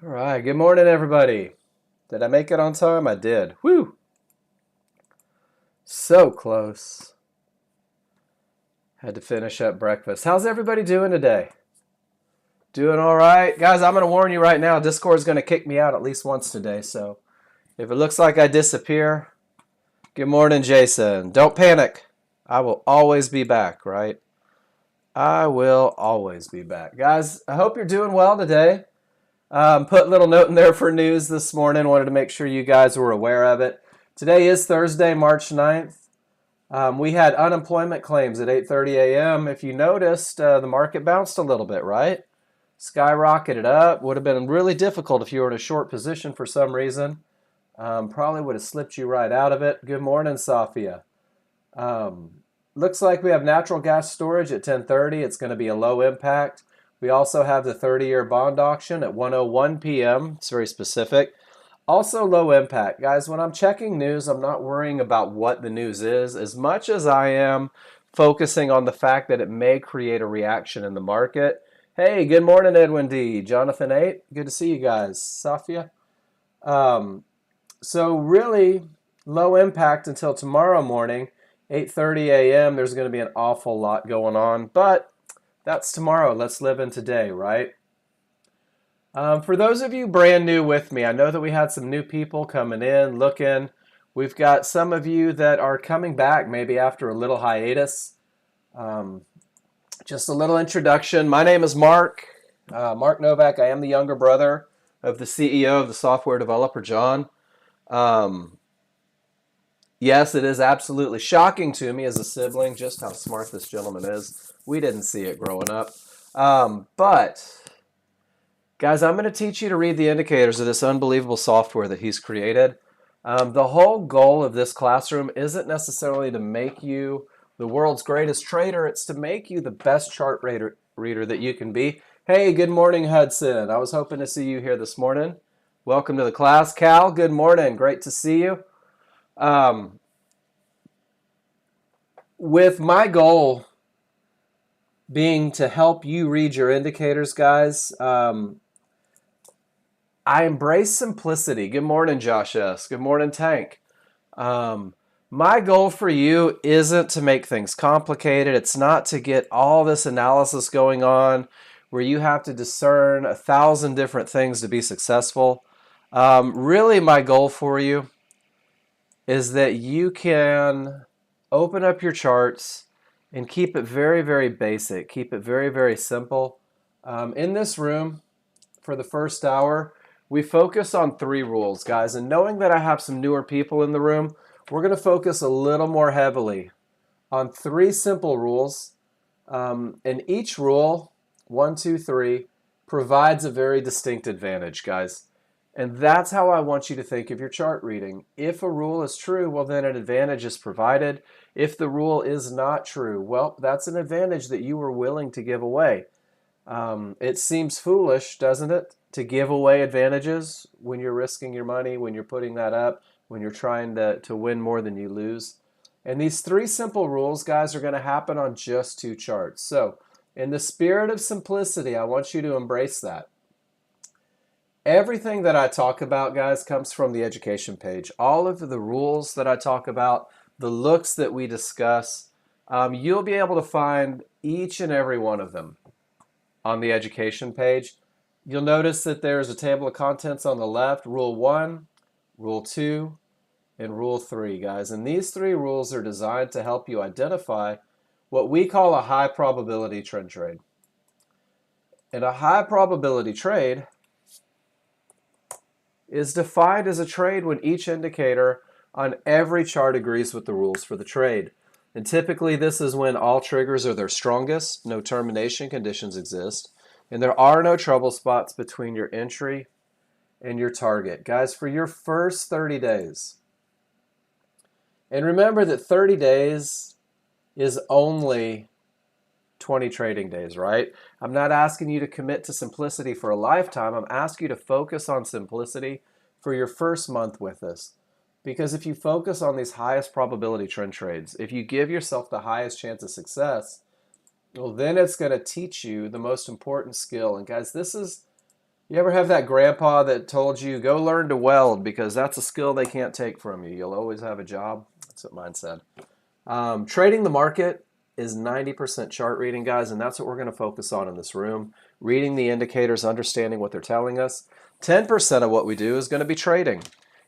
All right, good morning, everybody. Did I make it on time? I did. Whew, so close. Had to finish up breakfast. How's everybody doing today? Doing all right? Guys, I'm going to warn you right now, Discord's going to kick me out at least once today, so if it looks like I disappear, good morning, Jason. Don't panic. I will always be back, right? I will always be back. Guys, I hope you're doing well today. Put a little note in there for news this morning. Wanted to make sure you guys were aware of it. Today is Thursday, March 9th. We had unemployment claims at 8:30 a.m. If you noticed, the market bounced a little bit, right? Skyrocketed up. Would have been really difficult if you were in a short position for some reason. Probably would have slipped you right out of it. Good morning, Safia. Looks like we have natural gas storage at 10:30. It's going to be a low impact. We also have the 30-year bond auction at 1:01 p.m. It's very specific. Also low impact. Guys, when I'm checking news, I'm not worrying about what the news is as much as I am focusing on the fact that it may create a reaction in the market. Hey, good morning, Edwin D. Jonathan 8. Good to see you guys. Safia. So really low impact until tomorrow morning, 8:30 a.m. There's going to be an awful lot going on, but that's tomorrow. Let's live in today, right? For those of you brand new with me, I know that we had some new people coming in, looking. We've got some of you that are coming back maybe after a little hiatus. Just a little introduction. My name is Mark, Mark Novak. I am the younger brother of the CEO of the software developer, John. Yes, it is absolutely shocking to me as a sibling just how smart this gentleman is. We didn't see it growing up. But guys, I'm going to teach you to read the indicators of this unbelievable software that he's created. The whole goal of this classroom isn't necessarily to make you the world's greatest trader. It's to make you the best chart reader that you can be. Hey, good morning, Hudson. I was hoping to see you here this morning. Welcome to the class. Cal, good morning. Great to see you. With my goal being to help you read your indicators, guys, I embrace simplicity. Good morning, Josh S. Good morning, Tank. My goal for you isn't to make things complicated. It's not to get all this analysis going on where you have to discern 1,000 different things to be successful. Really, my goal for you is that you can open up your charts and keep it very, very basic. Keep it very, very simple. In this room, for the first hour, we focus on 3 rules, guys. And knowing that I have some newer people in the room, we're going to focus a little more heavily on 3 simple rules. And each rule, 1, 2, 3, provides a very distinct advantage, guys. And that's how I want you to think of your chart reading. If a rule is true, well, then an advantage is provided. If the rule is not true, well, that's an advantage that you were willing to give away. It seems foolish, doesn't it, to give away advantages when you're risking your money, when you're putting that up, when you're trying to win more than you lose. And these 3 simple rules, guys, are going to happen on just 2 charts. So in the spirit of simplicity, I want you to embrace that. Everything that I talk about, guys, comes from the education page. All of the rules that I talk about, the looks that we discuss, you'll be able to find each and every one of them on the education page. You'll notice that there's a table of contents on the left, Rule 1, Rule 2, and Rule 3, guys. And these 3 rules are designed to help you identify what we call a high probability trend trade. And a high probability trade is defined as a trade when each indicator on every chart agrees with the rules for the trade. And typically this is when all triggers are their strongest, no termination conditions exist, and there are no trouble spots between your entry and your target. Guys, for your first 30 days, and remember that 30 days is only 20 trading days, right? I'm not asking you to commit to simplicity for a lifetime. I'm asking you to focus on simplicity for your first month with us. Because if you focus on these highest probability trend trades, if you give yourself the highest chance of success, well, then it's going to teach you the most important skill. And guys, this is You ever have that grandpa that told you, go learn to weld because that's a skill they can't take from you. You'll always have a job. That's what mine said. Trading the market is 90% chart reading, guys, and that's what we're going to focus on in this room. Reading the indicators, understanding what they're telling us. 10% of what we do is going to be trading.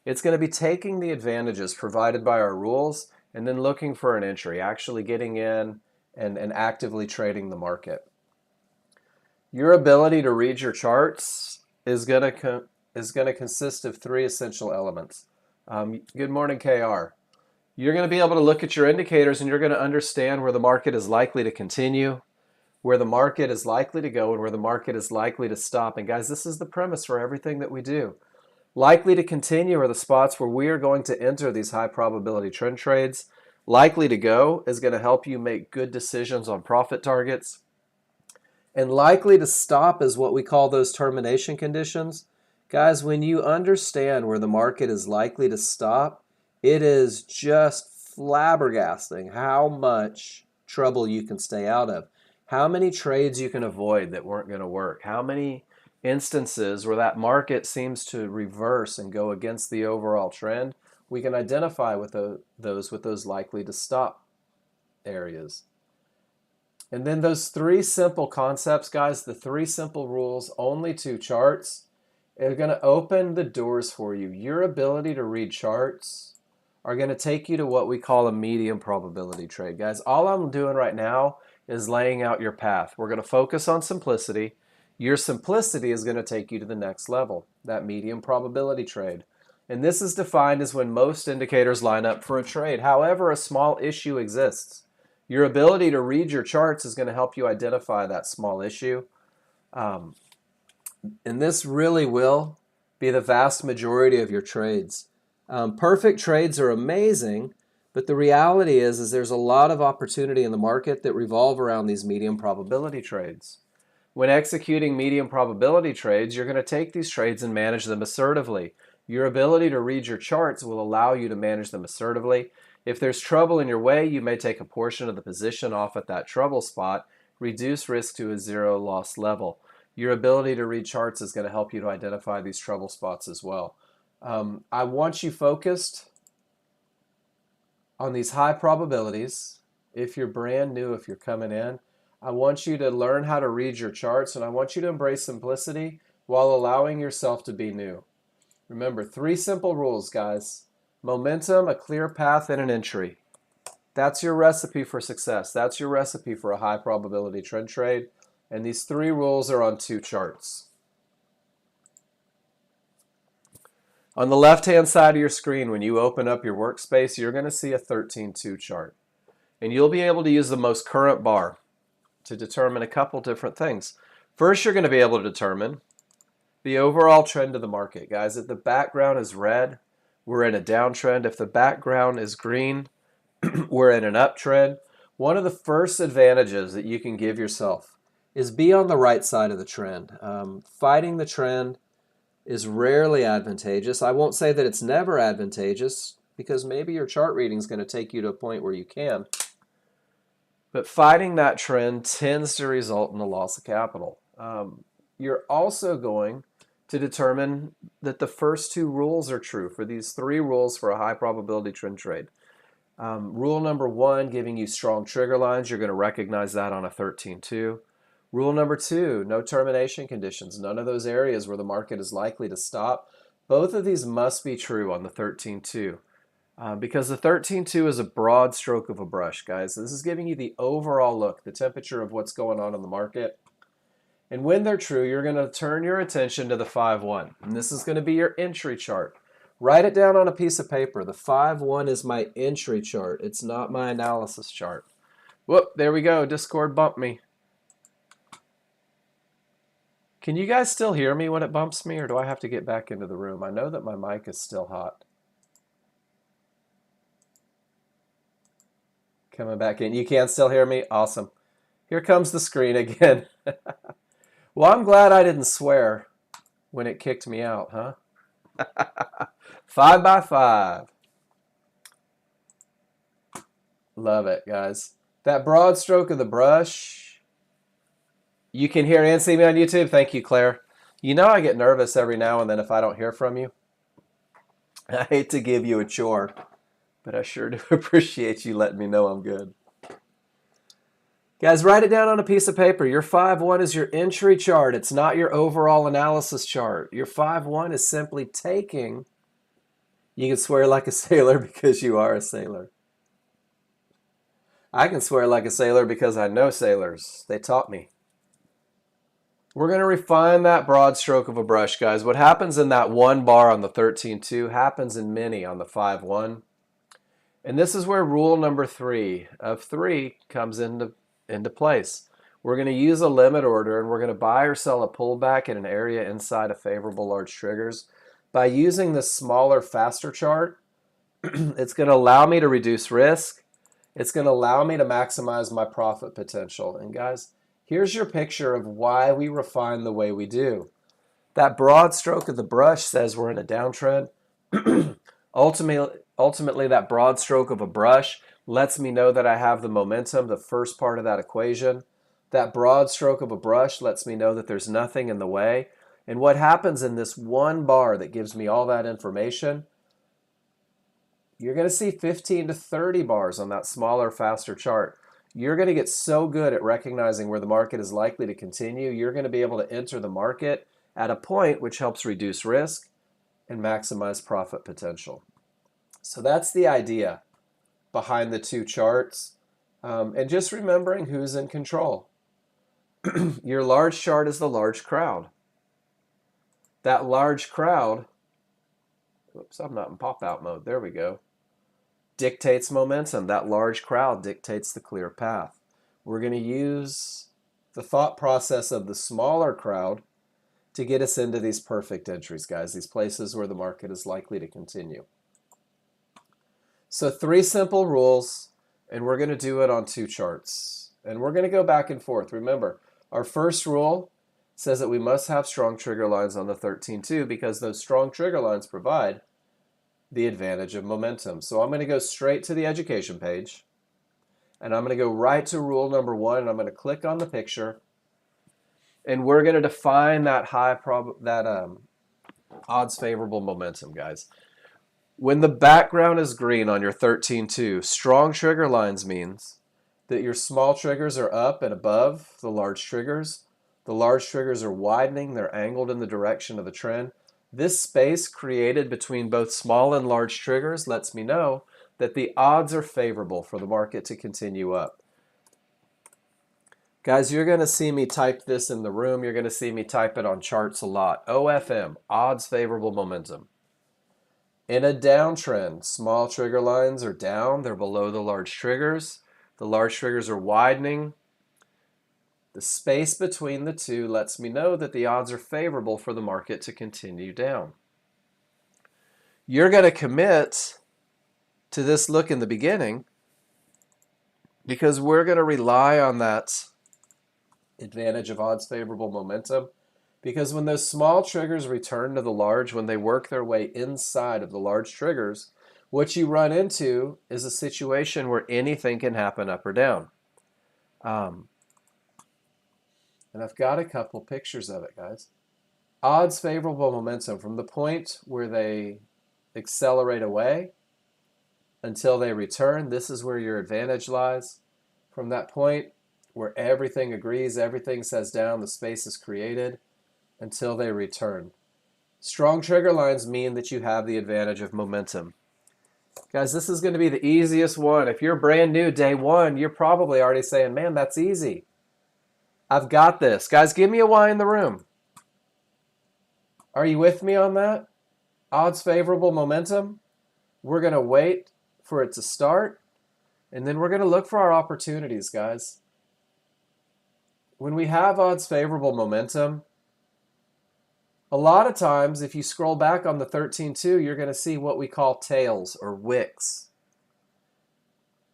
It's going to be taking the advantages provided by our rules and then looking for an entry, actually getting in and actively trading the market. Your ability to read your charts is going to consist of three essential elements. Good morning, KR. You're going to be able to look at your indicators and you're going to understand where the market is likely to continue, where the market is likely to go, and where the market is likely to stop. And guys, this is the premise for everything that we do. Likely to continue are the spots where we are going to enter these high probability trend trades. Likely to go is going to help you make good decisions on profit targets. And likely to stop is what we call those termination conditions. Guys, when you understand where the market is likely to stop, it is just flabbergasting how much trouble you can stay out of. How many trades you can avoid that weren't going to work. How many instances where that market seems to reverse and go against the overall trend, we can identify with those likely to stop areas. And then those three simple concepts, guys, the three simple rules, only two charts, are going to open the doors for you. Your ability to read charts are going to take you to what we call a medium probability trade. Guys, all I'm doing right now is laying out your path. We're going to focus on simplicity. Your simplicity is going to take you to the next level, that medium probability trade. And this is defined as when most indicators line up for a trade. However, a small issue exists. Your ability to read your charts is going to help you identify that small issue. And this really will be the vast majority of your trades. Perfect trades are amazing, but the reality is there's a lot of opportunity in the market that revolve around these medium probability trades. When executing medium probability trades, you're going to take these trades and manage them assertively. Your ability to read your charts will allow you to manage them assertively. If there's trouble in your way, you may take a portion of the position off at that trouble spot, reduce risk to a zero loss level. Your ability to read charts is going to help you to identify these trouble spots as well. I want you focused on these high probabilities. If you're brand new, if you're coming in, I want you to learn how to read your charts, and I want you to embrace simplicity while allowing yourself to be new. Remember, three simple rules, guys. Momentum, a clear path, and an entry. That's your recipe for success. That's your recipe for a high probability trend trade. And these three rules are on two charts. On the left-hand side of your screen, when you open up your workspace, you're going to see a 13-2 chart. And you'll be able to use the most current bar to determine a couple different things. First, you're going to be able to determine the overall trend of the market. Guys, if the background is red, we're in a downtrend. If the background is green, we're in an uptrend. One of the first advantages that you can give yourself is be on the right side of the trend. Fighting the trend is rarely advantageous. I won't say that it's never advantageous because maybe your chart reading is going to take you to a point where you can. But fighting that trend tends to result in the loss of capital. You're also going to determine that the first two rules are true for these three rules for a high probability trend trade. Rule number one, giving you strong trigger lines. You're going to recognize that on a 13-2. Rule number two, no termination conditions. None of those areas where the market is likely to stop. Both of these must be true on the 13-2. Because the 13-2 is a broad stroke of a brush, guys. This is giving you the overall look, the temperature of what's going on in the market. And when they're true, you're going to turn your attention to the 5-1. And this is going to be your entry chart. Write it down on a piece of paper. The 5-1 is my entry chart. It's not my analysis chart. Whoop, there we go. Discord bumped me. Can you guys still hear me when it bumps me, or do I have to get back into the room? I know that my mic is still hot. Coming back in. You can still hear me? Awesome. Here comes the screen again. Well, I'm glad I didn't swear when it kicked me out, huh? 5 by 5. Love it, guys. That broad stroke of the brush. You can hear and see me on YouTube. Thank you, Claire. You know I get nervous every now and then if I don't hear from you. I hate to give you a chore, but I sure do appreciate you letting me know I'm good. Guys, write it down on a piece of paper. Your 5-1 is your entry chart. It's not your overall analysis chart. Your 5-1 is simply taking, you can swear like a sailor because you are a sailor. I can swear like a sailor because I know sailors. They taught me. We're going to refine that broad stroke of a brush, guys. What happens in that one bar on the 13.2 happens in many on the 5-1. And this is where rule number 3 of 3 comes into place. We're going to use a limit order, and we're going to buy or sell a pullback in an area inside of favorable large triggers. By using this smaller, faster chart, it's going to allow me to reduce risk. It's going to allow me to maximize my profit potential. And guys, here's your picture of why we refine the way we do. That broad stroke of the brush says we're in a downtrend. Ultimately, that broad stroke of a brush lets me know that I have the momentum, the first part of that equation. That broad stroke of a brush lets me know that there's nothing in the way. And what happens in this one bar that gives me all that information, you're going to see 15 to 30 bars on that smaller, faster chart. You're going to get so good at recognizing where the market is likely to continue, you're going to be able to enter the market at a point which helps reduce risk and maximize profit potential. So that's the idea behind the two charts. And just remembering who's in control. Your large chart is the large crowd. That large crowd, oops, I'm not in pop-out mode, there we go, dictates momentum. That large crowd dictates the clear path. We're going to use the thought process of the smaller crowd to get us into these perfect entries, guys, these places where the market is likely to continue. So 3 simple rules, and we're going to do it on 2 charts. And we're going to go back and forth. Remember, our first rule says that we must have strong trigger lines on the 13.2 because those strong trigger lines provide the advantage of momentum. So I'm going to go straight to the education page, and I'm going to go right to rule number 1, and I'm going to click on the picture, and we're going to define that odds favorable momentum, guys. When the background is green on your 13.2, strong trigger lines means that your small triggers are up and above the large triggers. The large triggers are widening, they're angled in the direction of the trend. This space created between both small and large triggers lets me know that the odds are favorable for the market to continue up. Guys, you're going to see me type this in the room. You're going to see me type it on charts a lot. OFM, odds favorable momentum. In a downtrend, small trigger lines are down. They're below the large triggers. The large triggers are widening. The space between the two lets me know that the odds are favorable for the market to continue down. You're going to commit to this look in the beginning because we're going to rely on that advantage of odds favorable momentum. Because when those small triggers return to the large, when they work their way inside of the large triggers, what you run into is a situation where anything can happen up or down. And I've got a couple pictures of it, guys. Odds favorable momentum from the point where they accelerate away until they return. This is where your advantage lies. From that point where everything agrees, everything says down, the space is created, until they return. Strong trigger lines mean that you have the advantage of momentum. Guys, this is going to be the easiest one. If you're brand new day 1, you're probably already saying, man, that's easy. I've got this. Guys, give me a Y in the room. Are you with me on that? Odds favorable momentum. We're going to wait for it to start, and then we're going to look for our opportunities, guys. When we have odds favorable momentum, a lot of times, if you scroll back on the 13.2, you're going to see what we call tails or wicks.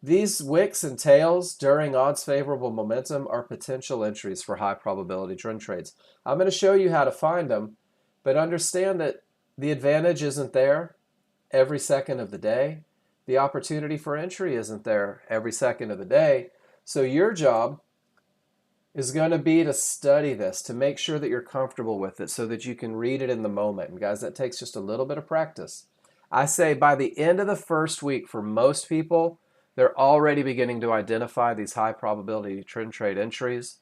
These wicks and tails during odds favorable momentum are potential entries for high probability trend trades. I'm going to show you how to find them, but understand that the advantage isn't there every second of the day. The opportunity for entry isn't there every second of the day. So your job is going to be to study this, to make sure that you're comfortable with it so that you can read it in the moment. And guys, that takes just a little bit of practice. I say by the end of the first week, for most people, they're already beginning to identify these high probability trend trade entries.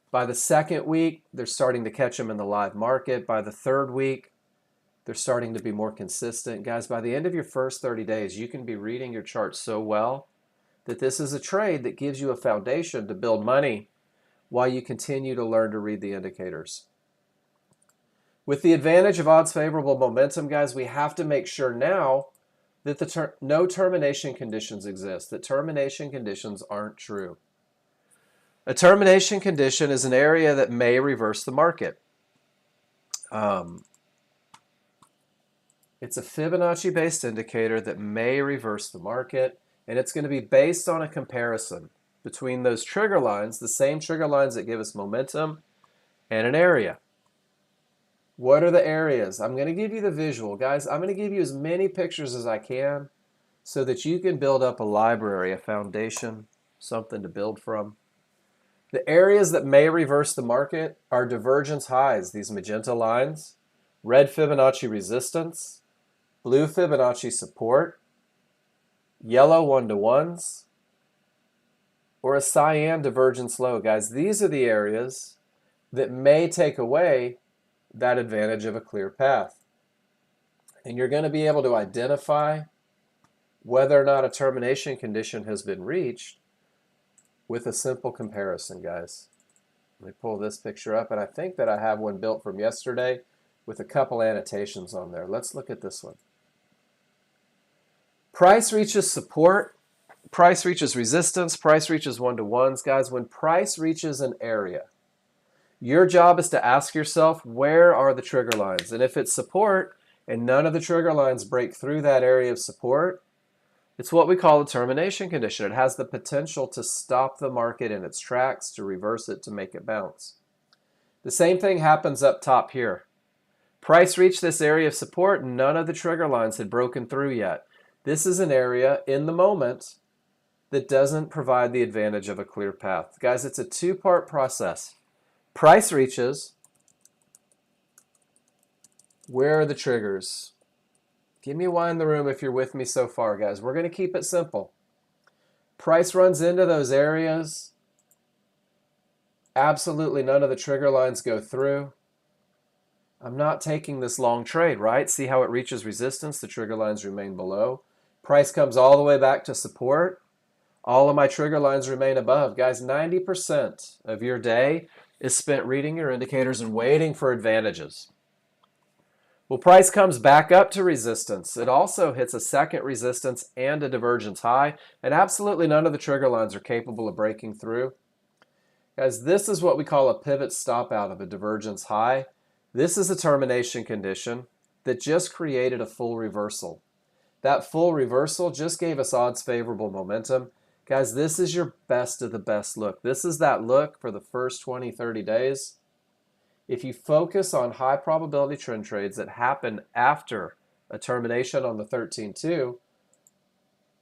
By the second week, they're starting to catch them in the live market. By the third week, they're starting to be more consistent. Guys, by the end of your first 30 days, you can be reading your chart so well that this is a trade that gives you a foundation to build money while you continue to learn to read the indicators. With the advantage of odds favorable momentum, guys, we have to make sure now that no termination conditions exist, that termination conditions aren't true. A termination condition is an area that may reverse the market. It's a Fibonacci-based indicator that may reverse the market, and it's going to be based on a comparison between those trigger lines, the same trigger lines that give us momentum, and an area. What are the areas? I'm going to give you the visual. Guys, I'm going to give you as many pictures as I can so that you can build up a library, a foundation, something to build from. The areas that may reverse the market are divergence highs, these magenta lines, red Fibonacci resistance, blue Fibonacci support, yellow 1-to-1s, or a cyan divergence low. Guys, these are the areas that may take away that advantage of a clear path. And you're going to be able to identify whether or not a termination condition has been reached with a simple comparison, guys. Let me pull this picture up, and I think that I have one built from yesterday with a couple annotations on there. Let's look at this one. Price reaches support, price reaches resistance, price reaches 1-to-1s. Guys, when price reaches an area, your job is to ask yourself, where are the trigger lines? And if it's support and none of the trigger lines break through that area of support, it's what we call a termination condition. It has the potential to stop the market in its tracks, to reverse it, to make it bounce. The same thing happens up top here. Price reached this area of support, and none of the trigger lines had broken through yet. This is an area in the moment that doesn't provide the advantage of a clear path. Guys, it's a two-part process. Price reaches. Where are the triggers? Give me one in the room if you're with me so far, guys. We're going to keep it simple. Price runs into those areas. Absolutely none of the trigger lines go through. I'm not taking this long trade, right? See how it reaches resistance? The trigger lines remain below. Price comes all the way back to support. All of my trigger lines remain above. Guys, 90% of your day is spent reading your indicators and waiting for advantages. Well, price comes back up to resistance. It also hits a second resistance and a divergence high, and absolutely none of the trigger lines are capable of breaking through. Guys, this is what we call a pivot stop out of a divergence high. This is a termination condition that just created a full reversal. That full reversal just gave us odds favorable momentum. Guys, this is your best of the best look. This is that look for the first 20, 30 days. If you focus on high probability trend trades that happen after a termination on the 13-2,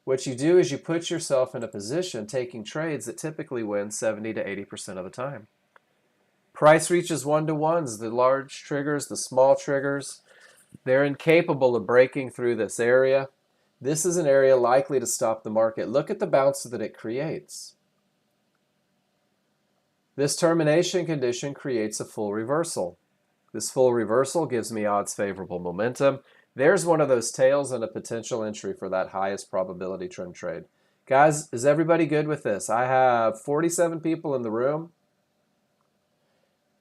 what you do is you put yourself in a position taking trades that typically win 70 to 80% of the time. Price reaches 1-to-1s, the large triggers, the small triggers, they're incapable of breaking through this area. This is an area likely to stop the market. Look at the bounce that it creates. This termination condition creates a full reversal. This full reversal gives me odds favorable momentum. There's one of those tails and a potential entry for that highest probability trend trade. Guys, is everybody good with this? I have 47 people in the room.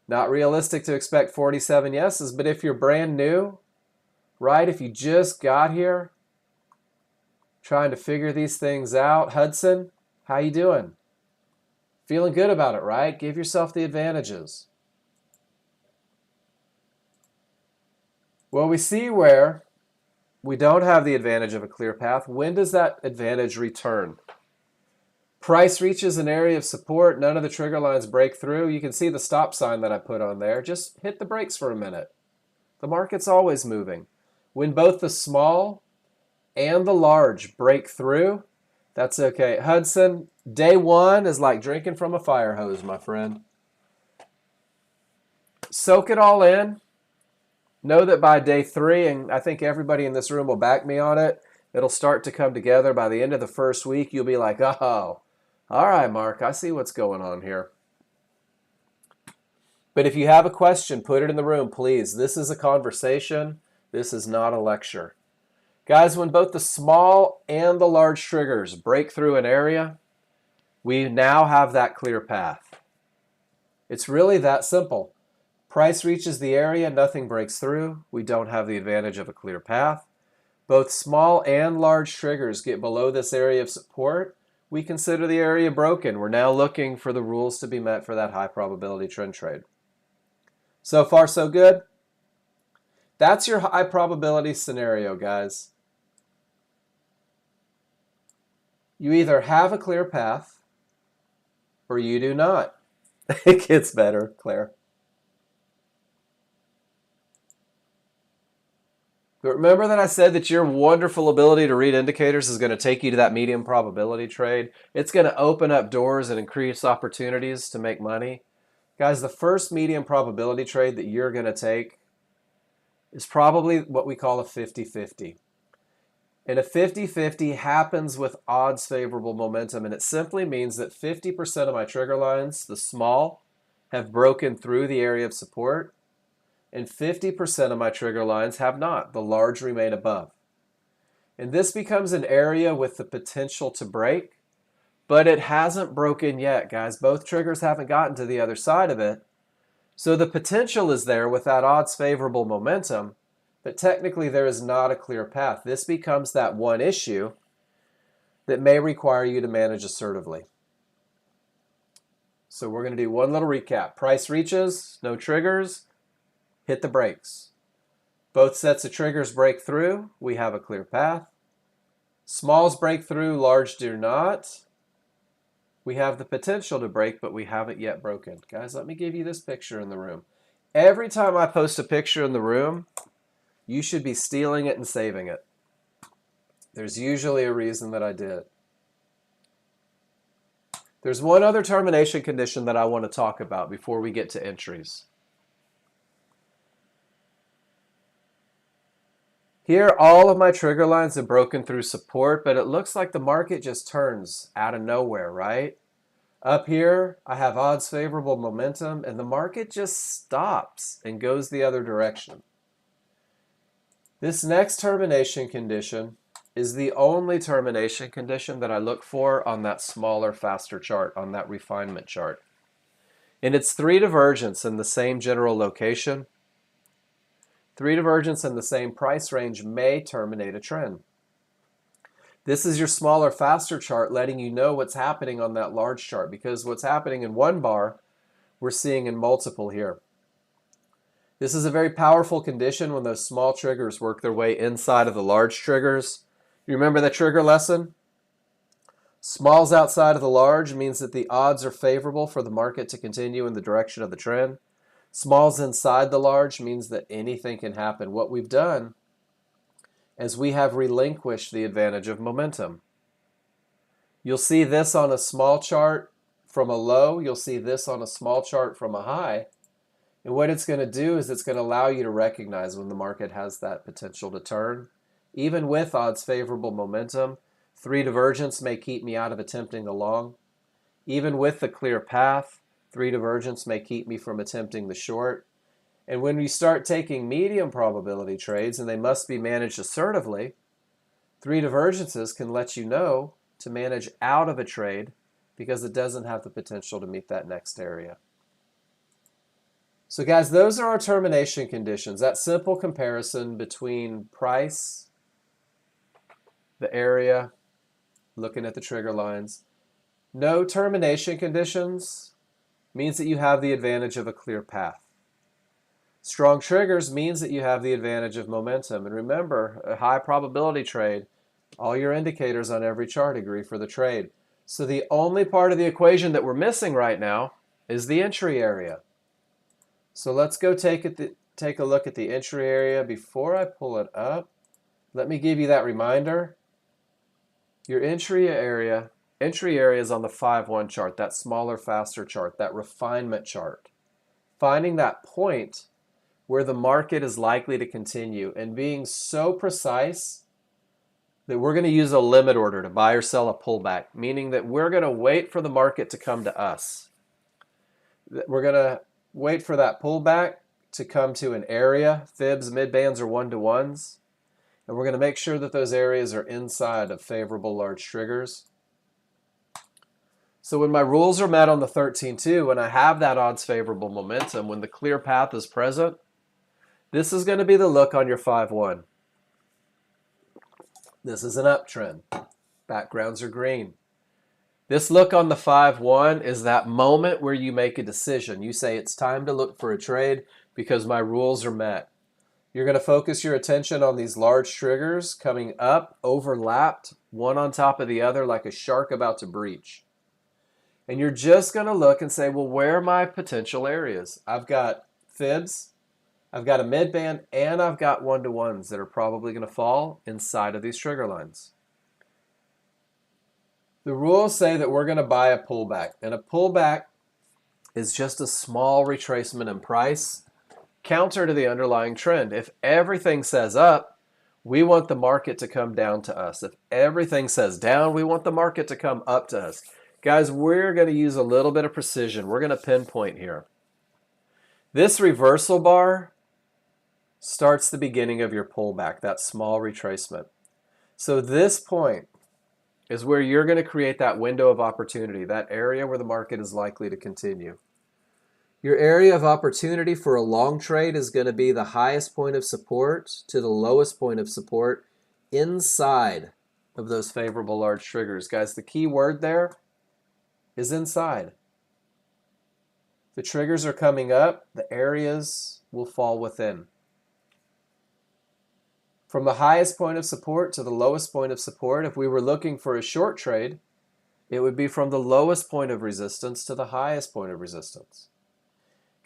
Not realistic to expect 47 yeses, but if you're brand new, right, if you just got here, trying to figure these things out, Hudson, how you doing? Feeling good about it, right? Give yourself the advantages. Well, we see where we don't have the advantage of a clear path. When does that advantage return? Price reaches an area of support. None of the trigger lines break through. You can see the stop sign that I put on there. Just hit the brakes for a minute. The market's always moving. When both the small and the large break through, That's okay. Hudson, day one is like drinking from a fire hose, my friend. Soak it all in. Know that by day three, and I think everybody in this room will back me on it, it'll start to come together. By the end of the first week, you'll be like, oh, all right, Mark, I see what's going on here. But if you have a question, put it in the room, please. This is a conversation. This is not a lecture. Guys, when both the small and the large triggers break through an area, we now have that clear path. It's really that simple. Price reaches the area, nothing breaks through. We don't have the advantage of a clear path. Both small and large triggers get below this area of support. We consider the area broken. We're now looking for the rules to be met for that high probability trend trade. So far, so good. That's your high probability scenario, guys. You either have a clear path or you do not. It gets better, Claire. But remember that I said that your wonderful ability to read indicators is going to take you to that medium probability trade. It's going to open up doors and increase opportunities to make money. Guys, the first medium probability trade that you're going to take is probably what we call a 50-50. And a 50-50 happens with odds favorable momentum, and it simply means that 50% of my trigger lines, the small, have broken through the area of support, and 50% of my trigger lines have not. The large remain above. And this becomes an area with the potential to break, but it hasn't broken yet, guys. Both triggers haven't gotten to the other side of it. So the potential is there with that odds favorable momentum, but technically there is not a clear path. This becomes that one issue that may require you to manage assertively. So we're going to do one little recap. Price reaches, no triggers, hit the brakes. Both sets of triggers break through, we have a clear path. Smalls break through, large do not. We have the potential to break, but we haven't yet broken. Guys, let me give you this picture in the room. Every time I post a picture in the room, you should be stealing it and saving it. There's usually a reason that I did. There's one other termination condition that I want to talk about before we get to entries. Here, all of my trigger lines have broken through support, but it looks like the market just turns out of nowhere, right? Up here, I have odds favorable momentum, and the market just stops and goes the other direction. This next termination condition is the only termination condition that I look for on that smaller, faster chart, on that refinement chart. And it's three divergence in the same general location. Three divergence in the same price range may terminate a trend. This is your smaller, faster chart letting you know what's happening on that large chart, because what's happening in one bar, we're seeing in multiple here. This is a very powerful condition when those small triggers work their way inside of the large triggers. You remember the trigger lesson? Smalls outside of the large means that the odds are favorable for the market to continue in the direction of the trend. Smalls inside the large means that anything can happen. What we've done is we have relinquished the advantage of momentum. You'll see this on a small chart from a low. You'll see this on a small chart from a high. And what it's going to do is it's going to allow you to recognize when the market has that potential to turn. Even with odds favorable momentum, three divergence may keep me out of attempting the long. Even with the clear path, three divergence may keep me from attempting the short. And when we start taking medium probability trades, and they must be managed assertively, three divergences can let you know to manage out of a trade because it doesn't have the potential to meet that next area. So guys, those are our termination conditions. That simple comparison between price, the area, looking at the trigger lines. No termination conditions means that you have the advantage of a clear path. Strong triggers means that you have the advantage of momentum. And remember, a high probability trade, all your indicators on every chart agree for the trade. So the only part of the equation that we're missing right now is the entry area. So let's go take a look at the entry area. Before I pull it up, let me give you that reminder. Your entry area is on the 5-1 chart, that smaller, faster chart, that refinement chart. Finding that point where the market is likely to continue and being so precise that we're going to use a limit order to buy or sell a pullback, meaning that we're going to wait for the market to come to us. We're going to wait for that pullback to come to an area, fibs, mid-bands, or one-to-ones, and we're going to make sure that those areas are inside of favorable large triggers. So when my rules are met on the 13-2, when I have that odds favorable momentum, when the clear path is present, this is going to be the look on your 5-1. This is an uptrend. Backgrounds are green. This look on the 5-1 is that moment where you make a decision. You say it's time to look for a trade because my rules are met. You're going to focus your attention on these large triggers coming up, overlapped, one on top of the other like a shark about to breach. And you're just going to look and say, well, where are my potential areas? I've got fibs, I've got a mid-band, and I've got one-to-ones that are probably going to fall inside of these trigger lines. The rules say that we're going to buy a pullback, and a pullback is just a small retracement in price counter to the underlying trend. If everything says up, we want the market to come down to us. If everything says down, we want the market to come up to us. Guys, we're going to use a little bit of precision. We're going to pinpoint here. This reversal bar starts the beginning of your pullback, that small retracement. So this point is where you're going to create that window of opportunity, that area where the market is likely to continue. Your area of opportunity for a long trade is going to be the highest point of support to the lowest point of support inside of those favorable large triggers. Guys, the key word there is inside. The triggers are coming up, the areas will fall within. From the highest point of support to the lowest point of support, if we were looking for a short trade, it would be from the lowest point of resistance to the highest point of resistance.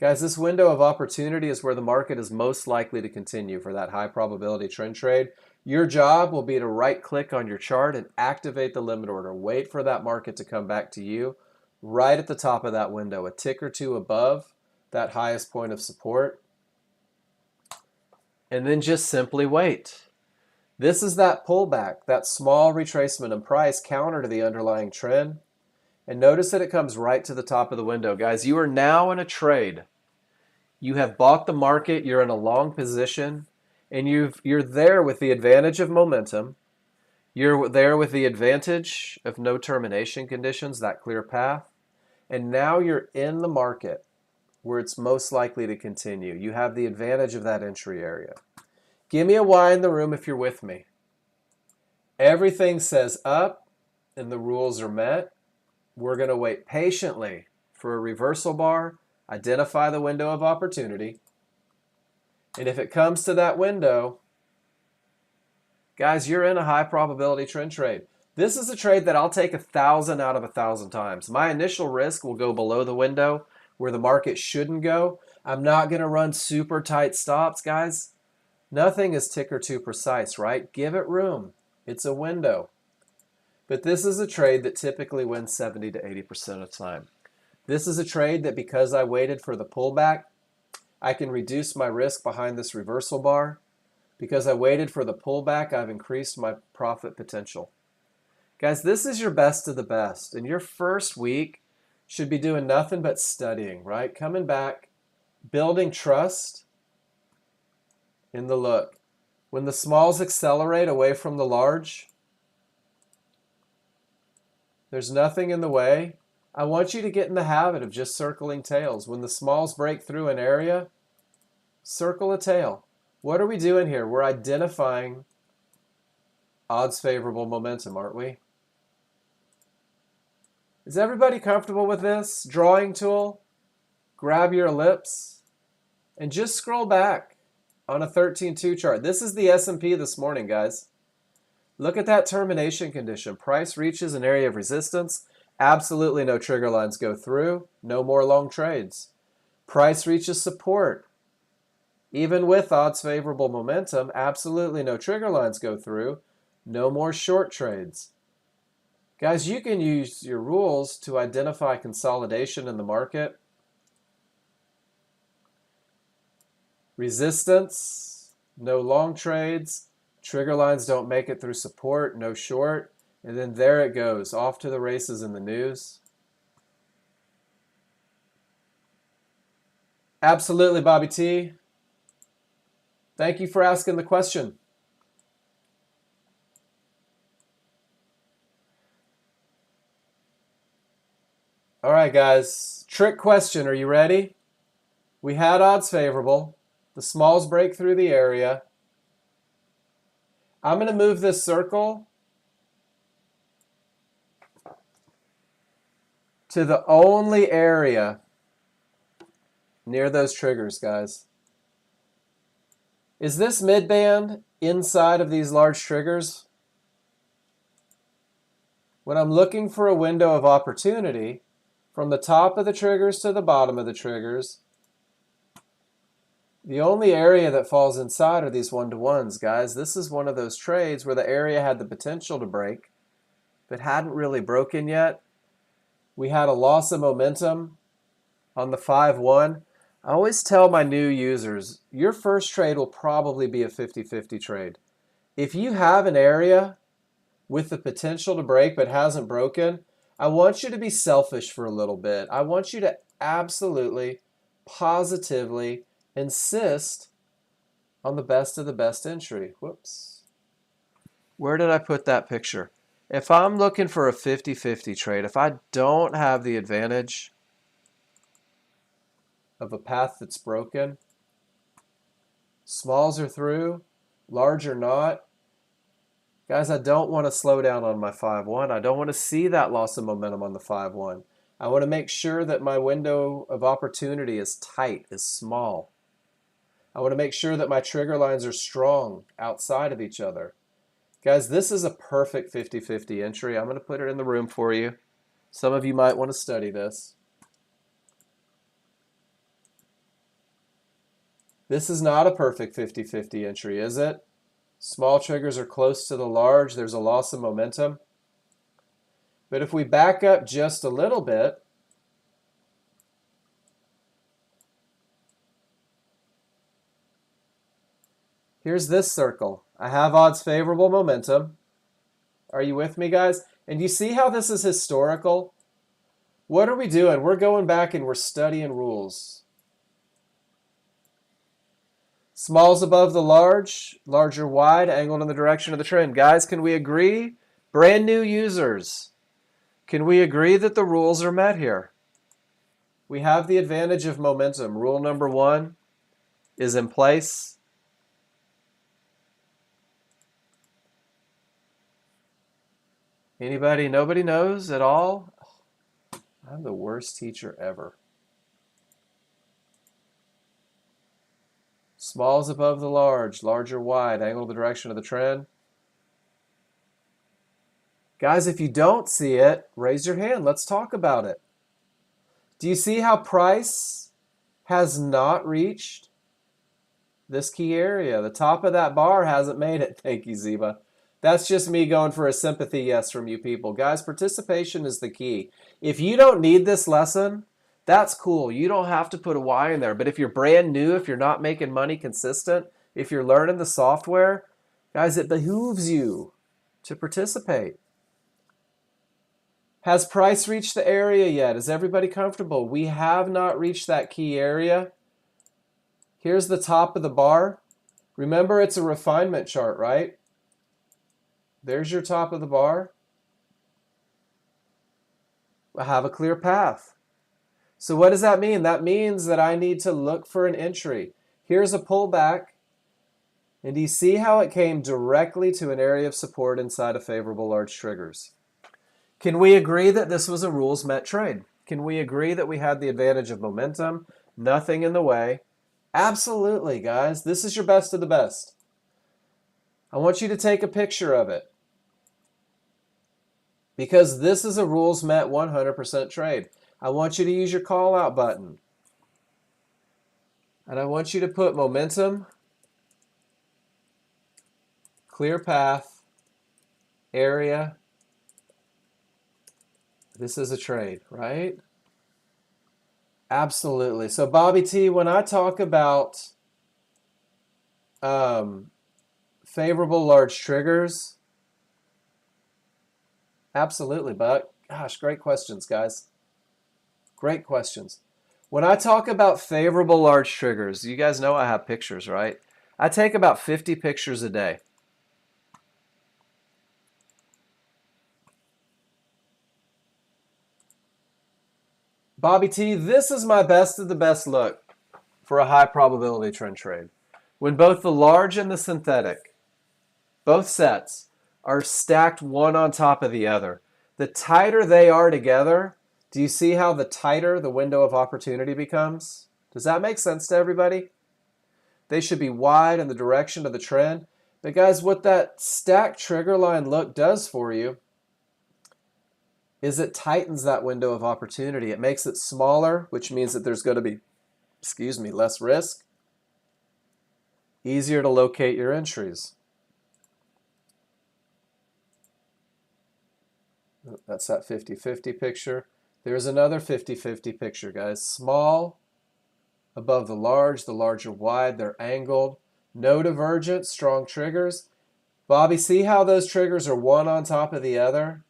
Guys, this window of opportunity is where the market is most likely to continue for that high probability trend trade. Your job will be to right click on your chart and activate the limit order. Wait for that market to come back to you right at the top of that window, a tick or two above that highest point of support. And then just simply wait. This is that pullback, that small retracement in price counter to the underlying trend. And notice that it comes right to the top of the window. Guys, you are now in a trade. You have bought the market, you're in a long position, and you're there with the advantage of momentum. You're there with the advantage of no termination conditions, that clear path. And now you're in the market where it's most likely to continue. You have the advantage of that entry area. Give me a Y in the room if you're with me. Everything says up and the rules are met. We're going to wait patiently for a reversal bar, identify the window of opportunity. And if it comes to that window, guys, you're in a high probability trend trade. This is a trade that I'll take 1,000 out of 1,000 times. My initial risk will go below the window where the market shouldn't go. I'm not going to run super tight stops, guys. Nothing is tick or two precise, right? Give it room. It's a window. But this is a trade that typically wins 70 to 80% of the time. This is a trade that because I waited for the pullback, I can reduce my risk behind this reversal bar. Because I waited for the pullback, I've increased my profit potential. Guys, this is your best of the best. And your first week should be doing nothing but studying, right? Coming back, building trust in the look. When the smalls accelerate away from the large, there's nothing in the way. I want you to get in the habit of just circling tails. When the smalls break through an area, circle a tail. What are we doing here? We're identifying odds favorable momentum, aren't we? Is everybody comfortable with this? Drawing tool, grab your ellipse, and just scroll back on a 13-2 chart. This is the S&P this morning, guys. Look at that termination condition. Price reaches an area of resistance. Absolutely no trigger lines go through. No more long trades. Price reaches support. Even with odds favorable momentum, absolutely no trigger lines go through. No more short trades. Guys, you can use your rules to identify consolidation in the market. Resistance, no long trades. Trigger lines don't make it through support, no short. And then there it goes, off to the races in the news. Absolutely, Bobby T. Thank you for asking the question. All right, guys. Trick question. Are you ready? We had odds favorable. The smalls break through the area. I'm going to move this circle to the only area near those triggers, guys. Is this mid-band inside of these large triggers? When I'm looking for a window of opportunity, from the top of the triggers to the bottom of the triggers, the only area that falls inside are these one-to-ones, guys. This is one of those trades where the area had the potential to break, but hadn't really broken yet. We had a loss of momentum on the 5-1. I always tell my new users, your first trade will probably be a 50-50 trade. If you have an area with the potential to break but hasn't broken, I want you to be selfish for a little bit. I want you to absolutely, positively insist on the best of the best entry. Whoops. Where did I put that picture? If I'm looking for a 50-50 trade, if I don't have the advantage of a path that's broken, smalls are through, large are not, guys, I don't want to slow down on my 5-1. I don't want to see that loss of momentum on the 5-1. I want to make sure that my window of opportunity is tight, is small. I want to make sure that my trigger lines are strong outside of each other. Guys, this is a perfect 50-50 entry. I'm going to put it in the room for you. Some of you might want to study this. This is not a perfect 50-50 entry, is it? Small triggers are close to the large. There's a loss of momentum. But if we back up just a little bit, here's this circle. I have odds favorable momentum. Are you with me, guys? And you see how this is historical? What are we doing? We're going back and we're studying rules. Smalls above the large, larger wide, angled in the direction of the trend. Guys, can we agree? Brand new users, can we agree that the rules are met here? We have the advantage of momentum. Rule number 1 is in place. Anybody? Nobody knows at all? I'm the worst teacher ever. Smalls above the large, larger wide, angle the direction of the trend. Guys, if you don't see it, raise your hand. Let's talk about it. Do you see how price has not reached this key area? The top of that bar hasn't made it. Thank you, Ziba. That's just me going for a sympathy yes from you people. Guys, participation is the key. If you don't need this lesson, that's cool. You don't have to put a Y in there. But if you're brand new, if you're not making money consistent, if you're learning the software, guys, it behooves you to participate. Has price reached the area yet? Is everybody comfortable? We have not reached that key area. Here's the top of the bar. Remember, it's a refinement chart, right? There's your top of the bar. I have a clear path. So what does that mean? That means that I need to look for an entry. Here's a pullback. And do you see how it came directly to an area of support inside of favorable large triggers? Can we agree that this was a rules met trade? Can we agree that we had the advantage of momentum? Nothing in the way. Absolutely, guys. This is your best of the best. I want you to take a picture of it, because this is a rules met 100% trade. I want you to use your call out button. And I want you to put momentum, clear path, area, This is a trade, right? Absolutely. So Bobby T, when I talk about favorable large triggers, absolutely, Buck. Gosh, great questions, guys. Great questions. When I talk about favorable large triggers, you guys know I have pictures, right? I take about 50 pictures a day. Bobby T, this is my best of the best look for a high probability trend trade. When both the large and the synthetic, both sets, are stacked one on top of the other, the tighter they are together, do you see how the tighter the window of opportunity becomes? Does that make sense to everybody? They should be wide in the direction of the trend. But guys, what that stacked trigger line look does for you is it tightens that window of opportunity. It makes it smaller, which means that there's going to be, less risk. Easier to locate your entries. That's that 50-50 picture. There's another 50-50 picture, guys. Small above the larger wide, they're angled. No divergence, strong triggers. Bobby, see how those triggers are one on top of the other?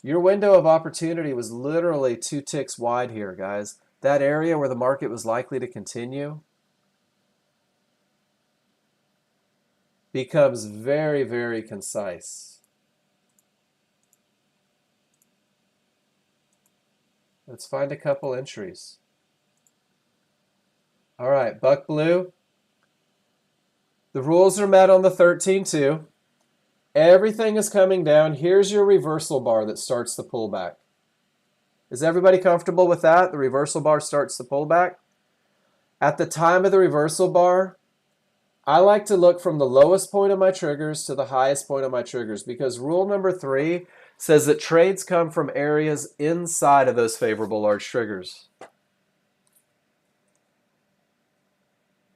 Your window of opportunity was literally 2 ticks wide here, guys. That area where the market was likely to continue becomes very, very concise. Let's find a couple entries. All right, Buck Blue. The rules are met on the 13-2. Everything is coming down. Here's your reversal bar that starts the pullback. Is everybody comfortable with that? The reversal bar starts the pullback. At the time of the reversal bar, I like to look from the lowest point of my triggers to the highest point of my triggers, because rule number 3 says that trades come from areas inside of those favorable large triggers.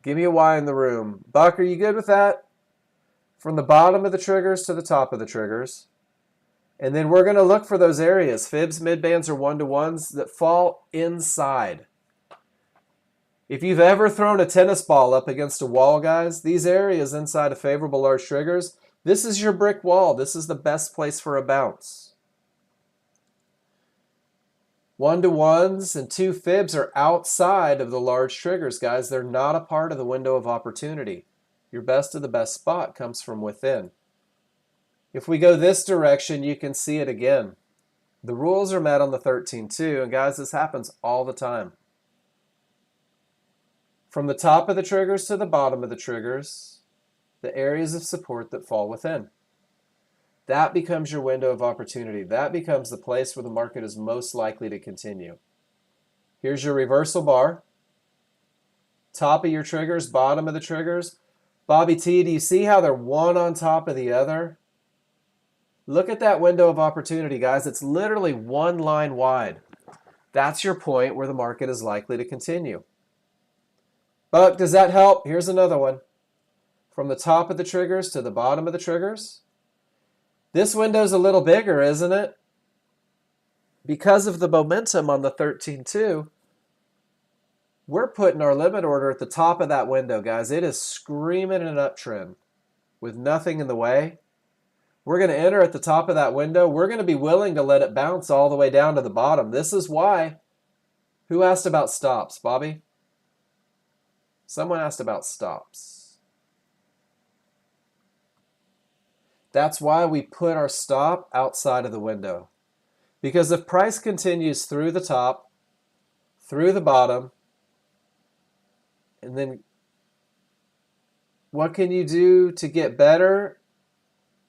Give me a Y in the room. Buck, are you good with that? From the bottom of the triggers to the top of the triggers. And then we're going to look for those areas, fibs, midbands, or 1-to-1s that fall inside. If you've ever thrown a tennis ball up against a wall, guys, these areas inside of favorable large triggers, this is your brick wall. This is the best place for a bounce. 1-to-1s and 2 fibs are outside of the large triggers, guys. They're not a part of the window of opportunity. Your best of the best spot comes from within. If we go this direction, you can see it again. The rules are met on the 13-2, and guys, this happens all the time. From the top of the triggers to the bottom of the triggers, the areas of support that fall within. That becomes your window of opportunity. That becomes the place where the market is most likely to continue. Here's your reversal bar. Top of your triggers, bottom of the triggers. Bobby T, do you see how they're one on top of the other? Look at that window of opportunity, guys. It's literally one line wide. That's your point where the market is likely to continue. Buck, does that help? Here's another one. From the top of the triggers to the bottom of the triggers. This window's a little bigger, isn't it? Because of the momentum on the 13-2, we're putting our limit order at the top of that window, guys. It is screaming an uptrend with nothing in the way. We're going to enter at the top of that window. We're going to be willing to let it bounce all the way down to the bottom. This is why. Who asked about stops, Bobby? Someone asked about stops. That's why we put our stop outside of the window. Because if price continues through the top, through the bottom, and then what can you do to get better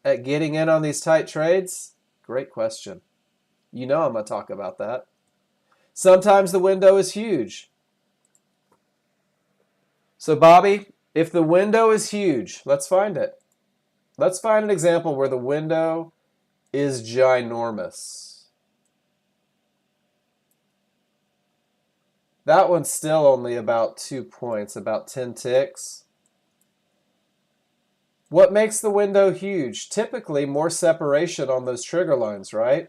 at getting in on these tight trades? Great question. You know I'm going to talk about that. Sometimes the window is huge. So Bobby, if the window is huge, let's find it. Let's find an example where the window is ginormous. That one's still only about 2 points, about 10 ticks. What makes the window huge? Typically more separation on those trigger lines, right?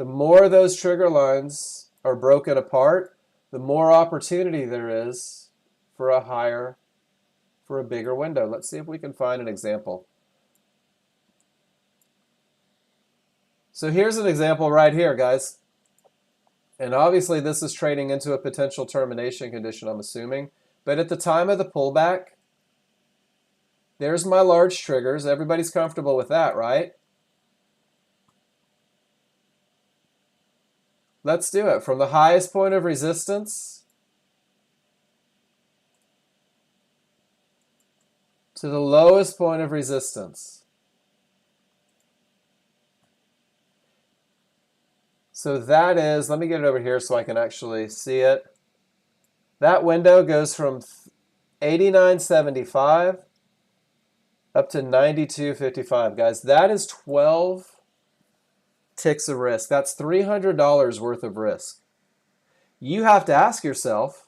The more those trigger lines are broken apart, the more opportunity there is for a bigger window. Let's see if we can find an example. So here's an example right here, guys. And obviously this is trading into a potential termination condition, I'm assuming. But at the time of the pullback, there's my large triggers. Everybody's comfortable with that, right? Let's do it. From the highest point of resistance to the lowest point of resistance. So that is, let me get it over here so I can actually see it. That window goes from 89.75 up to 92.55. Guys, that is 12 ticks of risk. That's $300 worth of risk. You have to ask yourself,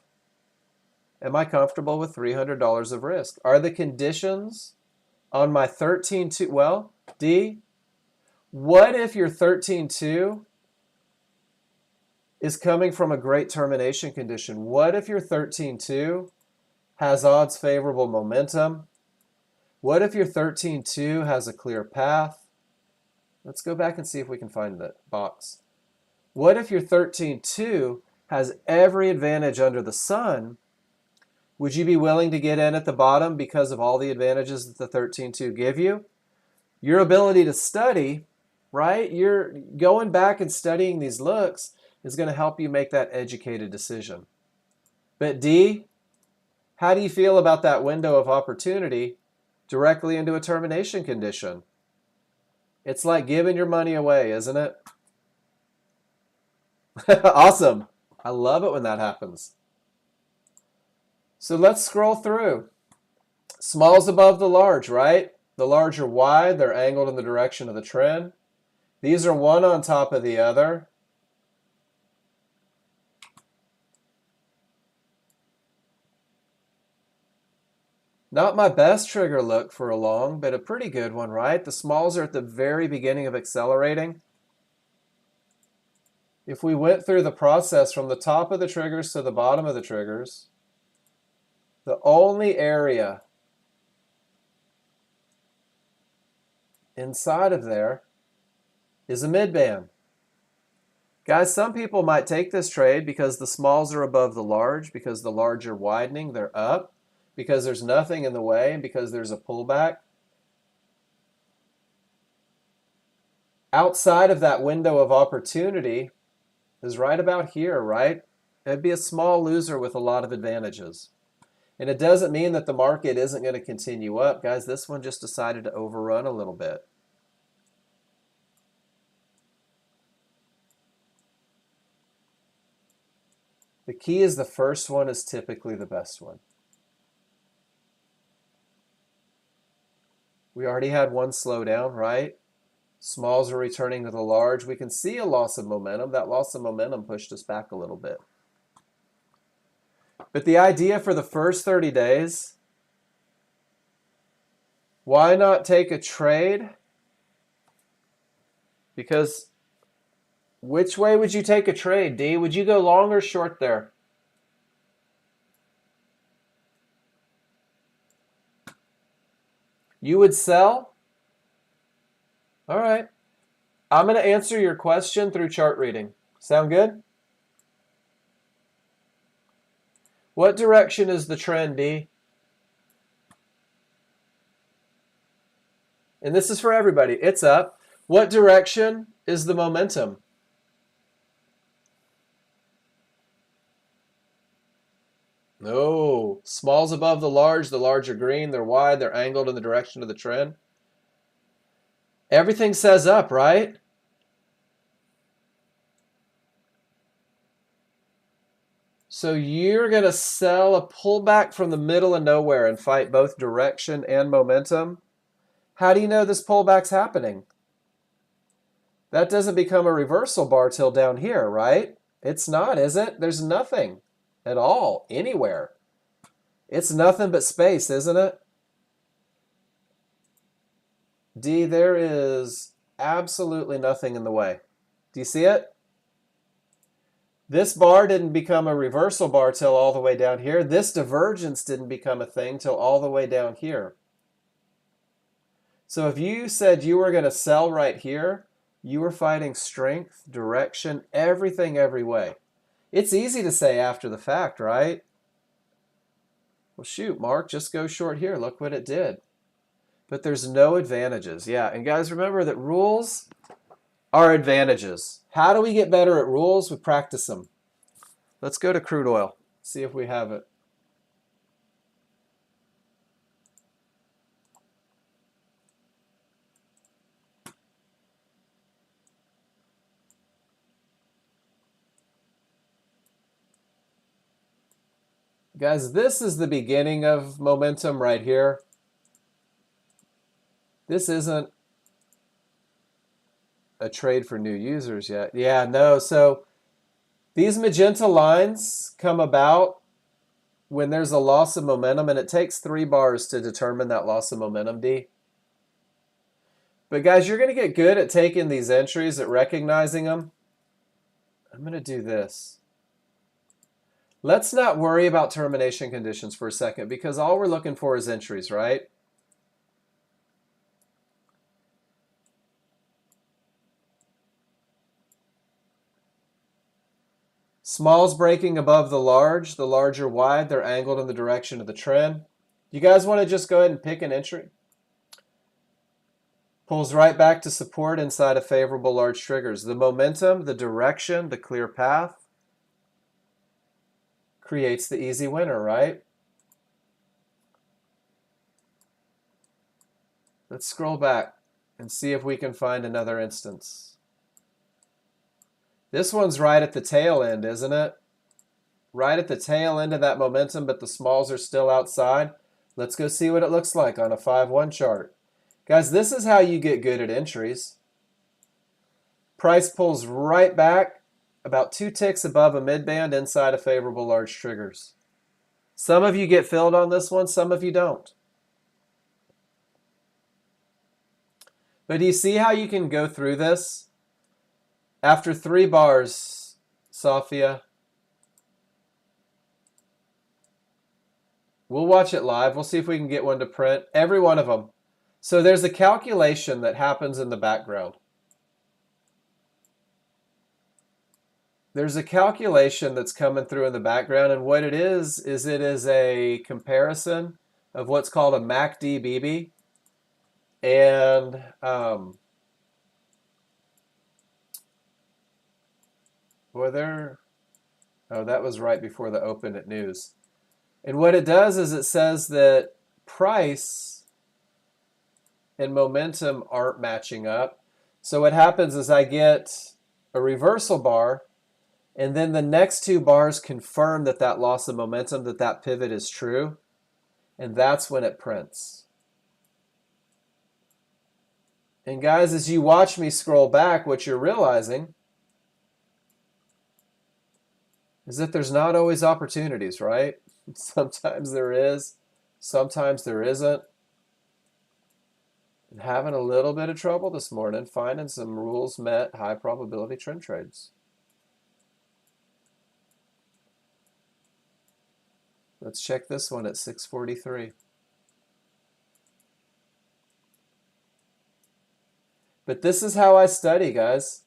am I comfortable with $300 of risk? Are the conditions on my 13.2, well, D, what if your 13.2 is coming from a great termination condition? What if your 13.2 has odds favorable momentum? What if your 13.2 has a clear path? Let's go back and see if we can find that box. What if your 13.2 has every advantage under the sun? Would you be willing to get in at the bottom because of all the advantages that the 13.2 give you? Your ability to study, right? You're going back and studying these looks is going to help you make that educated decision. But D, how do you feel about that window of opportunity directly into a termination condition? It's like giving your money away, isn't it? Awesome. I love it when that happens. So let's scroll through. Small's above the large, right? The large are wide. They're angled in the direction of the trend. These are one on top of the other. Not my best trigger look for a long, but a pretty good one, right? The smalls are at the very beginning of accelerating. If we went through the process from the top of the triggers to the bottom of the triggers, the only area inside of there is a mid-band. Guys, some people might take this trade because the smalls are above the large, because the large are widening, they're up, because there's nothing in the way, and because there's a pullback. Outside of that window of opportunity is right about here, right? It'd be a small loser with a lot of advantages. And it doesn't mean that the market isn't going to continue up. Guys, this one just decided to overrun a little bit. The key is the first one is typically the best one. We already had one slowdown, right? Smalls are returning to the large. We can see a loss of momentum. That loss of momentum pushed us back a little bit. But the idea for the first 30 days, why not take a trade? Because which way would you take a trade, D? Would you go long or short there? You would sell? All right. I'm going to answer your question through chart reading. Sound good? What direction is the trend, D? And this is for everybody. It's up. What direction is the momentum? No. Small's above the large are green, they're wide, they're angled in the direction of the trend. Everything says up, right? So you're going to sell a pullback from the middle of nowhere and fight both direction and momentum. How do you know this pullback's happening? That doesn't become a reversal bar till down here, right? It's not, is it? There's nothing at all, anywhere. It's nothing but space, isn't it? D, there is absolutely nothing in the way. Do you see it? This bar didn't become a reversal bar till all the way down here. This divergence didn't become a thing till all the way down here. So if you said you were going to sell right here, you were fighting strength, direction, everything every way. It's easy to say after the fact, right? Well, shoot, Mark, just go short here. Look what it did. But there's no advantages. Yeah, and guys, remember that rules are advantages. How do we get better at rules? We practice them. Let's go to crude oil, see if we have it. Guys, this is the beginning of momentum right here. This isn't a trade for new users yet. Yeah, no. So these magenta lines come about when there's a loss of momentum, and it takes 3 bars to determine that loss of momentum, D. But guys, you're going to get good at taking these entries, at recognizing them. I'm going to do this. Let's not worry about termination conditions for a second, because all we're looking for is entries, right? Smalls breaking above the large. The large are wide. They're angled in the direction of the trend. You guys want to just go ahead and pick an entry? Pulls right back to support inside of favorable large triggers. The momentum, the direction, the clear path creates the easy winner, right? Let's scroll back and see if we can find another instance. This one's right at the tail end, isn't it? Right at the tail end of that momentum, but the smalls are still outside. Let's go see what it looks like on a 5-1 chart. Guys, this is how you get good at entries. Price pulls right back, about 2 ticks above a midband inside of favorable large triggers. Some of you get filled on this one, some of you don't. But do you see how you can go through this? After 3 bars, Sophia, we'll watch it live. We'll see if we can get one to print. Every one of them. So there's a calculation that happens in the background. There's a calculation that's coming through in the background, and what it is it is a comparison of what's called a MACD BB. And oh, that was right before the open at news. And what it does is it says that price and momentum aren't matching up. So what happens is I get a reversal bar, and then the next 2 bars confirm that that loss of momentum, that pivot is true, and that's when it prints. And guys, as you watch me scroll back, what you're realizing is that there's not always opportunities, right? Sometimes there is, sometimes there isn't. And having a little bit of trouble this morning finding some rules met high probability trend trades. Let's check this one at 643. But this is how I study, guys.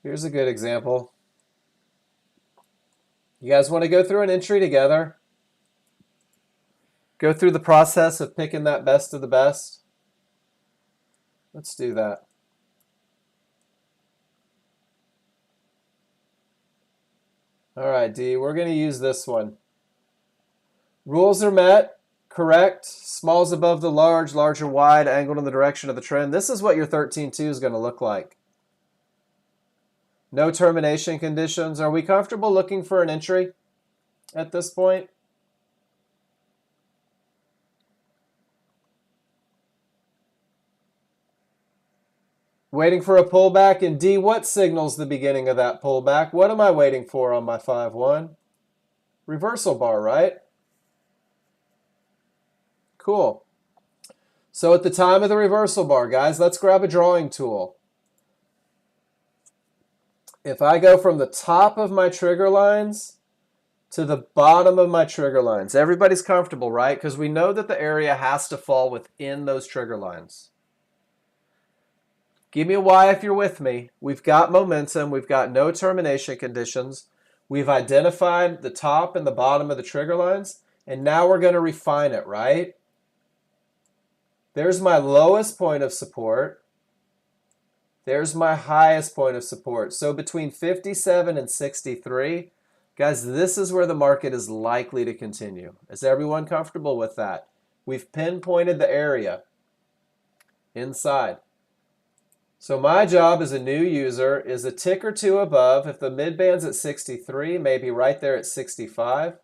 Here's a good example. You guys want to go through an entry together? Go through the process of picking that best of the best? Let's do that. All right, D, we're going to use this one. Rules are met, correct. Smalls above the large, larger wide, angled in the direction of the trend. This is what your 13-2 is going to look like. No termination conditions. Are we comfortable looking for an entry at this point? Waiting for a pullback. And D, what signals the beginning of that pullback? What am I waiting for on my 5-1? Reversal bar, right? Cool. So at the time of the reversal bar, guys, let's grab a drawing tool. If I go from the top of my trigger lines to the bottom of my trigger lines, everybody's comfortable, right? Because we know that the area has to fall within those trigger lines. Give me a Y if you're with me. We've got momentum. We've got no termination conditions. We've identified the top and the bottom of the trigger lines. And now we're going to refine it, right? There's my lowest point of support. There's my highest point of support. So between 57 and 63, guys, this is where the market is likely to continue. Is everyone comfortable with that? We've pinpointed the area inside. So my job as a new user is a tick or two above. If the mid-band's at 63, maybe right there at 65,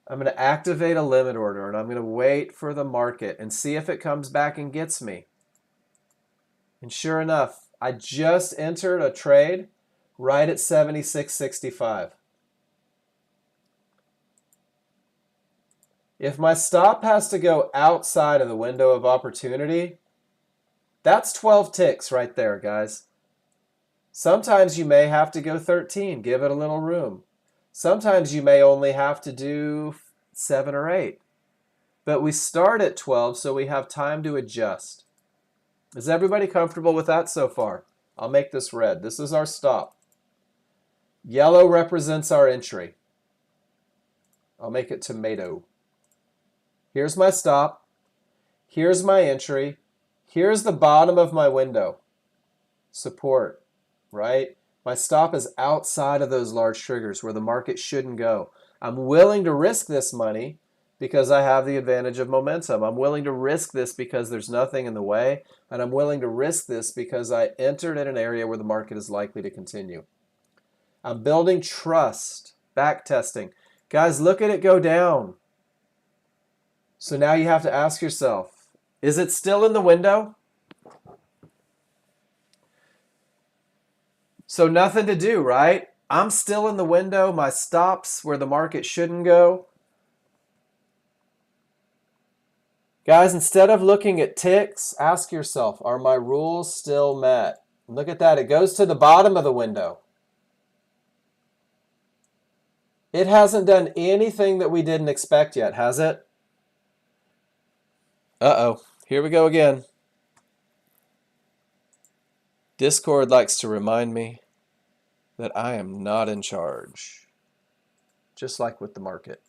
I'm going to activate a limit order, and I'm going to wait for the market and see if it comes back and gets me. And sure enough, I just entered a trade right at 76.65. If my stop has to go outside of the window of opportunity, that's 12 ticks right there, guys. Sometimes you may have to go 13, give it a little room. Sometimes you may only have to do 7 or 8. But we start at 12, so we have time to adjust. Is everybody comfortable with that so far? I'll make this red. This is our stop. Yellow represents our entry. I'll make it tomato. Here's my stop. Here's my entry. Here's the bottom of my window. Support, right? My stop is outside of those large triggers where the market shouldn't go. I'm willing to risk this money because I have the advantage of momentum. I'm willing to risk this because there's nothing in the way. And I'm willing to risk this because I entered in an area where the market is likely to continue. I'm building trust, back testing. Guys, look at it go down. So now you have to ask yourself, is it still in the window? So nothing to do, right? I'm still in the window. My stop's where the market shouldn't go. Guys, instead of looking at ticks, ask yourself, are my rules still met? Look at that. It goes to the bottom of the window. It hasn't done anything that we didn't expect yet, has it? Uh-oh. Here we go again. Discord likes to remind me that I am not in charge, just like with the market.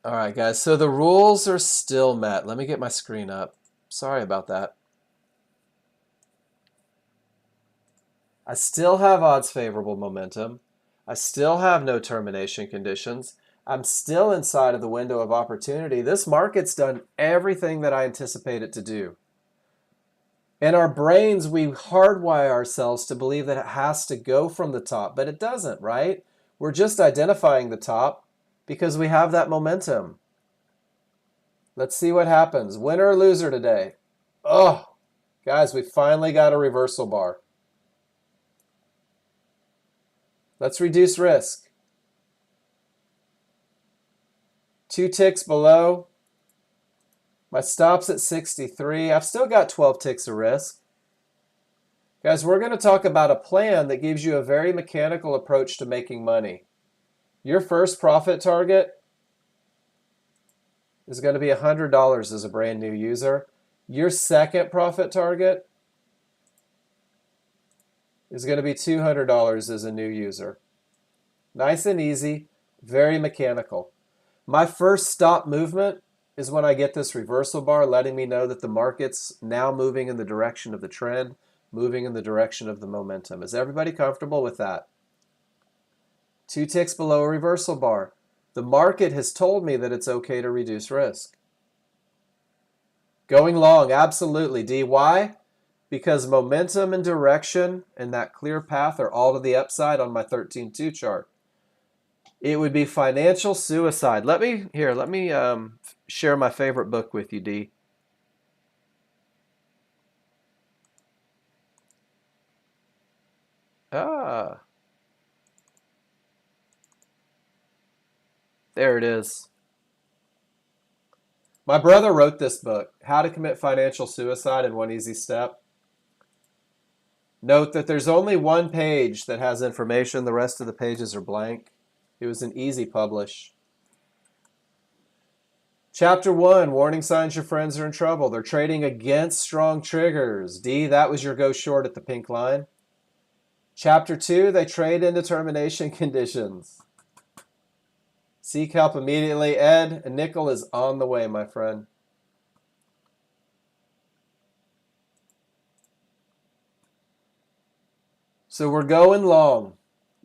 All right, guys, so the rules are still met. Let me get my screen up. Sorry about that. I still have odds favorable momentum. I still have no termination conditions. I'm still inside of the window of opportunity. This market's done everything that I anticipate it to do. In our brains, we hardwire ourselves to believe that it has to go from the top, but it doesn't, right? We're just identifying the top because we have that momentum. Let's see what happens. Winner or loser today? Oh, guys, we finally got a reversal bar. Let's reduce risk. 2 ticks below. My stop's at 63. I've still got 12 ticks of risk. Guys, we're going to talk about a plan that gives you a very mechanical approach to making money. Your first profit target is going to be $100 as a brand new user. Your second profit target is going to be $200 as a new user. Nice and easy, very mechanical. My first stop movement is when I get this reversal bar letting me know that the market's now moving in the direction of the trend, moving in the direction of the momentum. Is everybody comfortable with that? 2 ticks below a reversal bar. The market has told me that it's okay to reduce risk. Going long, absolutely. D, why? Because momentum and direction and that clear path are all to the upside on my 13-2 chart. It would be financial suicide. Let me share my favorite book with you, D. Ah. There it is. My brother wrote this book, How to Commit Financial Suicide in One Easy Step. Note that there's only one page that has information. The rest of the pages are blank. It was an easy publish. Chapter 1, warning signs your friends are in trouble. They're trading against strong triggers. D, that was your go short at the pink line. Chapter 2, they trade indetermination conditions. Seek help immediately. Ed, a nickel is on the way, my friend. So we're going long.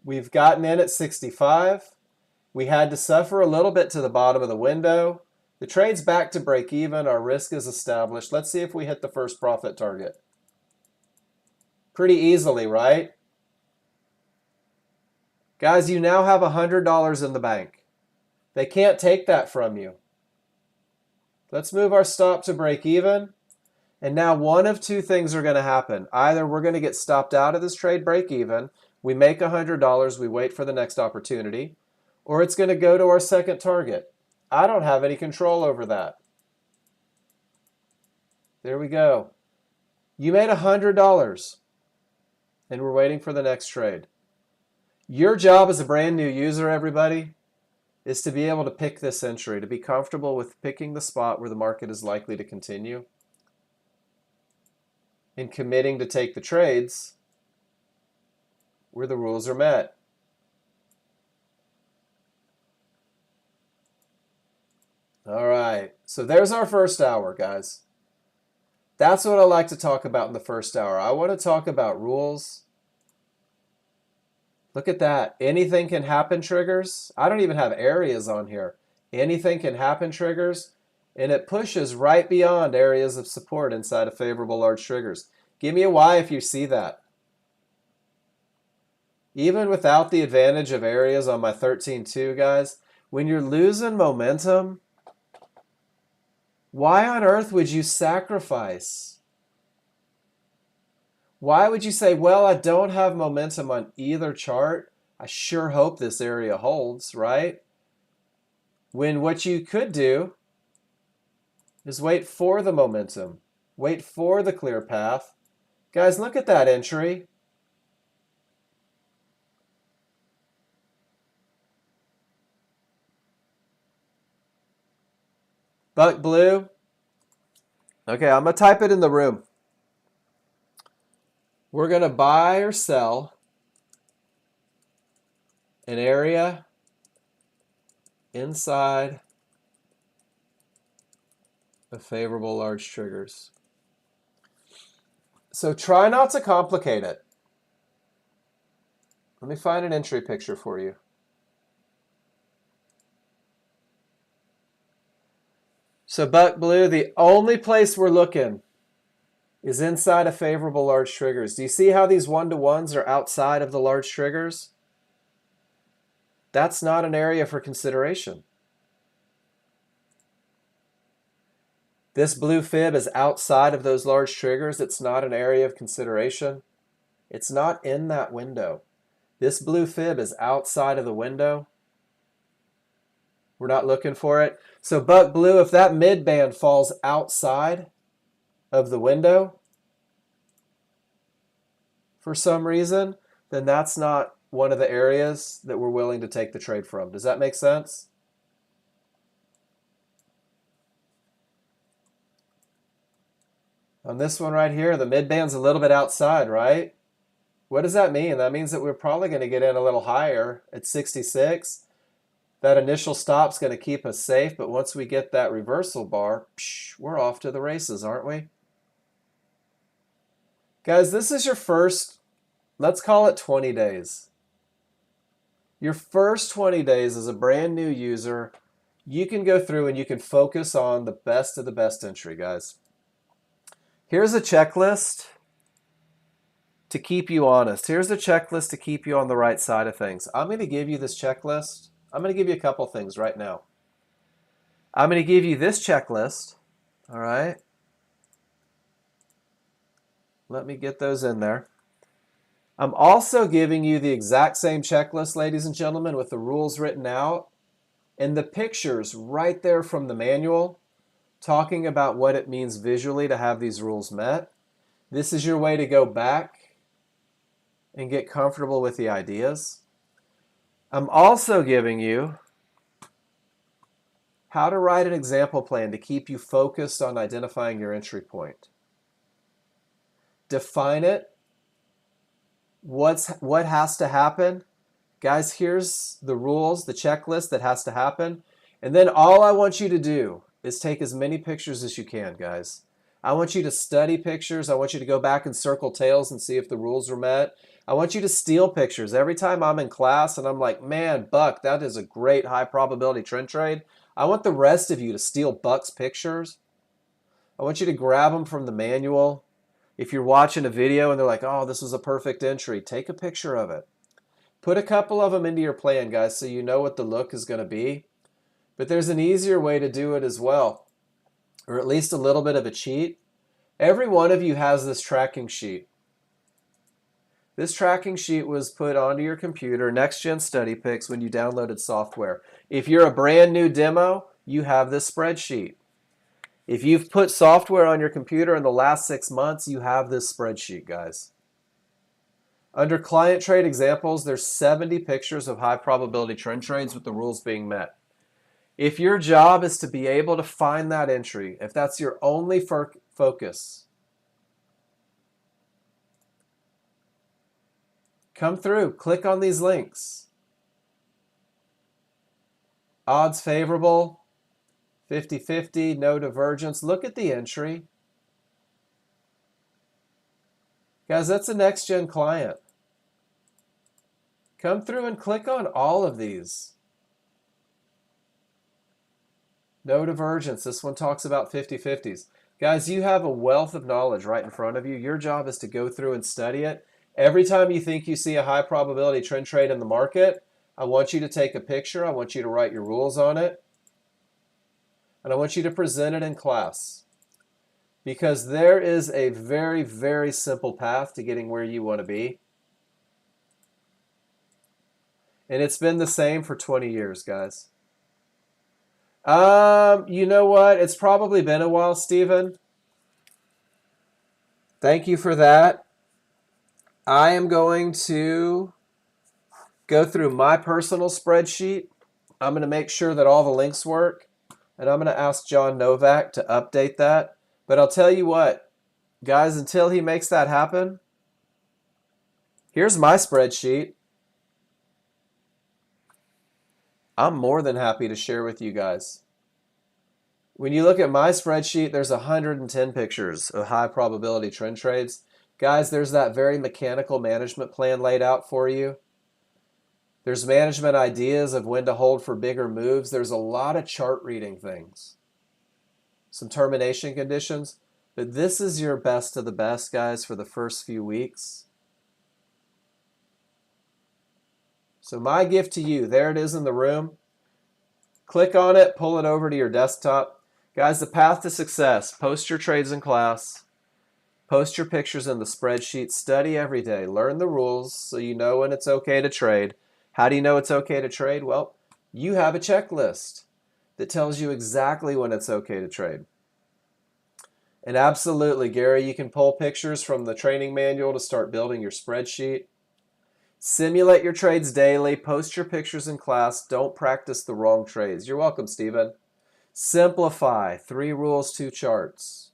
We've gotten in at 65. We had to suffer a little bit to the bottom of the window. The trade's back to break even. Our risk is established. Let's see if we hit the first profit target. Pretty easily, right? Guys, you now have $100 in the bank. They can't take that from you. Let's move our stop to break even. And now one of two things are going to happen. Either we're going to get stopped out of this trade break even, we make $100, we wait for the next opportunity, or it's going to go to our second target. I don't have any control over that. There we go. You made $100, and we're waiting for the next trade. Your job as a brand new user, everybody, is to be able to pick this entry, to be comfortable with picking the spot where the market is likely to continue and committing to take the trades where the rules are met. All right, so there's our first hour, guys. That's what I like to talk about in the first hour. I want to talk about rules. Look at that. Anything can happen triggers. I don't even have areas on here. Anything can happen triggers. And it pushes right beyond areas of support inside of favorable large triggers. Give me a Y if you see that. Even without the advantage of areas on my 13.2, guys, when you're losing momentum, why on earth would you sacrifice? Why would you say, well, I don't have momentum on either chart. I sure hope this area holds, right? When what you could do is wait for the momentum. Wait for the clear path. Guys, look at that entry. Buck blue. Okay, I'm going to type it in the room. We're going to buy or sell an area inside of favorable large triggers. So try not to complicate it. Let me find an entry picture for you. So buck blue, the only place we're looking is inside of favorable large triggers. Do you see how these 1-to-1s are outside of the large triggers? That's not an area for consideration. This blue fib is outside of those large triggers. It's not an area of consideration. It's not in that window. This blue fib is outside of the window. We're not looking for it. So buck blue, if that mid band falls outside of the window for some reason, then that's not one of the areas that we're willing to take the trade from. Does that make sense? On this one right here, the mid band's a little bit outside, right? What does that mean? That means that we're probably going to get in a little higher at 66. That initial stop's going to keep us safe, but once we get that reversal bar, we're off to the races, aren't we? Guys, this is your first, let's call it 20 days. Your first 20 days as a brand new user, you can go through and you can focus on the best of the best entry, guys. Here's a checklist to keep you honest. Here's a checklist to keep you on the right side of things. I'm going to give you this checklist. I'm going to give you a couple things right now. I'm going to give you this checklist, all right? Let me get those in there. I'm also giving you the exact same checklist, ladies and gentlemen, with the rules written out And the pictures right there from the manual talking about what it means visually to have these rules met. This is your way to go back and get comfortable with the ideas. I'm also giving you how to write an example plan to keep you focused on identifying your entry point. Define it. What has to happen? Guys, here's the rules, the checklist that has to happen. And then all I want you to do is take as many pictures as you can, guys. I want you to study pictures. I want you to go back and circle tails and see if the rules are met. I want you to steal pictures. Every time I'm in class and I'm like, man, Buck, that is a great high probability trend trade. I want the rest of you to steal Buck's pictures. I want you to grab them from the manual. If you're watching a video and they're like, oh, this was a perfect entry, take a picture of it. Put a couple of them into your plan, guys, so you know what the look is going to be. But there's an easier way to do it as well, or at least a little bit of a cheat. Every one of you has this tracking sheet. This tracking sheet was put onto your computer, Nexgen Study Picks, when you downloaded software. If you're a brand new demo, you have this spreadsheet. If you've put software on your computer in the last 6 months, you have this spreadsheet, guys. Under client trade examples, there's 70 pictures of high probability trend trades with the rules being met. If your job is to be able to find that entry, if that's your only focus, come through, click on these links. Odds favorable, 50-50, no divergence. Look at the entry. Guys, that's a Nexgen client. Come through and click on all of these. No divergence. This one talks about 50-50s. Guys, you have a wealth of knowledge right in front of you. Your job is to go through and study it. Every time you think you see a high probability trend trade in the market, I want you to take a picture. I want you to write your rules on it. And I want you to present it in class. Because there is a very, very simple path to getting where you want to be. And it's been the same for 20 years, guys. You know what? It's probably been a while, Stephen. Thank you for that. I am going to go through my personal spreadsheet. I'm going to make sure that all the links work. And I'm going to ask John Novak to update that. But I'll tell you what, guys, until he makes that happen, here's my spreadsheet. I'm more than happy to share with you guys. When you look at my spreadsheet, there's 110 pictures of high probability trend trades. Guys, there's that very mechanical management plan laid out for you. There's management ideas of when to hold for bigger moves. There's a lot of chart reading things. Some termination conditions. But this is your best of the best, guys, for the first few weeks. So my gift to you, there it is in the room. Click on it, pull it over to your desktop. Guys, the path to success. Post your trades in class. Post your pictures in the spreadsheet. Study every day. Learn the rules so you know when it's okay to trade. How do you know it's okay to trade? Well, you have a checklist that tells you exactly when it's okay to trade. And absolutely, Gary, you can pull pictures from the training manual to start building your spreadsheet. Simulate your trades daily. Post your pictures in class. Don't practice the wrong trades. You're welcome, Stephen. Simplify. 3 rules, 2 charts.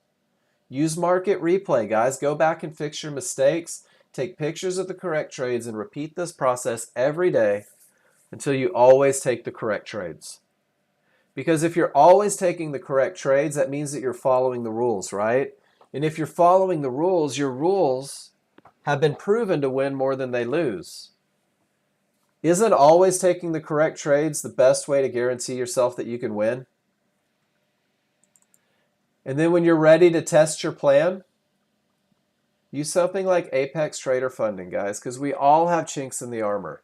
Use market replay, guys. Go back and fix your mistakes. Take pictures of the correct trades and repeat this process every day until you always take the correct trades. Because if you're always taking the correct trades, that means that you're following the rules, right? And if you're following the rules, your rules have been proven to win more than they lose. Isn't always taking the correct trades the best way to guarantee yourself that you can win? And then when you're ready to test your plan, use something like Apex Trader Funding, guys, because we all have chinks in the armor.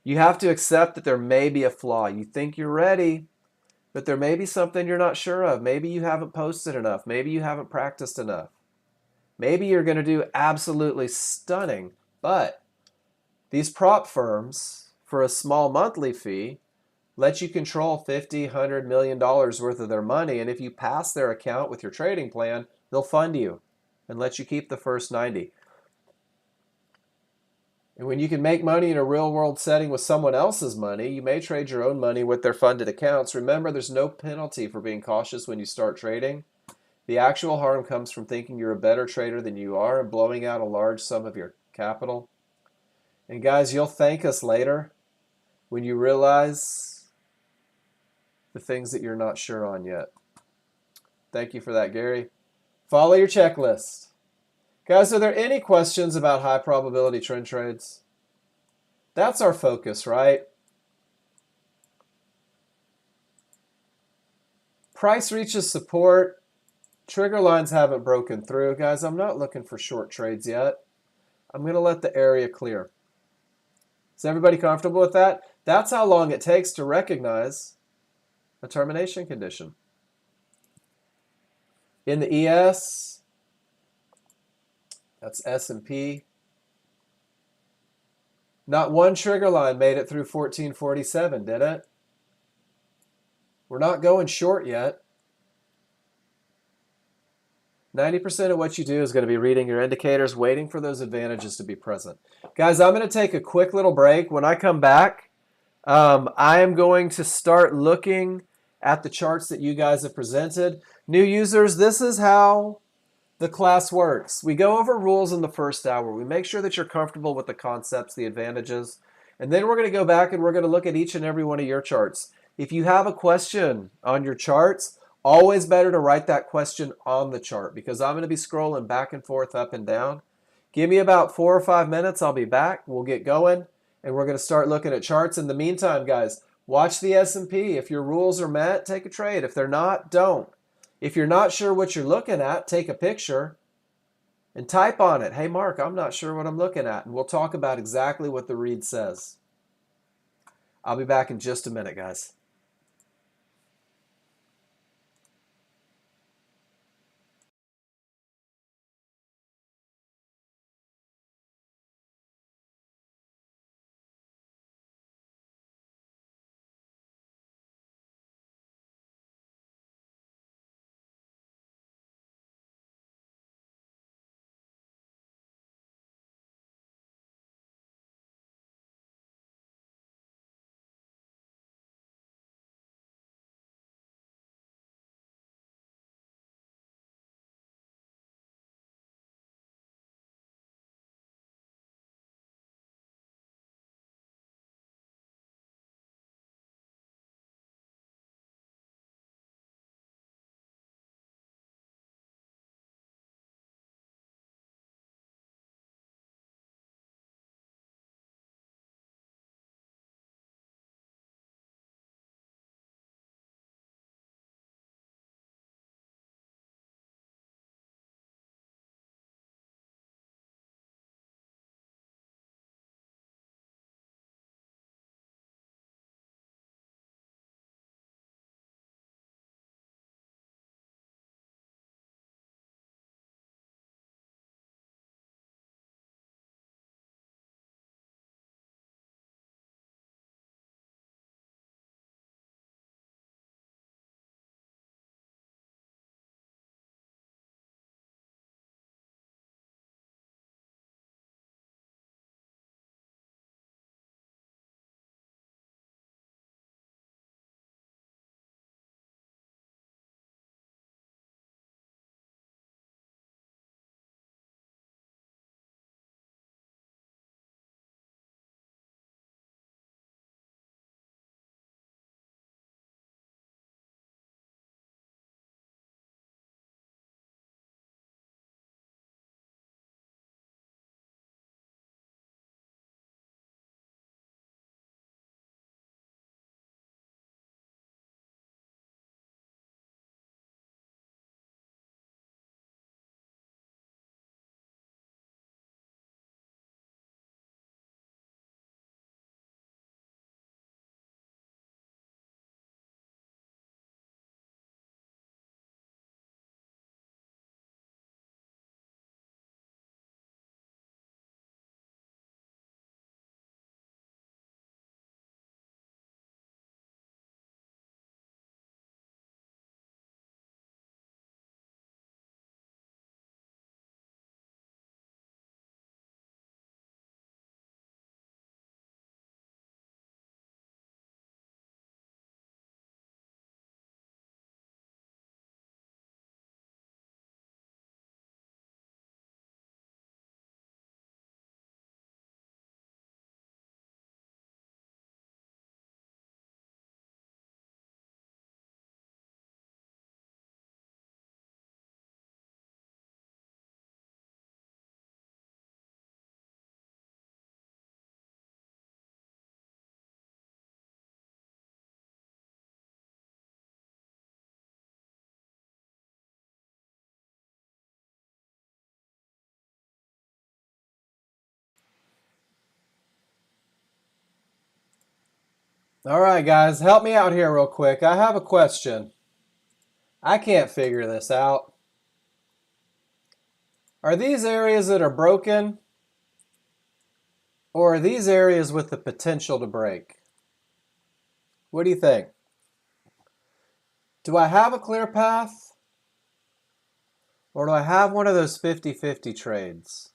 You have to accept that there may be a flaw. You think you're ready, but there may be something you're not sure of. Maybe you haven't posted enough. Maybe you haven't practiced enough. Maybe you're going to do absolutely stunning, but these prop firms, for a small monthly fee, let you control 50, $100 million worth of their money. And if you pass their account with your trading plan, they'll fund you and let you keep the first 90. And when you can make money in a real world setting with someone else's money, you may trade your own money with their funded accounts. Remember, there's no penalty for being cautious when you start trading. The actual harm comes from thinking you're a better trader than you are and blowing out a large sum of your capital. And guys, you'll thank us later when you realize the things that you're not sure on yet. Thank you for that, Gary. Follow your checklist. Guys, are there any questions about high probability trend trades? That's our focus, right? Price reaches support. Trigger lines haven't broken through. Guys, I'm not looking for short trades yet. I'm going to let the area clear. Is everybody comfortable with that? That's how long it takes to recognize a termination condition. In the ES, that's S&P. Not one trigger line made it through 1447, did it? We're not going short yet. 90% of what you do is going to be reading your indicators, waiting for those advantages to be present. Guys, I'm going to take a quick little break. When I come back, I am going to start looking at the charts that you guys have presented. New users, this is how the class works. We go over rules in the first hour. We make sure that you're comfortable with the concepts, the advantages, and then we're going to go back and we're going to look at each and every one of your charts. If you have a question on your charts, always better to write that question on the chart because I'm going to be scrolling back and forth, up and down. Give me about 4 or 5 minutes. I'll be back. We'll get going, and we're going to start looking at charts. In the meantime, guys, watch the S&P. If your rules are met, take a trade. If they're not, don't. If you're not sure what you're looking at, take a picture and type on it. Hey, Mark, I'm not sure what I'm looking at. And we'll talk about exactly what the read says. I'll be back in just a minute, guys. All right, guys, help me out here real quick. I have a question. I can't figure this out. Are these areas that are broken, or are these areas with the potential to break? What do you think? Do I have a clear path, or do I have one of those 50-50 trades?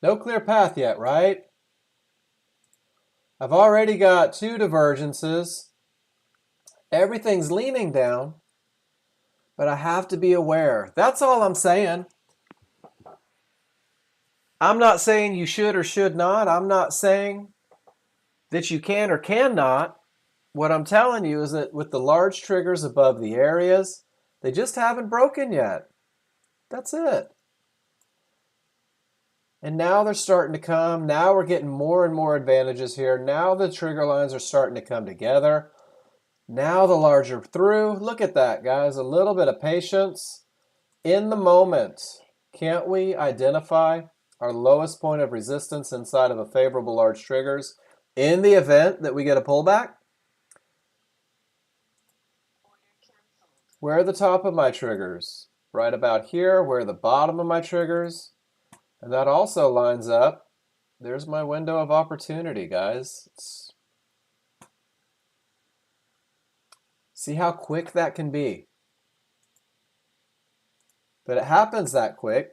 No clear path yet, right? I've already got two divergences. Everything's leaning down, but I have to be aware. That's all I'm saying. I'm not saying you should or should not. I'm not saying that you can or cannot. What I'm telling you is that with the large triggers above the areas, they just haven't broken yet. That's it. And now they're starting to come. Now we're getting more and more advantages here. Now the trigger lines are starting to come together. Now the larger through. Look at that, guys. A little bit of patience in the moment. Can't we identify our lowest point of resistance inside of a favorable large triggers in the event that we get a pullback? Where are the top of my triggers? Right about here. Where are the bottom of my triggers? And that also lines up. There's my window of opportunity, guys. See how quick that can be. But it happens that quick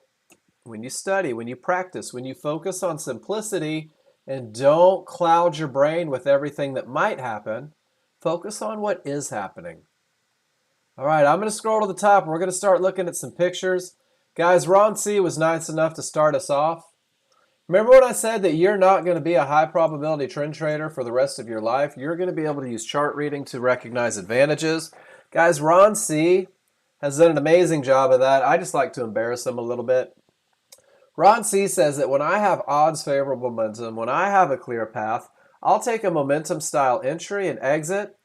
when you study, when you practice, when you focus on simplicity and don't cloud your brain with everything that might happen. Focus on what is happening. All right, I'm going to scroll to the top. We're going to start looking at some pictures. Guys, Ron C. was nice enough to start us off. Remember when I said that you're not going to be a high probability trend trader for the rest of your life? You're going to be able to use chart reading to recognize advantages. Guys, Ron C. has done an amazing job of that. I just like to embarrass him a little bit. Ron C. says that when I have odds favorable momentum, when I have a clear path, I'll take a momentum style entry and exit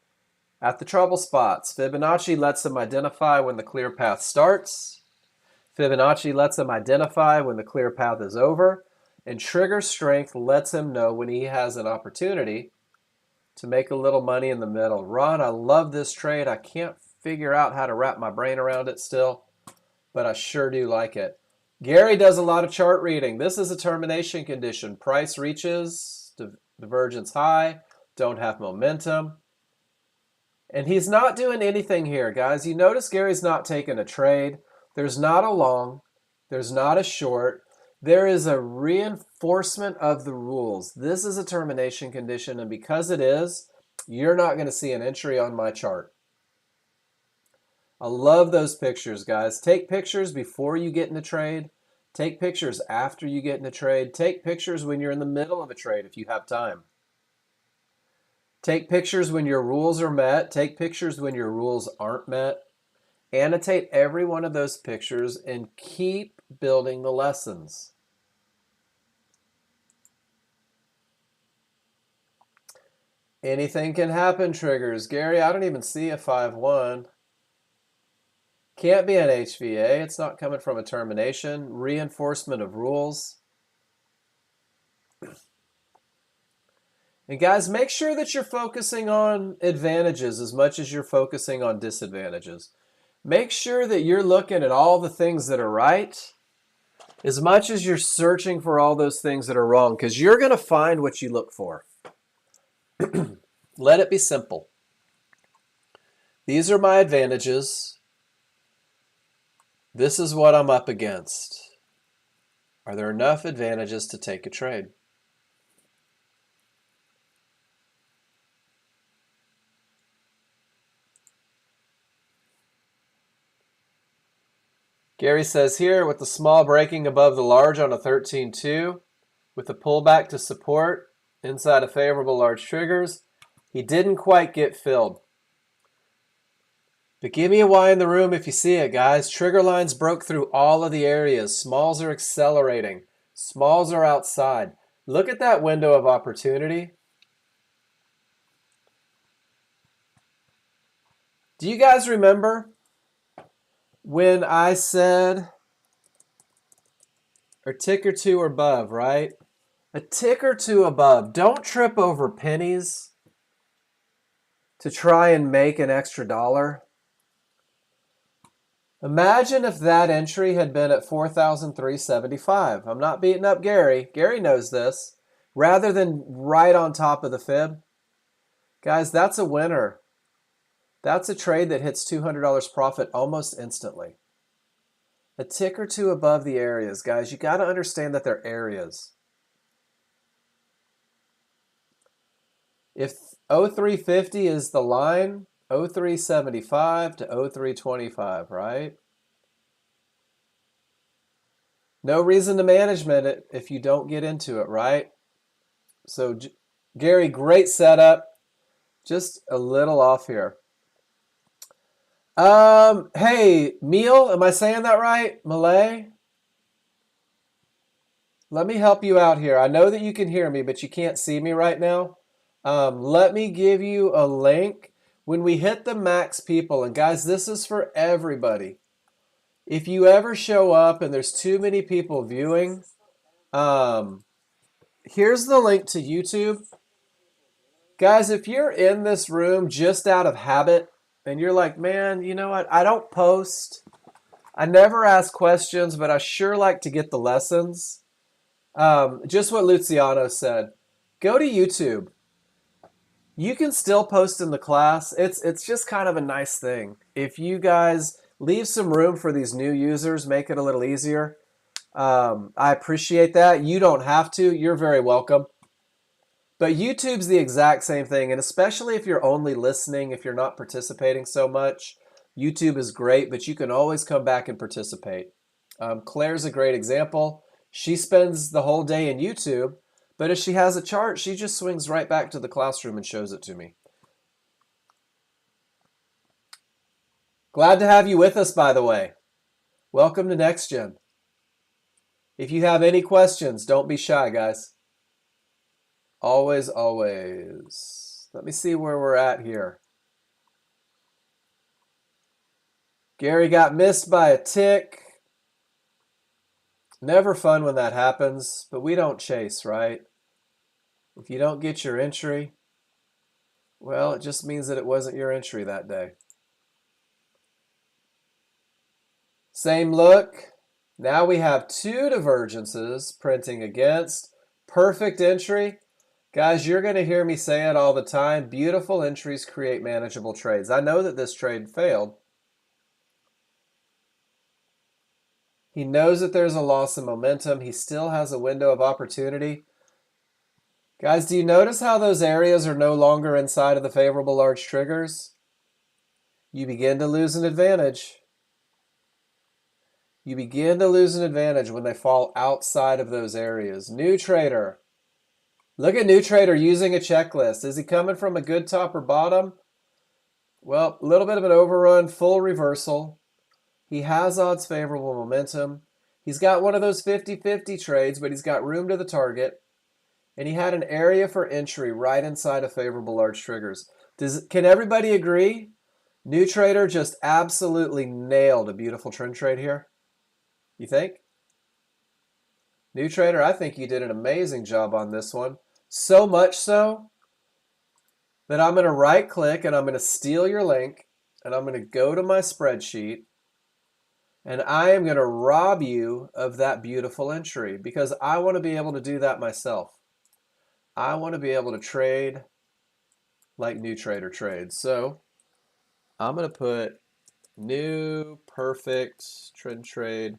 at the trouble spots. Fibonacci lets him identify when the clear path starts. Fibonacci lets him identify when the clear path is over. And trigger strength lets him know when he has an opportunity to make a little money in the middle. Ron, I love this trade. I can't figure out how to wrap my brain around it still, but I sure do like it. Gary does a lot of chart reading. This is a termination condition. Price reaches, divergence high, don't have momentum. And he's not doing anything here, guys. You notice Gary's not taking a trade. There's not a long. There's not a short. There is a reinforcement of the rules. This is a termination condition, and because it is, you're not going to see an entry on my chart. I love those pictures, guys. Take pictures before you get in a trade. Take pictures after you get in a trade. Take pictures when you're in the middle of a trade if you have time. Take pictures when your rules are met. Take pictures when your rules aren't met. Annotate every one of those pictures and keep building the lessons. Anything can happen, triggers. Gary, I don't even see a 5-1. Can't be an HVA. It's not coming from a termination. Reinforcement of rules. And guys, make sure that you're focusing on advantages as much as you're focusing on disadvantages. Make sure that you're looking at all the things that are right as much as you're searching for all those things that are wrong, because you're going to find what you look for. Let it be simple. These are my advantages. This is what I'm up against. Are there enough advantages to take a trade? Gary says here, with the small breaking above the large on a 13-2, with the pullback to support inside of favorable large triggers, he didn't quite get filled. But give me a Y in the room if you see it, guys. Trigger lines broke through all of the areas. Smalls are accelerating. Smalls are outside. Look at that window of opportunity. Do you guys remember when I said a tick or two above, right? A tick or two above. Don't trip over pennies. to try and make an extra dollar. Imagine if that entry had been at 4,375. I'm not beating up Gary. Gary knows this. Rather than right on top of the fib. Guys, that's a winner. That's a trade that hits $200 profit almost instantly. A tick or two above the areas. Guys, you got to understand that they're areas. If 0350 is the line, 0375 to 0325, right? No reason to management it if you don't get into it, right? So, Gary, great setup. Just a little off here. Hey, Meal, am I saying that right? Malay? Let me help you out here. I know that you can hear me, but you can't see me right now. Let me give you a link. When we hit the max people, and guys, this is for everybody. If you ever show up and there's too many people viewing, here's the link to YouTube. Guys, if you're in this room just out of habit, and you're like, man, you know what? I don't post. I never ask questions, but I sure like to get the lessons. Just what Luciano said. Go to YouTube. You can still post in the class. It's just kind of a nice thing. If you guys leave some room for these new users, make it a little easier. I appreciate that. You don't have to. You're very welcome. But YouTube's the exact same thing, and especially if you're only listening, if you're not participating so much, YouTube is great, but you can always come back and participate. Claire's a great example. She spends the whole day in YouTube, but if she has a chart, she just swings right back to the classroom and shows it to me. Glad to have you with us, by the way. Welcome to Nexgen. If you have any questions, don't be shy, guys. Always, always. Let me see where we're at here. Gary got missed by a tick. Never fun when that happens, but we don't chase, right? If you don't get your entry, well, it just means that it wasn't your entry that day. Same look. Now we have two divergences printing against. Perfect entry. Guys, you're going to hear me say it all the time. Beautiful entries create manageable trades. I know that this trade failed. He knows that there's a loss in momentum. He still has a window of opportunity. Guys, do you notice how those areas are no longer inside of the favorable large triggers? You begin to lose an advantage. You begin to lose an advantage when they fall outside of those areas. New trader. Look at new trader using a checklist. Is he coming from a good top or bottom? Well, a little bit of an overrun, full reversal. He has odds favorable momentum. He's got one of those 50-50 trades, but he's got room to the target. And he had an area for entry right inside of favorable large triggers. Can everybody agree? New trader just absolutely nailed a beautiful trend trade here. You think? New trader, I think you did an amazing job on this one. So much so that I'm going to right click and I'm going to steal your link and I'm going to go to my spreadsheet and I am going to rob you of that beautiful entry because I want to be able to do that myself. I want to be able to trade like new trader trades. So I'm going to put new perfect trend trade.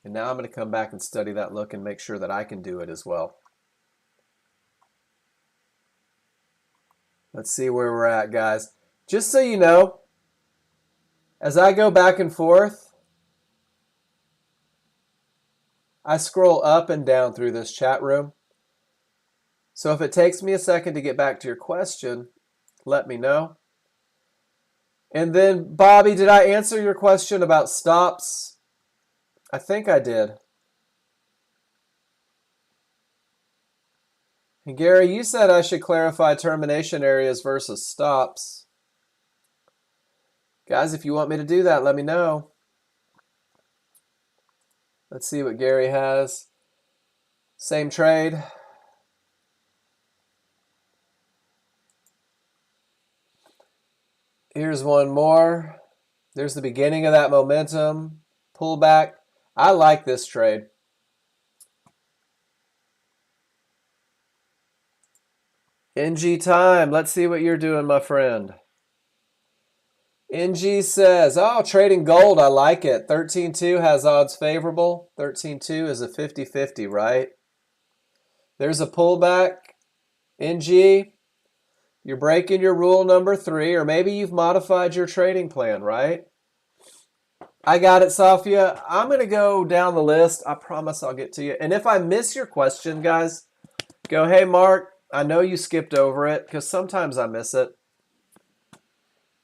And now I'm going to come back and study that look and make sure that I can do it as well. Let's see where we're at, guys. Just so you know, as I go back and forth, I scroll up and down through this chat room. So if it takes me a second to get back to your question, let me know. And then, Bobby, did I answer your question about stops? I think I did. And Gary, you said I should clarify termination areas versus stops. Guys, if you want me to do that, let me know. Let's see what Gary has. Same trade. Here's one more. There's the beginning of that momentum. Pullback. I like this trade. NG time. Let's see what you're doing, my friend. NG says, oh, trading gold. I like it. 13.2 has odds favorable. 13.2 is a 50-50, right? There's a pullback. NG, you're breaking your rule number 3, or maybe you've modified your trading plan, right? I got it, Safia. I'm going to go down the list. I promise I'll get to you. And if I miss your question, guys, go, hey, Mark, I know you skipped over it because sometimes I miss it.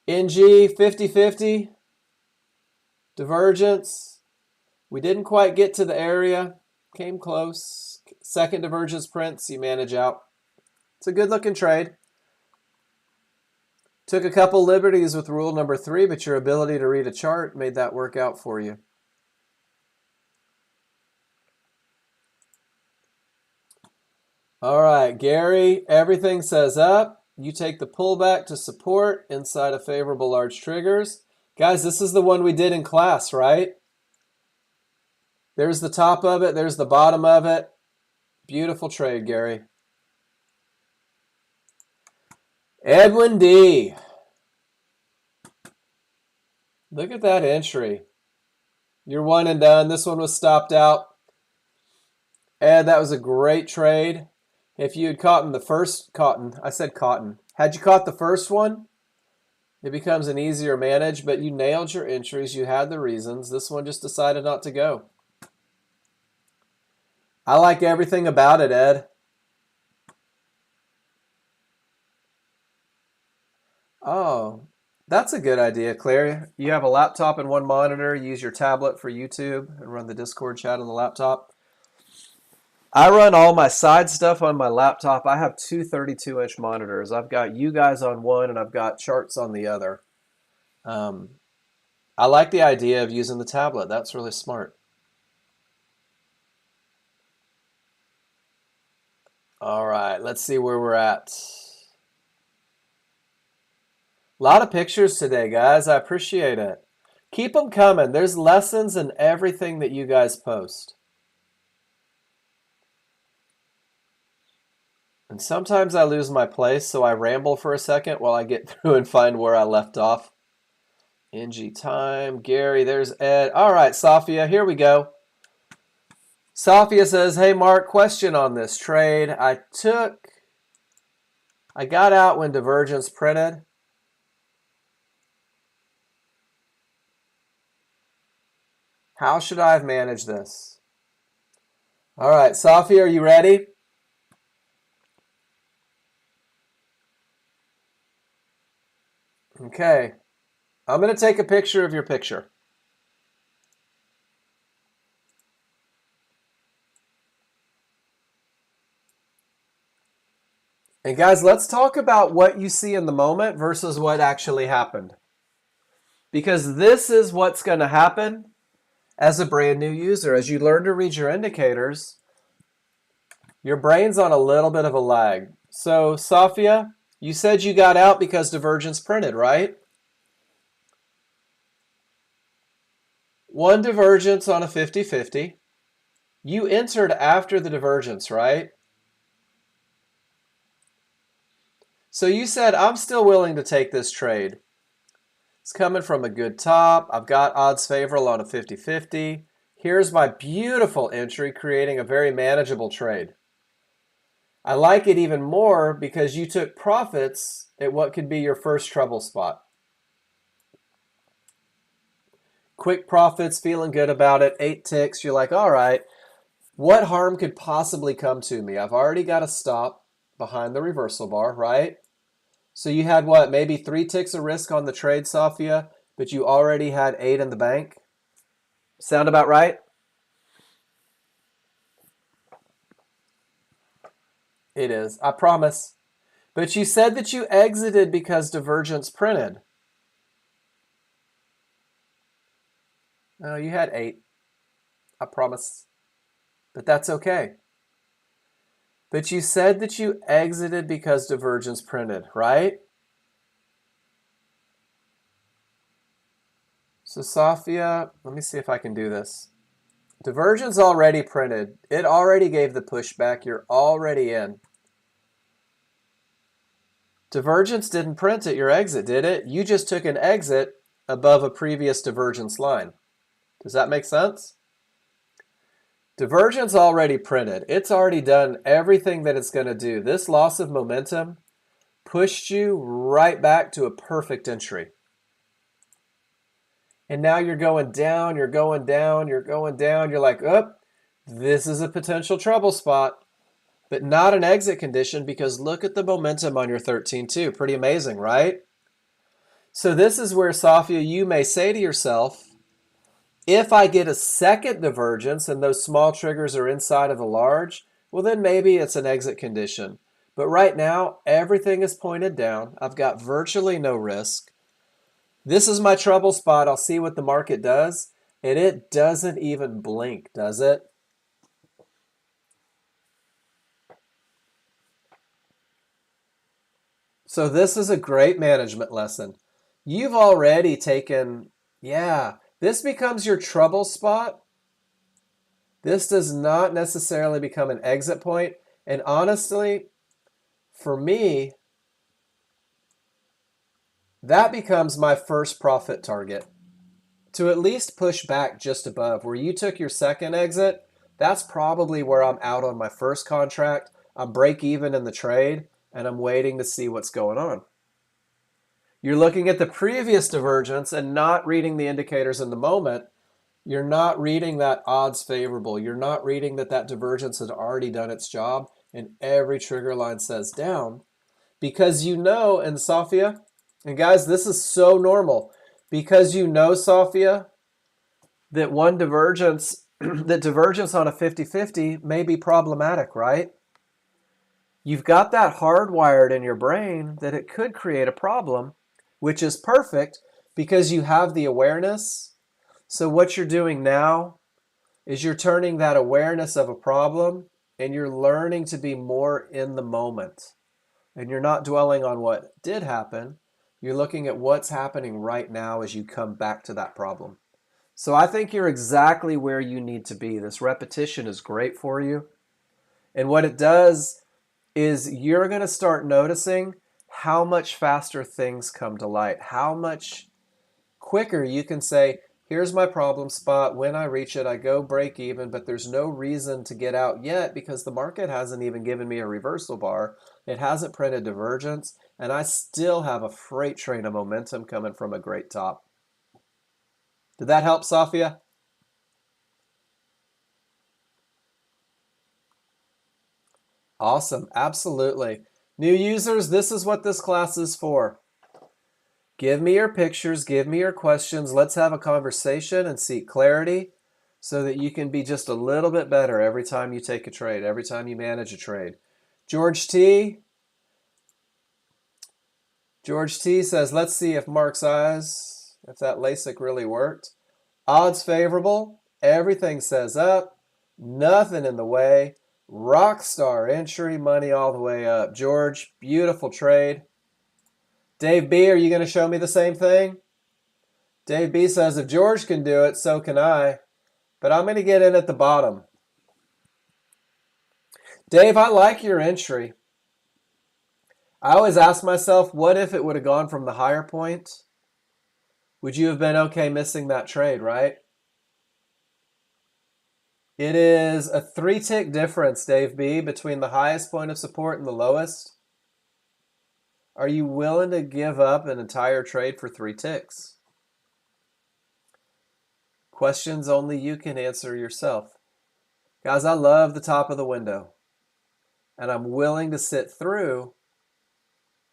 NG, 50-50. Divergence. We didn't quite get to the area. Came close. Second divergence prints, you manage out. It's a good-looking trade. Took a couple liberties with rule number 3, but your ability to read a chart made that work out for you. All right, Gary, everything says up. You take the pullback to support inside of favorable large triggers. Guys, this is the one we did in class, right? There's the top of it. There's the bottom of it. Beautiful trade, Gary. Edwin D. Look at that entry. You're one and done. This one was stopped out. Ed, that was a great trade. If you had caught in the first had you caught the first one, it becomes an easier manage, but you nailed your entries. You had the reasons. This one just decided not to go. I like everything about it, Ed. Oh, that's a good idea, Claire. You have a laptop and one monitor. Use your tablet for YouTube and run the Discord chat on the laptop. I run all my side stuff on my laptop. I have two 32-inch monitors. I've got you guys on one, and I've got charts on the other. I like the idea of using the tablet. That's really smart. All right, let's see where we're at. A lot of pictures today, guys. I appreciate it. Keep them coming. There's lessons in everything that you guys post. And sometimes I lose my place, so I ramble for a second while I get through and find where I left off. NG time. Gary, there's Ed. All right, Safia, here we go. Safia says, hey, Mark, question on this trade. I got out when divergence printed. How should I have managed this? All right, Safia, are you ready? Okay. I'm going to take a picture of your picture. And guys, let's talk about what you see in the moment versus what actually happened. Because this is what's going to happen as a brand new user. As you learn to read your indicators, your brain's on a little bit of a lag. So, Safia, you said you got out because divergence printed, right? One divergence on a 50-50. You entered after the divergence, right? So you said, I'm still willing to take this trade. It's coming from a good top. I've got odds favorable on a 50-50. Here's my beautiful entry, creating a very manageable trade. I like it even more because you took profits at what could be your first trouble spot. Quick profits, feeling good about it, 8 ticks. You're like, all right, what harm could possibly come to me? I've already got a stop behind the reversal bar, right? So you had what, maybe 3 ticks of risk on the trade, Safia, but you already had 8 in the bank? Sound about right? It is, I promise. But you said that you exited because divergence printed. No, you had 8. I promise. But that's okay. But you said that you exited because divergence printed, right? So Safia, let me see if I can do this. Divergence already printed. It already gave the pushback. You're already in. Divergence didn't print at your exit, did it? You just took an exit above a previous divergence line. Does that make sense? Divergence already printed. It's already done everything that it's going to do. This loss of momentum pushed you right back to a perfect entry. And now you're going down, you're going down, you're going down. You're like, oh, this is a potential trouble spot, but not an exit condition because look at the momentum on your 13.2. Pretty amazing, right? So this is where, Safia, you may say to yourself, if I get a second divergence and those small triggers are inside of the large, well, then maybe it's an exit condition. But right now, everything is pointed down. I've got virtually no risk. This is my trouble spot. I'll see what the market does. And it doesn't even blink, does it? So this is a great management lesson. You've already taken, this becomes your trouble spot. This does not necessarily become an exit point. And honestly, for me, that becomes my first profit target. To at least push back just above where you took your second exit, that's probably where I'm out on my first contract. I'm break even in the trade, and I'm waiting to see what's going on. You're looking at the previous divergence and not reading the indicators in the moment. You're not reading that odds favorable. You're not reading that that divergence had already done its job and every trigger line says down. Because you know, and Safia, and guys, this is so normal. Because you know, Safia, that one divergence, that divergence on a 50-50 may be problematic, right? You've got that hardwired in your brain that it could create a problem, which is perfect because you have the awareness. So what you're doing now is you're turning that awareness of a problem and you're learning to be more in the moment. And you're not dwelling on what did happen. You're looking at what's happening right now as you come back to that problem. So I think you're exactly where you need to be. This repetition is great for you. And what it does is you're going to start noticing how much faster things come to light, how much quicker you can say, here's my problem spot. When I reach it, I go break even, but there's no reason to get out yet because the market hasn't even given me a reversal bar. It hasn't printed divergence, and I still have a freight train of momentum coming from a great top. Did that help, Safia? Awesome, absolutely. New users, this is what this class is for. Give me your pictures, give me your questions. Let's have a conversation and seek clarity so that you can be just a little bit better every time you take a trade, every time you manage a trade. George T says, let's see if Mark's eyes, if that LASIK really worked. Odds favorable, everything says up, nothing in the way. Rock star entry, money all the way up. George, beautiful trade. Dave B, are you going to show me the same thing? Dave B says, if George can do it, so can I. But I'm going to get in at the bottom. Dave, I like your entry. I always ask myself, what if it would have gone from the higher point? Would you have been okay missing that trade, right? It is a 3-tick difference, Dave B, between the highest point of support and the lowest. Are you willing to give up an entire trade for 3 ticks? Questions only you can answer yourself. Guys, I love the top of the window. And I'm willing to sit through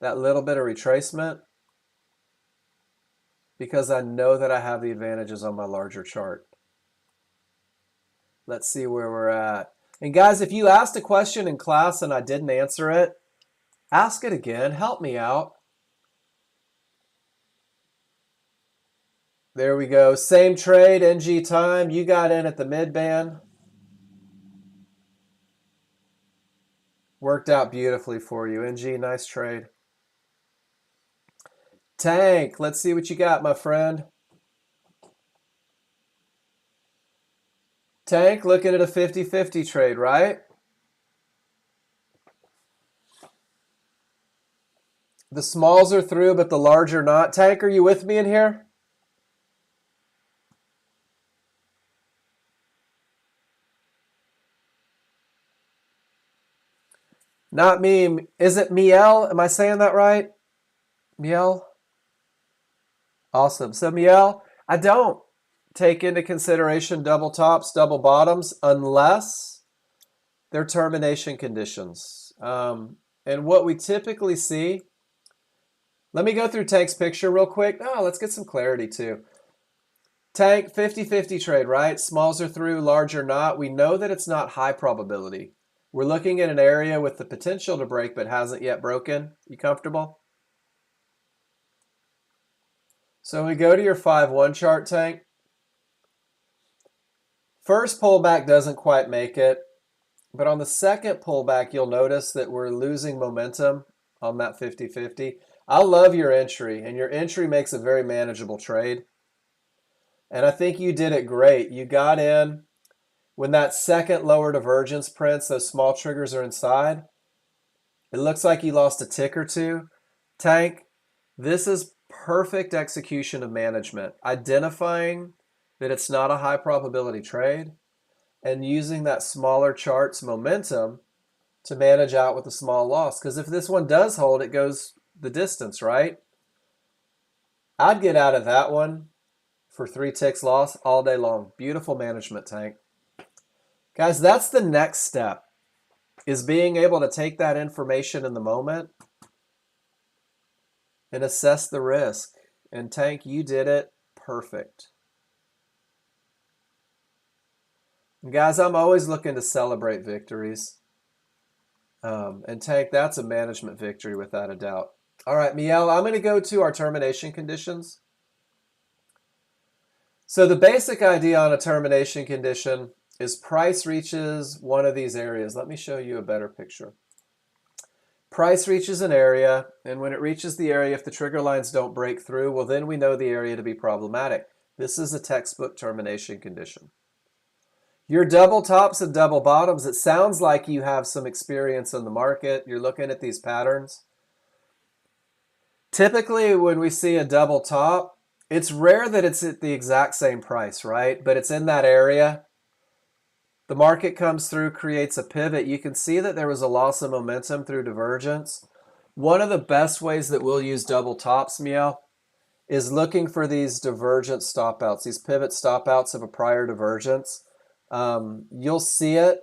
that little bit of retracement because I know that I have the advantages on my larger chart. Let's see where we're at. And guys, if you asked a question in class and I didn't answer it, ask it again. Help me out. There we go. Same trade, NG time. You got in at the mid-band. Worked out beautifully for you. NG, nice trade. Tank, let's see what you got, my friend. Tank, looking at a 50-50 trade, right? The smalls are through, but the large are not. Tank, are you with me in here? Not me. Is it Miel? Am I saying that right? Miel? Awesome. So Miel, I don't take into consideration double tops, double bottoms, unless they're termination conditions. And what we typically see, let me go through Tank's picture real quick. Oh, let's get some clarity too. Tank, 50-50 trade, right? Smalls are through, large are not. We know that it's not high probability. We're looking at an area with the potential to break but hasn't yet broken. You comfortable? So we go to your 5-1 chart, Tank. First pullback doesn't quite make it, but on the second pullback, you'll notice that we're losing momentum on that 50-50. I love your entry, and your entry makes a very manageable trade. And I think you did it great. You got in when that second lower divergence prints, those small triggers are inside. It looks like you lost a tick or two. Tank, this is perfect execution of management. Identifying that it's not a high probability trade and using that smaller chart's momentum to manage out with a small loss. Because if this one does hold, it goes the distance, right? I'd get out of that one for 3 ticks loss all day long. Beautiful management, Tank. Guys, that's the next step, is being able to take that information in the moment and assess the risk. And Tank, you did it perfect. And guys, I'm always looking to celebrate victories. And Tank, that's a management victory without a doubt. All right, Miel, I'm going to go to our termination conditions. So the basic idea on a termination condition is price reaches one of these areas. Let me show you a better picture. Price reaches an area, and when it reaches the area, if the trigger lines don't break through, well, then we know the area to be problematic. This is a textbook termination condition. Your double tops and double bottoms, it sounds like you have some experience in the market. You're looking at these patterns. Typically, when we see a double top, it's rare that it's at the exact same price, right? But it's in that area. The market comes through, creates a pivot. You can see that there was a loss of momentum through divergence. One of the best ways that we'll use double tops, Miel, is looking for these divergent stop outs, these pivot stop outs of a prior divergence. You'll see it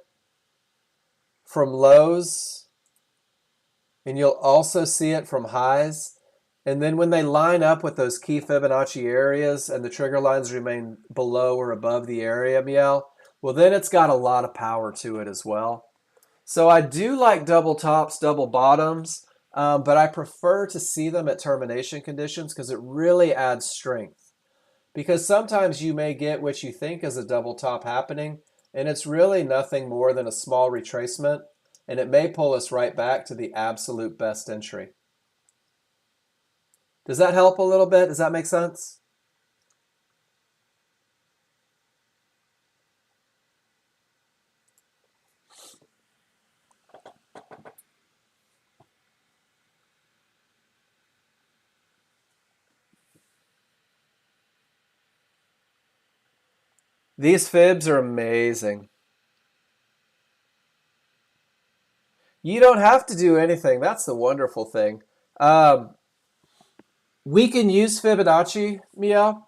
from lows, and you'll also see it from highs. And then when they line up with those key Fibonacci areas and the trigger lines remain below or above the area, Miel, well, then it's got a lot of power to it as well. So I do like double tops, double bottoms, but I prefer to see them at termination conditions because it really adds strength. Because sometimes you may get what you think is a double top happening, and it's really nothing more than a small retracement, and it may pull us right back to the absolute best entry. Does that help a little bit? Does that make sense? These fibs are amazing. You don't have to do anything. That's the wonderful thing. We can use Fibonacci, Miel,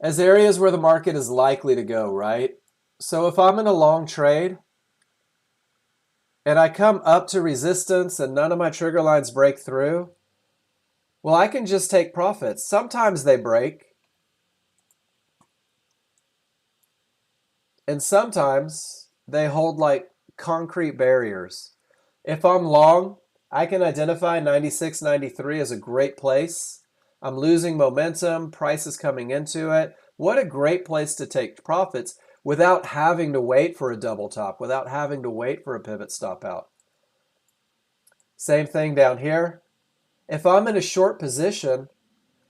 as areas where the market is likely to go, right? So if I'm in a long trade and I come up to resistance and none of my trigger lines break through, well, I can just take profits. Sometimes they break, and sometimes they hold like concrete barriers. If I'm long, I can identify 96, 93 as a great place. I'm losing momentum, price is coming into it. What a great place to take profits without having to wait for a double top, without having to wait for a pivot stop out. Same thing down here. If I'm in a short position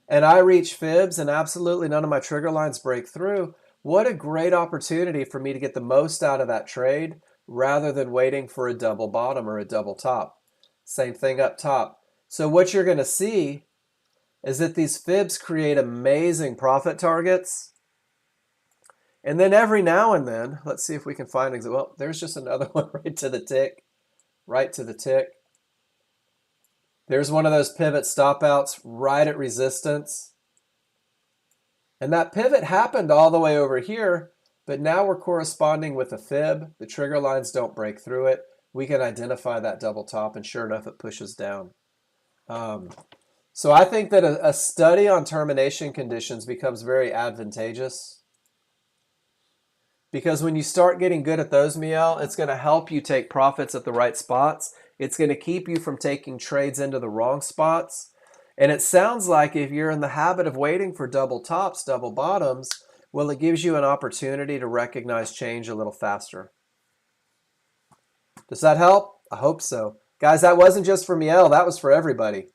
and I reach fibs and absolutely none of my trigger lines break through, What a great opportunity for me to get the most out of that trade rather than waiting for a double bottom or a double top. Same thing up top. So what you're going to see is that these fibs create amazing profit targets. And then every now and then, let's see if we can find it. Well, there's just another one right to the tick. Right to the tick. There's one of those pivot stop outs right at resistance. And that pivot happened all the way over here, but now we're corresponding with a fib. The trigger lines don't break through it. We can identify that double top, and sure enough, it pushes down. So I think that a study on termination conditions becomes very advantageous. Because when you start getting good at those, Miel, it's going to help you take profits at the right spots. It's going to keep you from taking trades into the wrong spots. And it sounds like if you're in the habit of waiting for double tops, double bottoms, well, it gives you an opportunity to recognize change a little faster. Does that help? I hope so. Guys, that wasn't just for Miel. That was for everybody.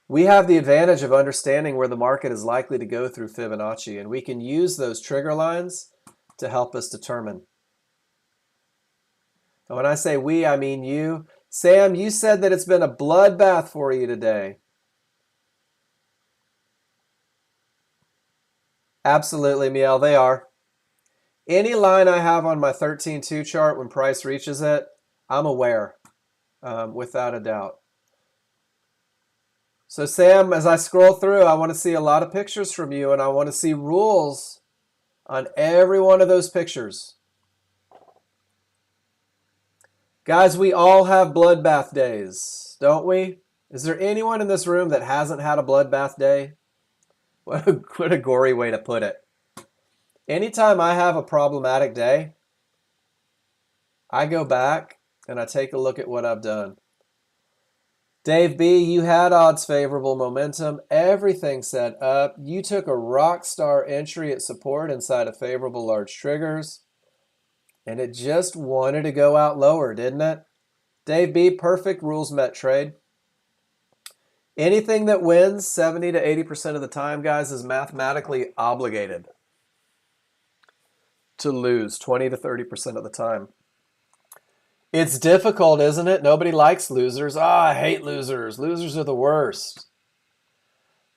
We have the advantage of understanding where the market is likely to go through Fibonacci, and we can use those trigger lines to help us determine. And when I say we, I mean you. Sam, you said that it's been a bloodbath for you today. Absolutely, Miel, they are. Any line I have on my 13-2 chart when price reaches it, I'm aware, without a doubt. So Sam, as I scroll through, I want to see a lot of pictures from you, and I want to see rules on every one of those pictures. Guys, we all have bloodbath days, don't we? Is there anyone in this room that hasn't had a bloodbath day? What a gory way to put it. Anytime I have a problematic day, I go back and I take a look at what I've done. Dave B, you had odds favorable momentum. Everything set up. You took a rock star entry at support inside of favorable large triggers. And it just wanted to go out lower, didn't it? Dave B, perfect rules met trade. Anything that wins 70 to 80% of the time, guys, is mathematically obligated to lose 20 to 30% of the time. It's difficult, isn't it? Nobody likes losers. I hate losers. Losers are the worst.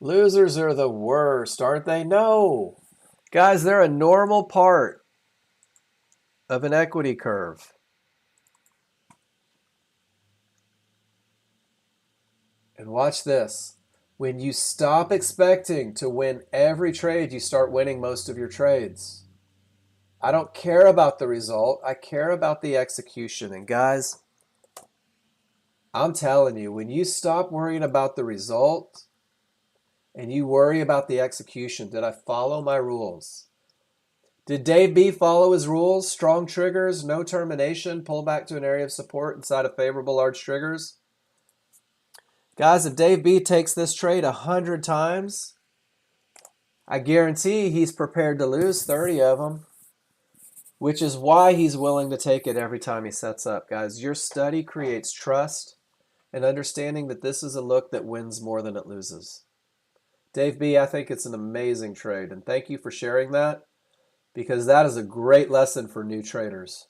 Losers are the worst, aren't they? No. Guys, they're a normal part of an equity curve. And watch this. When you stop expecting to win every trade, you start winning most of your trades. I don't care about the result. I care about the execution. And guys, I'm telling you, when you stop worrying about the result and you worry about the execution, did I follow my rules? Did Dave B follow his rules? Strong triggers, no termination, pull back to an area of support inside of favorable large triggers. Guys, if Dave B takes this trade 100 times, I guarantee he's prepared to lose 30 of them, which is why he's willing to take it every time he sets up. Guys, your study creates trust and understanding that this is a look that wins more than it loses. Dave B, I think it's an amazing trade, and thank you for sharing that, because that is a great lesson for new traders.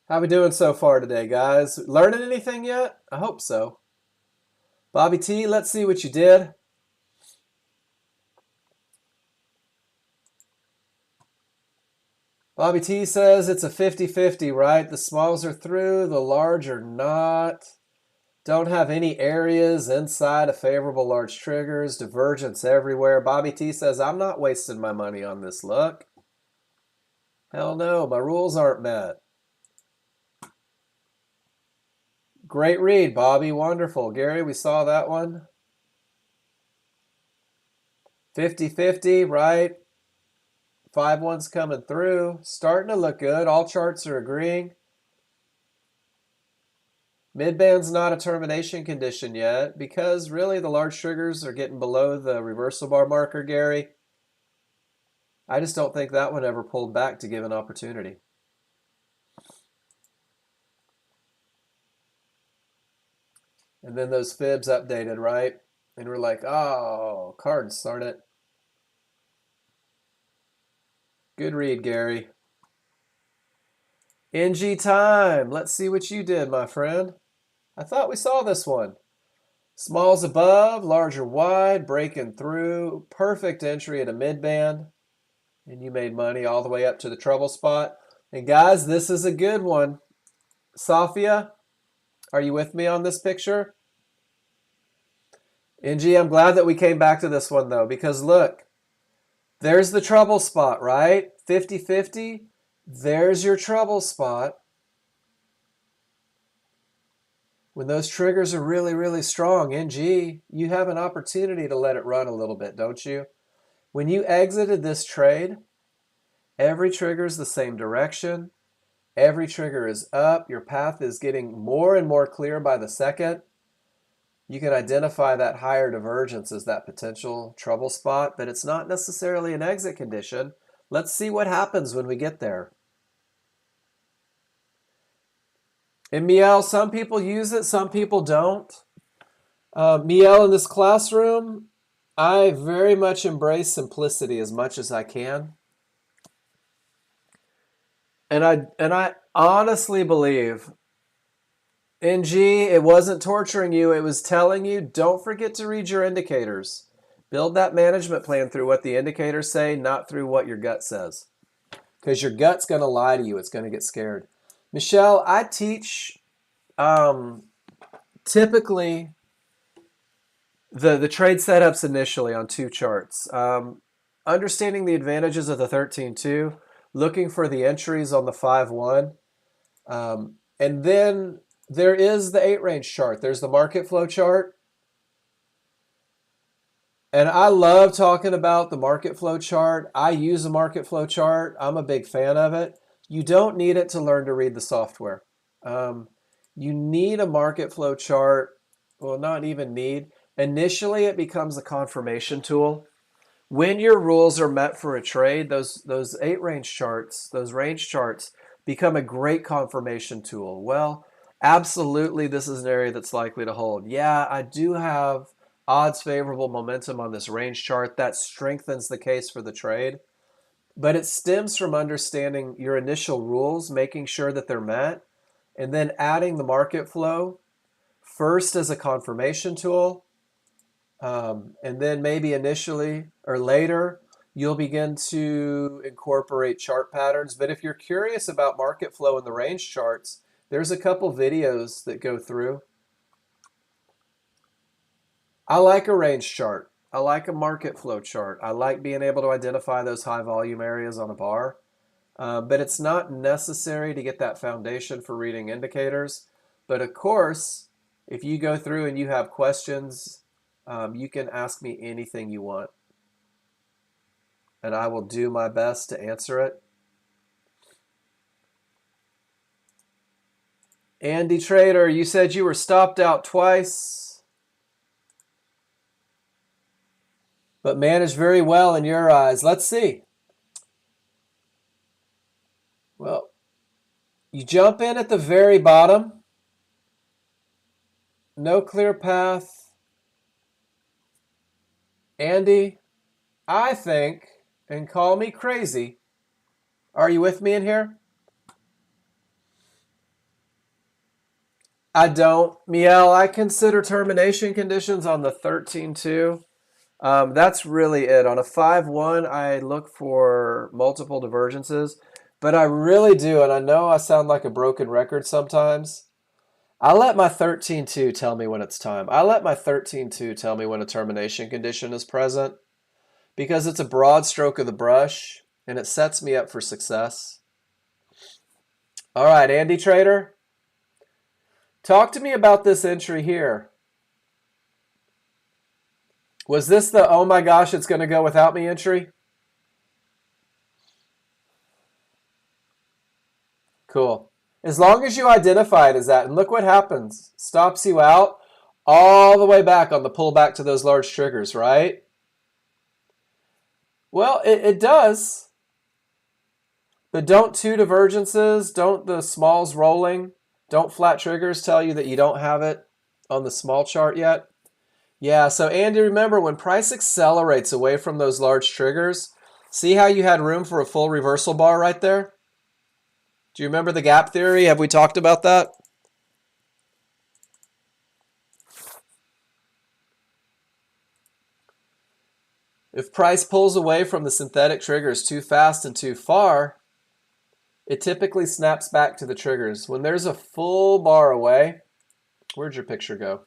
How we doing so far today, guys? Learning anything yet? I hope so. Bobby T, let's see what you did. Bobby T says it's a 50-50, right? The smalls are through, the large are not. Don't have any areas inside of favorable large triggers, divergence everywhere. Bobby T says, I'm not wasting my money on this look. Hell no, my rules aren't met. Great read, Bobby. Wonderful. Gary, we saw that one. 50-50, right? 5-1's coming through. Starting to look good. All charts are agreeing. Midband's not a termination condition yet because really the large triggers are getting below the reversal bar marker, Gary. I just don't think that one ever pulled back to give an opportunity. And then those fibs updated, right? And we're like, oh, cards, darn it. Good read, Gary. NG time. Let's see what you did, my friend. I thought we saw this one. Smalls above, larger wide, breaking through. Perfect entry at a mid-band. And you made money all the way up to the trouble spot. And guys, this is a good one. Safia, are you with me on this picture? NG, I'm glad that we came back to this one, though, because look, there's the trouble spot, right? 50-50. There's your trouble spot. When those triggers are really, really strong, NG, you have an opportunity to let it run a little bit, don't you? When you exited this trade, every trigger is the same direction. Every trigger is up. Your path is getting more and more clear by the second. You can identify that higher divergence as that potential trouble spot, but it's not necessarily an exit condition. Let's see what happens when we get there. And Miel, some people use it, some people don't. Miel, in this classroom, I very much embrace simplicity as much as I can. And I honestly believe, NG, it wasn't torturing you. It was telling you, don't forget to read your indicators. Build that management plan through what the indicators say, not through what your gut says. Because your gut's going to lie to you. It's going to get scared. Michelle, I teach typically the trade setups initially on 2 charts. Understanding the advantages of the 13-2, looking for the entries on the 5-1, and then there is the 8-range chart. There's the market flow chart. And I love talking about the market flow chart. I use a market flow chart. I'm a big fan of it. You don't need it to learn to read the software. You need a market flow chart. Well, not even need. Initially, it becomes a confirmation tool. When your rules are met for a trade, those 8-range charts, those range charts, become a great confirmation tool. Well, absolutely, this is an area that's likely to hold. Yeah, I do have odds favorable momentum on this range chart. That strengthens the case for the trade. But it stems from understanding your initial rules, making sure that they're met, and then adding the market flow first as a confirmation tool. And then maybe initially or later, you'll begin to incorporate chart patterns. But if you're curious about market flow in the range charts, there's a couple videos that go through. I like a range chart. I like a market flow chart. I like being able to identify those high volume areas on a bar. But it's not necessary to get that foundation for reading indicators. But of course, if you go through and you have questions, you can ask me anything you want. And I will do my best to answer it. Andy Trader, you said you were stopped out twice, but managed very well in your eyes. Let's see. Well, you jump in at the very bottom. No clear path. Andy, I think, and call me crazy, are you with me in here? I don't. Miel, I consider termination conditions on the 13-2. That's really it. On a 5-1, I look for multiple divergences, but I really do, and I know I sound like a broken record sometimes. I let my 13-2 tell me when it's time. I let my 13-2 tell me when a termination condition is present because it's a broad stroke of the brush and it sets me up for success. All right, Andy Trader, talk to me about this entry here. Was this the, oh my gosh, it's going to go without me entry? Cool. As long as you identify it as that, and look what happens. Stops you out all the way back on the pullback to those large triggers, right? Well, it does. But don't 2 divergences, don't the smalls rolling, don't flat triggers tell you that you don't have it. on the small chart yet? Yeah, so Andy, remember when price accelerates away from those large triggers, see how you had room for a full reversal bar right there? Do you remember the gap theory? Have we talked about that? If price pulls away from the synthetic triggers too fast and too far, it typically snaps back to the triggers. When there's a full bar away, where'd your picture go?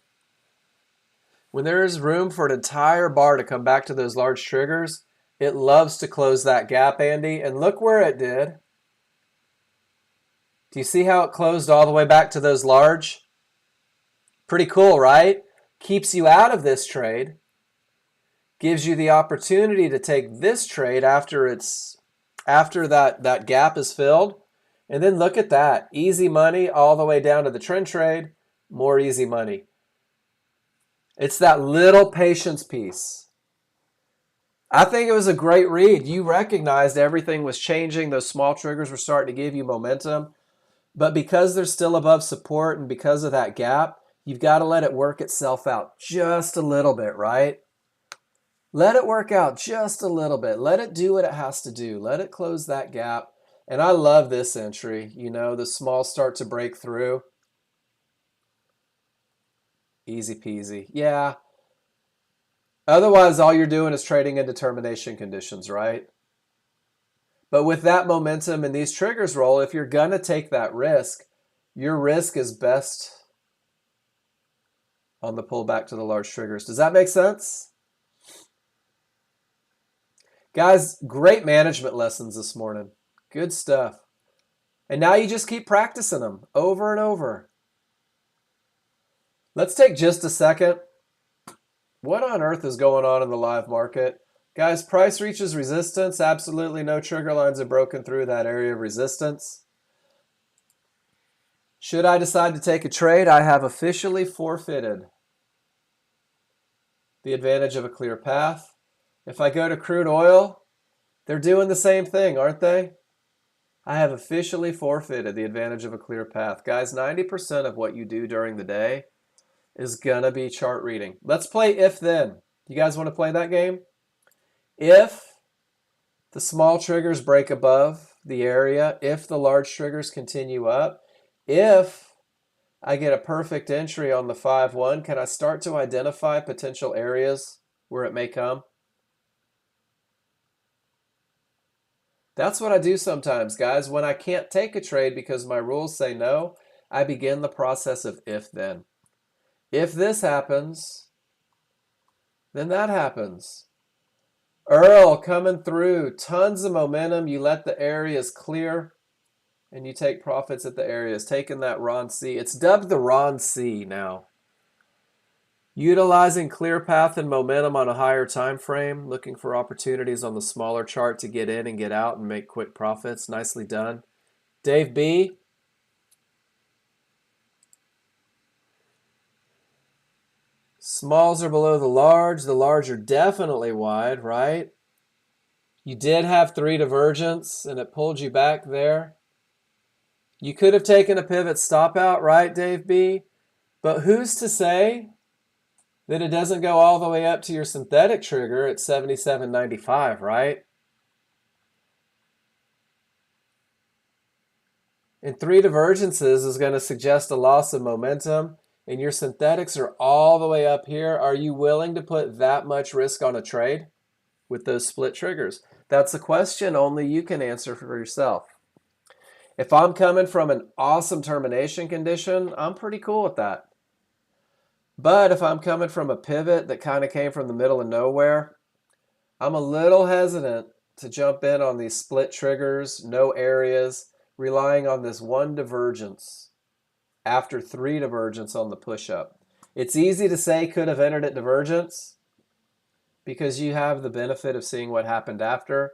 When there is room for an entire bar to come back to those large triggers, it loves to close that gap, Andy. And look where it did. Do you see how it closed all the way back to those large? Pretty cool, right? Keeps you out of this trade. Gives you the opportunity to take this trade after that gap is filled. And then look at that. Easy money all the way down to the trend trade. More easy money. It's that little patience piece. I think it was a great read. You recognized everything was changing. Those small triggers were starting to give you momentum. But because they're still above support and because of that gap, you've got to let it work itself out just a little bit, right? Let it work out just a little bit. Let it do what it has to do. Let it close that gap. And I love this entry. You know, the small start to break through. Easy peasy. Yeah. Otherwise, all you're doing is trading in determination conditions, right? But with that momentum and these triggers roll, if you're going to take that risk, your risk is best on the pullback to the large triggers. Does that make sense? Guys, great management lessons this morning. Good stuff. And now you just keep practicing them over and over. Let's take just a second. What on earth is going on in the live market? Guys, price reaches resistance. Absolutely no trigger lines are broken through that area of resistance. Should I decide to take a trade, I have officially forfeited the advantage of a clear path. If I go to crude oil, they're doing the same thing, aren't they? I have officially forfeited the advantage of a clear path. Guys, 90% of what you do during the day is going to be chart reading. Let's play if then. You guys want to play that game? If the small triggers break above the area, if the large triggers continue up, if I get a perfect entry on the 5-1, can I start to identify potential areas where it may come? That's what I do sometimes, guys. When I can't take a trade because my rules say no, I begin the process of if then. If this happens, then that happens. Earl coming through, tons of momentum. You let the areas clear and you take profits at the areas. Taking that Ron C. It's dubbed the Ron C now. Utilizing clear path and momentum on a higher time frame, looking for opportunities on the smaller chart to get in and get out and make quick profits. Nicely done. Dave B. Smalls are below the large. The large are definitely wide, right? You did have 3 divergence and it pulled you back there. You could have taken a pivot stop out, right, Dave B? But who's to say that it doesn't go all the way up to your synthetic trigger at 77.95, right? And 3 divergences is going to suggest a loss of momentum, and your synthetics are all the way up here. Are you willing to put that much risk on a trade with those split triggers? That's a question only you can answer for yourself. If I'm coming from an awesome termination condition, I'm pretty cool with that. But if I'm coming from a pivot that kind of came from the middle of nowhere, I'm a little hesitant to jump in on these split triggers, no areas, relying on this 1 divergence after 3 divergence on the push-up. It's easy to say could have entered at divergence because you have the benefit of seeing what happened after.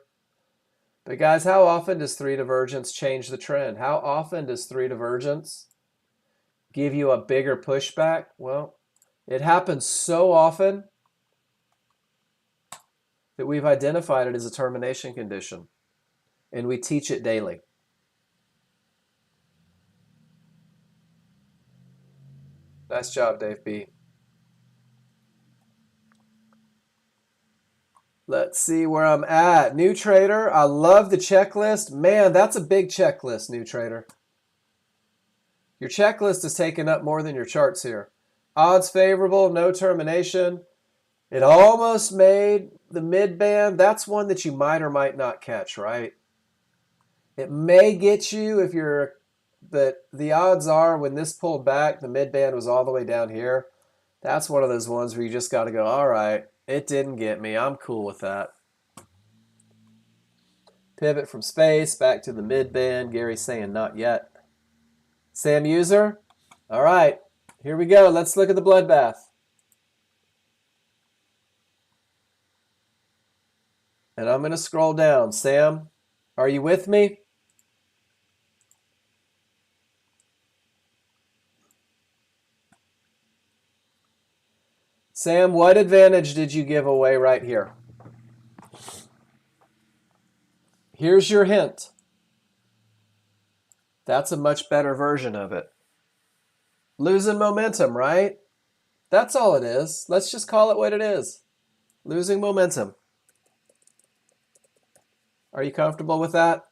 But guys, how often does 3 divergence change the trend? How often does 3 divergence give you a bigger pushback? Well, it happens so often that we've identified it as a termination condition, and we teach it daily. Nice job, Dave B. Let's see where I'm at. New trader, I love the checklist. Man, that's a big checklist, new trader. Your checklist is taking up more than your charts here. Odds favorable, no termination. It almost made the mid band. That's one that you might or might not catch, right? It may get you if you're, but the odds are when this pulled back, the mid band was all the way down here. That's one of those ones where you just got to go, all right, it didn't get me. I'm cool with that. Pivot from space back to the mid band. Gary's saying not yet. Sam User. All right, here we go. Let's look at the bloodbath. And I'm going to scroll down. Sam, are you with me? Sam, what advantage did you give away right here? Here's your hint. That's a much better version of it. Losing momentum, right? That's all it is. Let's just call it what it is. Losing momentum. Are you comfortable with that?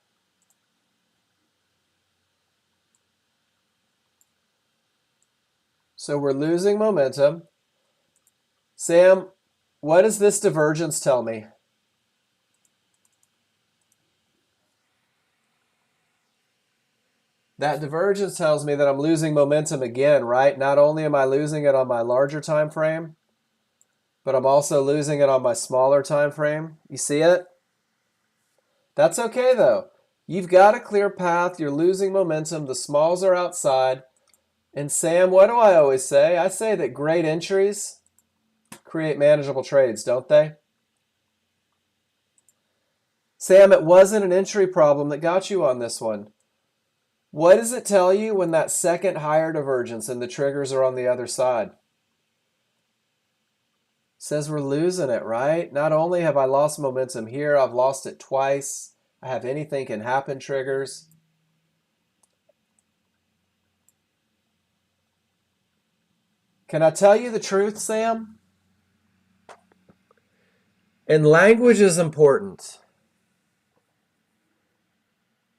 So we're losing momentum. Sam, what does this divergence tell me? That divergence tells me that I'm losing momentum again, right? Not only am I losing it on my larger time frame, but I'm also losing it on my smaller time frame. You see it? That's okay though. You've got a clear path. You're losing momentum. The smalls are outside. And Sam, what do I always say? I say that great entries create manageable trades, don't they? Sam, it wasn't an entry problem that got you on this one. What does it tell you when that second higher divergence and the triggers are on the other side? It says we're losing it, right? Not only have I lost momentum here, I've lost it twice. I have anything can happen triggers. Can I tell you the truth, Sam? And language is important.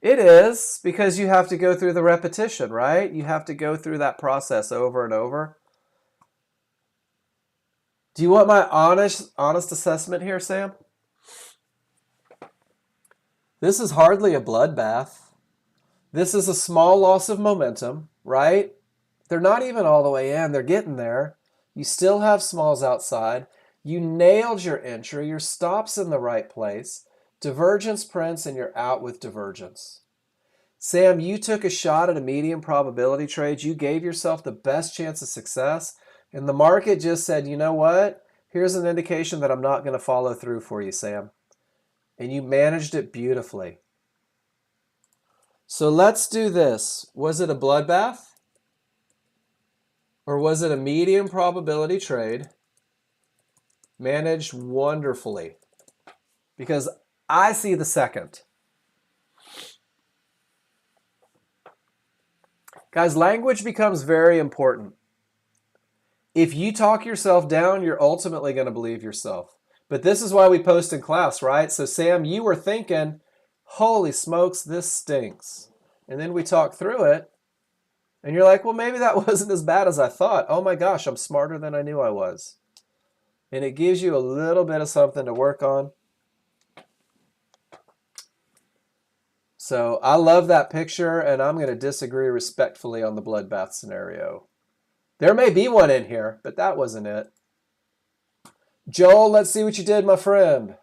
It is, because you have to go through the repetition, right? You have to go through that process over and over. Do you want my honest assessment here, Sam? This is hardly a bloodbath. This is a small loss of momentum, right? They're not even all the way in. They're getting there. You still have smalls outside. You nailed your entry. Your stop's in the right place. Divergence prints, and you're out with divergence. Sam, you took a shot at a medium probability trade. You gave yourself the best chance of success. And the market just said, you know what? Here's an indication that I'm not going to follow through for you, Sam. And you managed it beautifully. So let's do this. Was it a bloodbath? Or was it a medium probability trade managed wonderfully? Because I see the second. Guys, language becomes very important. If you talk yourself down, you're ultimately going to believe yourself. But this is why we post in class, right? So Sam, you were thinking, holy smokes, this stinks. And then we talk through it. And you're like, well, maybe that wasn't as bad as I thought. Oh my gosh, I'm smarter than I knew I was. And it gives you a little bit of something to work on. So I love that picture, and I'm going to disagree respectfully on the bloodbath scenario. There may be one in here, but that wasn't it. Joel, let's see what you did, my friend.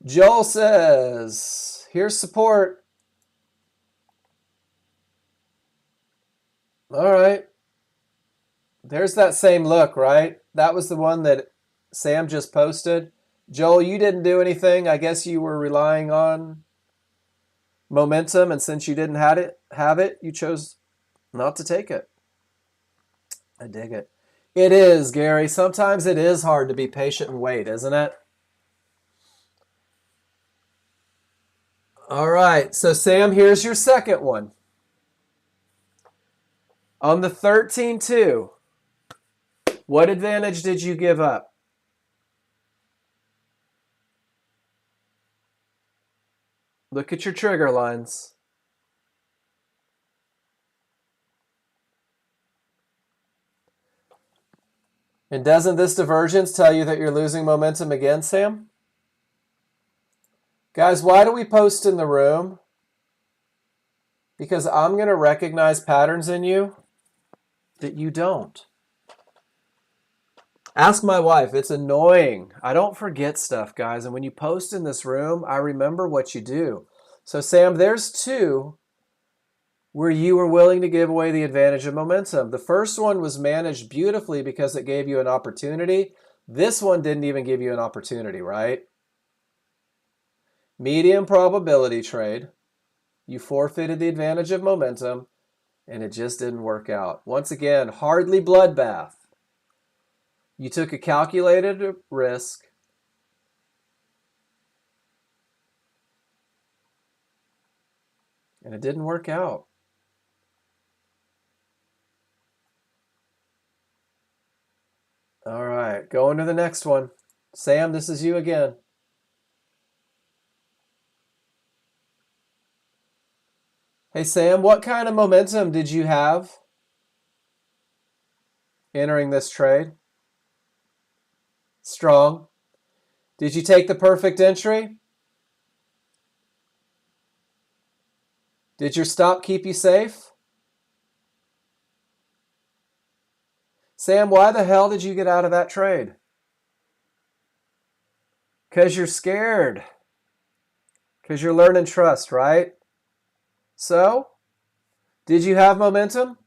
Joel says, here's support. All right. There's that same look, right? That was the one that Sam just posted. Joel, you didn't do anything. I guess you were relying on momentum, and since you didn't have it, you chose not to take it. I dig it. It is, Gary. Sometimes it is hard to be patient and wait, isn't it? All right. So, Sam, here's your second one. On the 13-2, what advantage did you give up? Look at your trigger lines. And doesn't this divergence tell you that you're losing momentum again, Sam? Guys, why do we post in the room? Because I'm going to recognize patterns in you that you don't. Ask my wife. It's annoying. I don't forget stuff, guys. And when you post in this room, I remember what you do. So, Sam, there's two where you were willing to give away the advantage of momentum. The first one was managed beautifully because it gave you an opportunity. This one didn't even give you an opportunity, right? Medium probability trade. You forfeited the advantage of momentum, and it just didn't work out. Once again, hardly bloodbath. You took a calculated risk. And it didn't work out. All right, going to the next one. Sam, this is you again. Hey, Sam, what kind of momentum did you have entering this trade? Strong. Did you take the perfect entry? Did your stop keep you safe? Sam, why the hell did you get out of that trade? Because you're scared. Because you're learning trust, right? So, did you have momentum?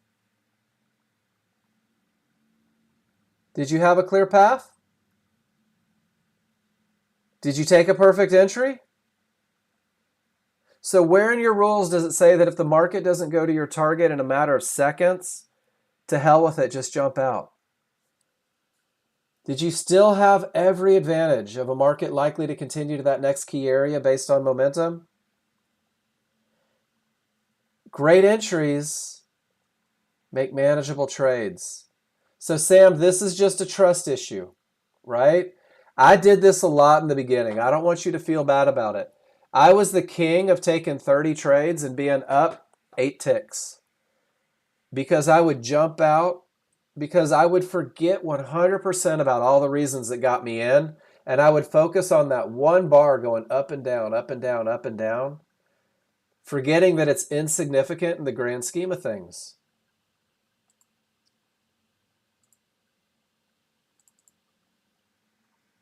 Did you have a clear path? Did you take a perfect entry? So where in your rules does it say that if the market doesn't go to your target in a matter of seconds, to hell with it, just jump out? Did you still have every advantage of a market likely to continue to that next key area based on momentum? Great entries make manageable trades. So Sam, this is just a trust issue, right? I did this a lot in the beginning. I don't want you to feel bad about it. I was the king of taking 30 trades and being up 8 ticks because I would jump out, because I would forget 100% about all the reasons that got me in, and I would focus on that one bar going up and down, up and down, up and down, forgetting that it's insignificant in the grand scheme of things.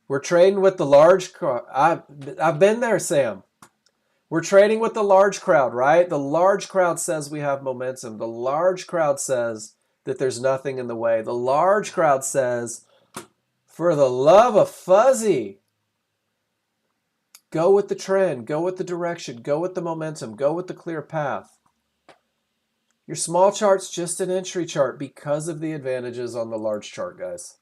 We're trading with the large crowd. I've been there, Sam. We're trading with the large crowd, right? The large crowd says we have momentum. The large crowd says that there's nothing in the way. The large crowd says, for the love of fuzzy, go with the trend, go with the direction, go with the momentum, go with the clear path. Your small chart's just an entry chart because of the advantages on the large chart, guys.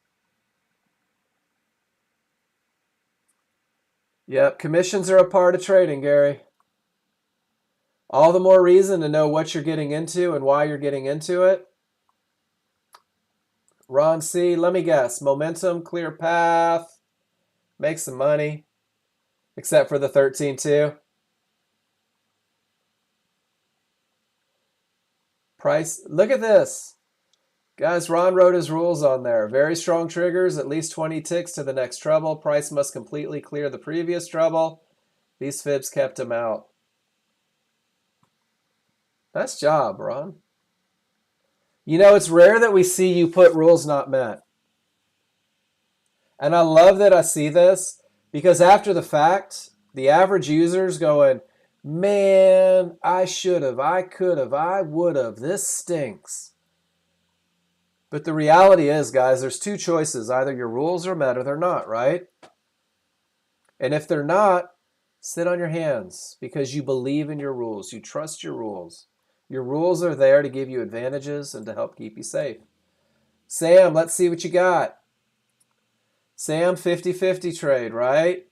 Yep, commissions are a part of trading, Gary. All the more reason to know what you're getting into and why you're getting into it. Ron C., let me guess. Momentum, clear path, make some money. Except for the 13-2. Price, look at this. Guys, Ron wrote his rules on there. Very strong triggers, at least 20 ticks to the next trouble. Price must completely clear the previous trouble. These fibs kept him out. Nice job, Ron. You know, it's rare that we see you put rules not met. And I love that I see this because after the fact, the average user's going, man, I should have, I could have, I would have, this stinks. But the reality is, guys, there's two choices. Either your rules are met or they're not, right? And if they're not, sit on your hands because you believe in your rules. You trust your rules. Your rules are there to give you advantages and to help keep you safe. Sam, let's see what you got. Sam, 50-50 trade, right?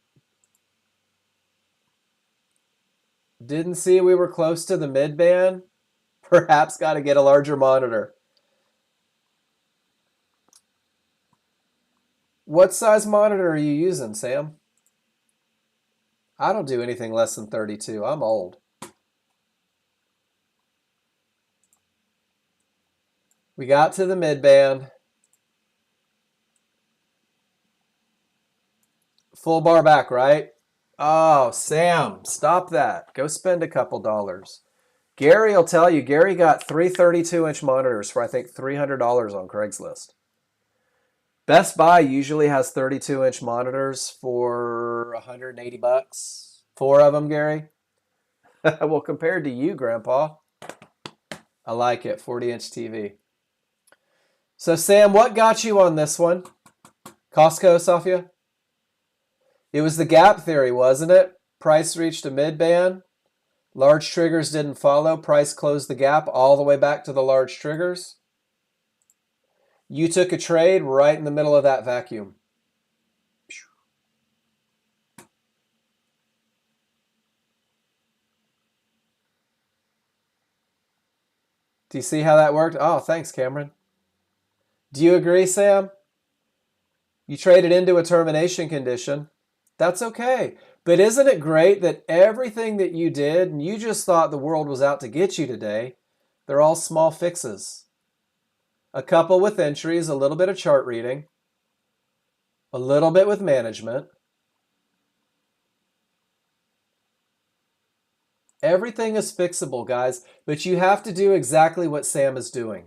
Didn't see we were close to the mid band. Perhaps got to get a larger monitor. What size monitor are you using, Sam? I don't do anything less than 32. I'm old. We got to the mid-band. Full bar back, right? Oh, Sam, stop that. Go spend a couple dollars. Gary will tell you, Gary got 3 32-inch monitors for, I think, $300 on Craigslist. Best Buy usually has 32-inch monitors for 180 bucks. 4 of them, Gary. Well, compared to you, Grandpa, I like it. 40-inch TV. So, Sam, what got you on this one? Costco, Safia? It was the gap theory, wasn't it? Price reached a mid-band. Large triggers didn't follow. Price closed the gap all the way back to the large triggers. You took a trade right in the middle of that vacuum. Do you see how that worked? Oh, thanks, Cameron. Do you agree, Sam? You traded into a termination condition. That's okay. But isn't it great that everything that you did, and you just thought the world was out to get you today, they're all small fixes. A couple with entries, a little bit of chart reading, a little bit with management. Everything is fixable, guys, but you have to do exactly what Sam is doing.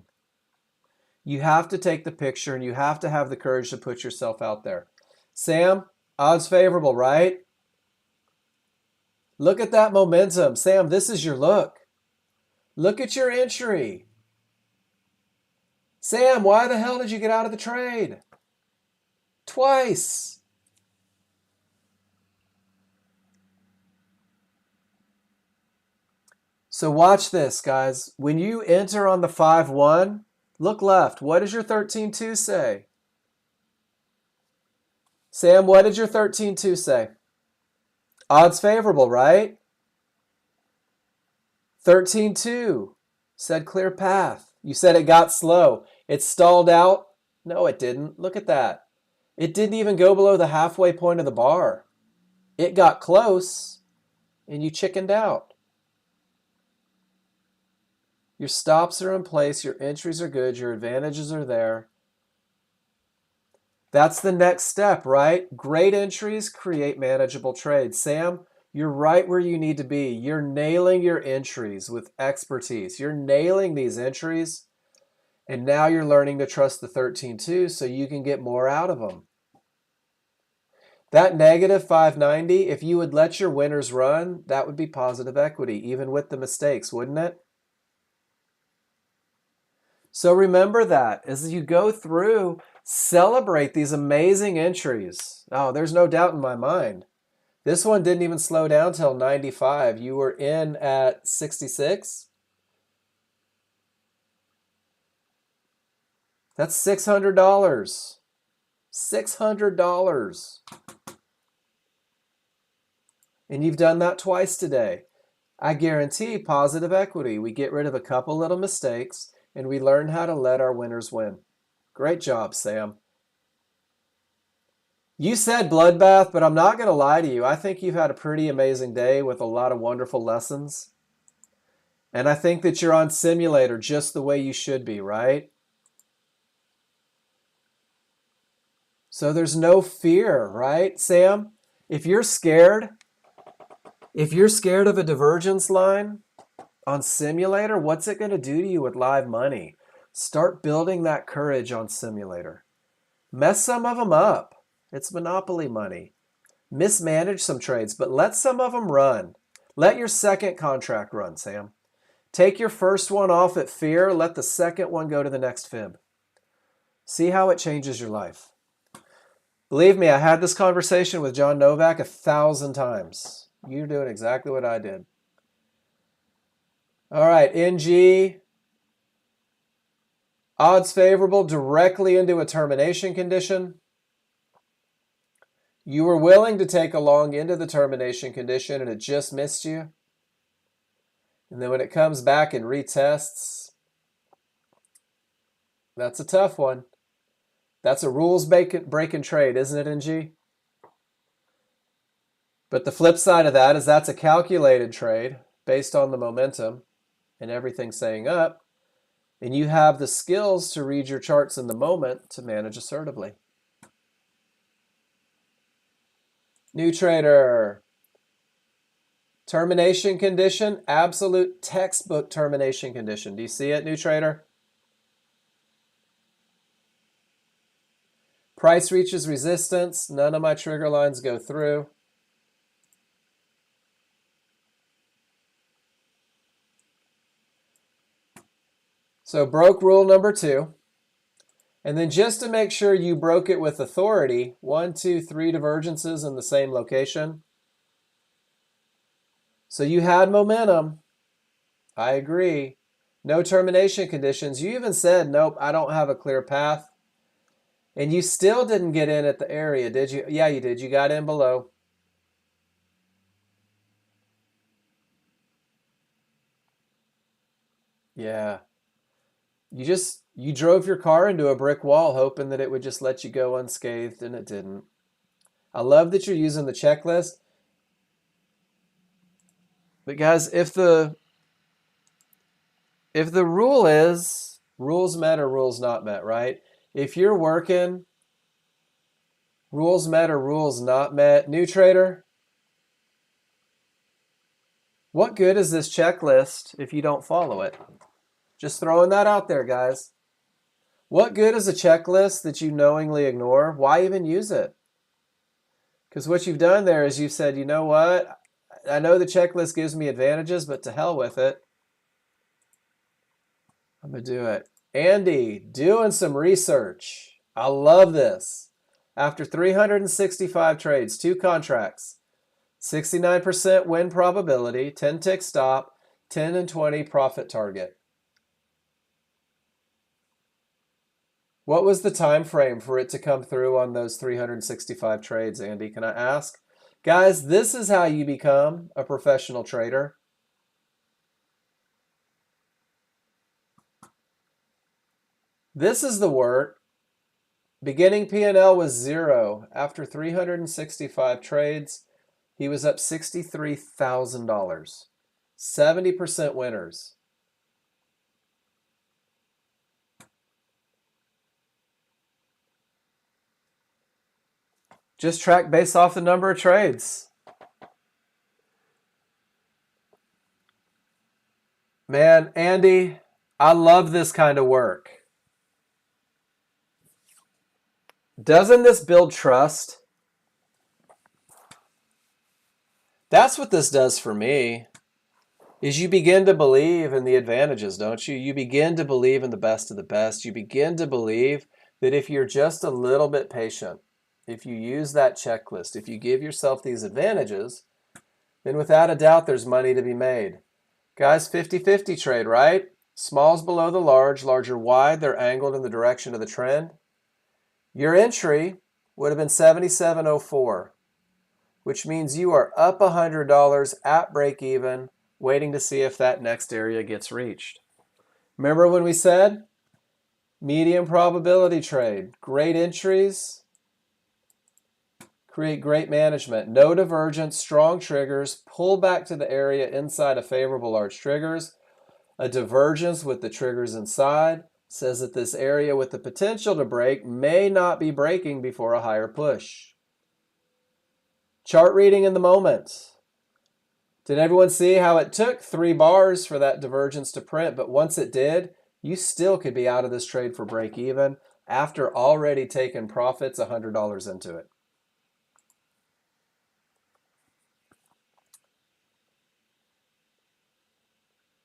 You have to take the picture and you have to have the courage to put yourself out there. Sam, odds favorable, right? Look at that momentum. Sam, this is your look. Look at your entry. Sam, why the hell did you get out of the trade? Twice. So watch this, guys. When you enter on the 5-1, look left. What does your 13-2 say? Sam, what did your 13-2 say? Odds favorable, right? 13-2 said clear path. You said it got slow. It stalled out. No, it didn't. Look at that. It didn't even go below the halfway point of the bar. It got close, and you chickened out. Your stops are in place. Your entries are good. Your advantages are there. That's the next step, right? Great entries create manageable trades. Sam, you're right where you need to be. You're nailing your entries with expertise. You're nailing these entries, and now you're learning to trust the 13-2 so you can get more out of them. That negative 590, if you would let your winners run, that would be positive equity, even with the mistakes, wouldn't it? So remember that as you go through, celebrate these amazing entries. Oh, there's no doubt in my mind. This one didn't even slow down till 95. You were in at 66. That's $600. $600. And you've done that twice today. I guarantee positive equity. We get rid of a couple little mistakes and we learn how to let our winners win. Great job, Sam. You said bloodbath, but I'm not going to lie to you. I think you've had a pretty amazing day with a lot of wonderful lessons. And I think that you're on simulator just the way you should be, right? So there's no fear, right, Sam? If you're scared of a divergence line on simulator, what's it going to do to you with live money? Start building that courage on simulator. Mess some of them up. It's monopoly money. Mismanage some trades, but let some of them run. Let your second contract run, Sam. Take your first one off at fear. Let the second one go to the next fib. See how it changes your life. Believe me, I had this conversation with John Novak 1,000 times. You're doing exactly what I did. All right, NG. Odds favorable directly into a termination condition. You were willing to take a long into the termination condition and it just missed you. And then when it comes back and retests, that's a tough one. That's a rules-breaking trade, isn't it, NG? But the flip side of that is that's a calculated trade based on the momentum and everything saying up. And you have the skills to read your charts in the moment to manage assertively. New trader. Termination condition, absolute textbook termination condition. Do you see it, new trader? Price reaches resistance. None of my trigger lines go through. So broke rule number 2. And then just to make sure you broke it with authority, 1, 2, 3 divergences in the same location. So you had momentum. I agree. No termination conditions. You even said, nope, I don't have a clear path. And you still didn't get in at the area, did you? Yeah, you did. You got in below. Yeah. You drove your car into a brick wall hoping that it would just let you go unscathed, and it didn't. I love that you're using the checklist. But guys, if the rule is rules met or rules not met, right? If you're working rules met or rules not met, new trader, what good is this checklist if you don't follow it? Just throwing that out there, guys. What good is a checklist that you knowingly ignore? Why even use it? Because what you've done there is you've said, you know what? I know the checklist gives me advantages, but to hell with it. I'm going to do it. Andy, doing some research. I love this. After 365 trades, 2 contracts, 69% win probability, 10 tick stop, 10 and 20 profit target. What was the time frame for it to come through on those 365 trades, Andy? Can I ask? Guys, this is how you become a professional trader. This is the work. Beginning P&L was 0. After 365 trades, he was up $63,000. 70% winners. Just track based off the number of trades. Man, Andy, I love this kind of work. Doesn't this build trust? That's what this does for me, is you begin to believe in the advantages, don't you? You begin to believe in the best of the best. You begin to believe that if you're just a little bit patient, if you use that checklist, if you give yourself these advantages, then without a doubt there's money to be made. Guys, 50-50 trade, right? Small's below the large, larger wide, they're angled in the direction of the trend. Your entry would have been 77.04, which means you are up $100 at break even, waiting to see if that next area gets reached. Remember when we said medium probability trade, great entries, create great management, no divergence, strong triggers, pull back to the area inside of favorable large triggers, a divergence with the triggers inside, says that this area with the potential to break may not be breaking before a higher push. Chart reading in the moment. Did everyone see how it took 3 bars for that divergence to print, but once it did, you still could be out of this trade for break even after already taking profits $100 into it.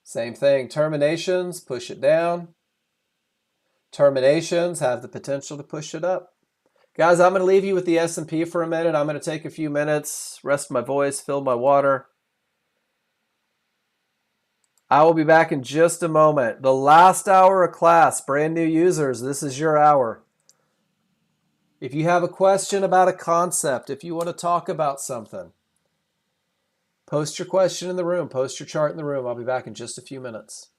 Same thing, terminations, push it down. Terminations have the potential to push it up. Guys, I'm going to leave you with the S&P for a minute. I'm going to take a few minutes, rest my voice, fill my water. I will be back in just a moment. The last hour of class, brand new users, this is your hour. If you have a question about a concept, if you want to talk about something, post your question in the room, post your chart in the room. I'll be back in just a few minutes.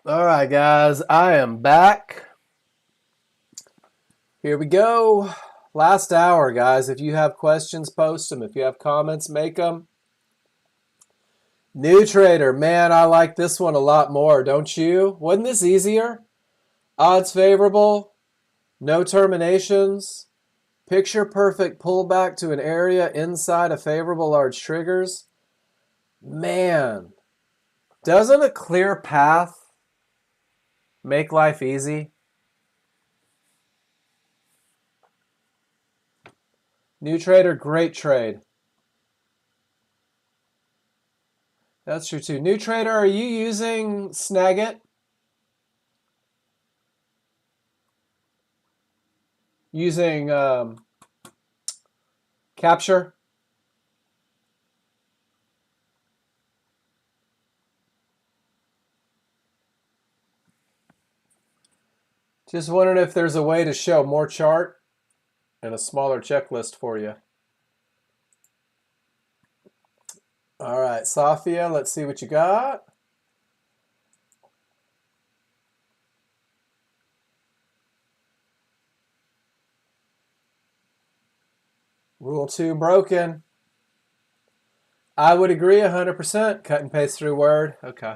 All right, guys, I am back. Here we go. Last hour, guys. If you have questions, post them. If you have comments, make them. New trader, man, I like this one a lot more, don't you? Wasn't this easier? Odds favorable, no terminations, picture perfect pullback to an area inside of favorable large triggers. Man, doesn't a clear path make life easy? New trader, great trade. That's true too. New trader, are you using Snagit? Using Capture? Just wondering if there's a way to show more chart and a smaller checklist for you. All right, Safia, let's see what you got. Rule 2 broken. I would agree 100%. Cut and paste through Word. Okay.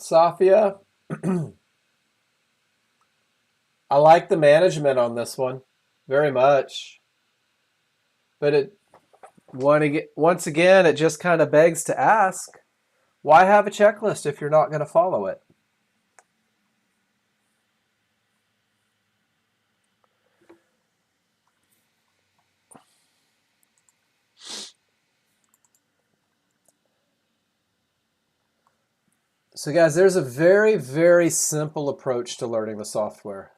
Safia, I like the management on this one very much. But once again, it just kind of begs to ask, why have a checklist if you're not going to follow it? So guys, there's a very, very simple approach to learning the software.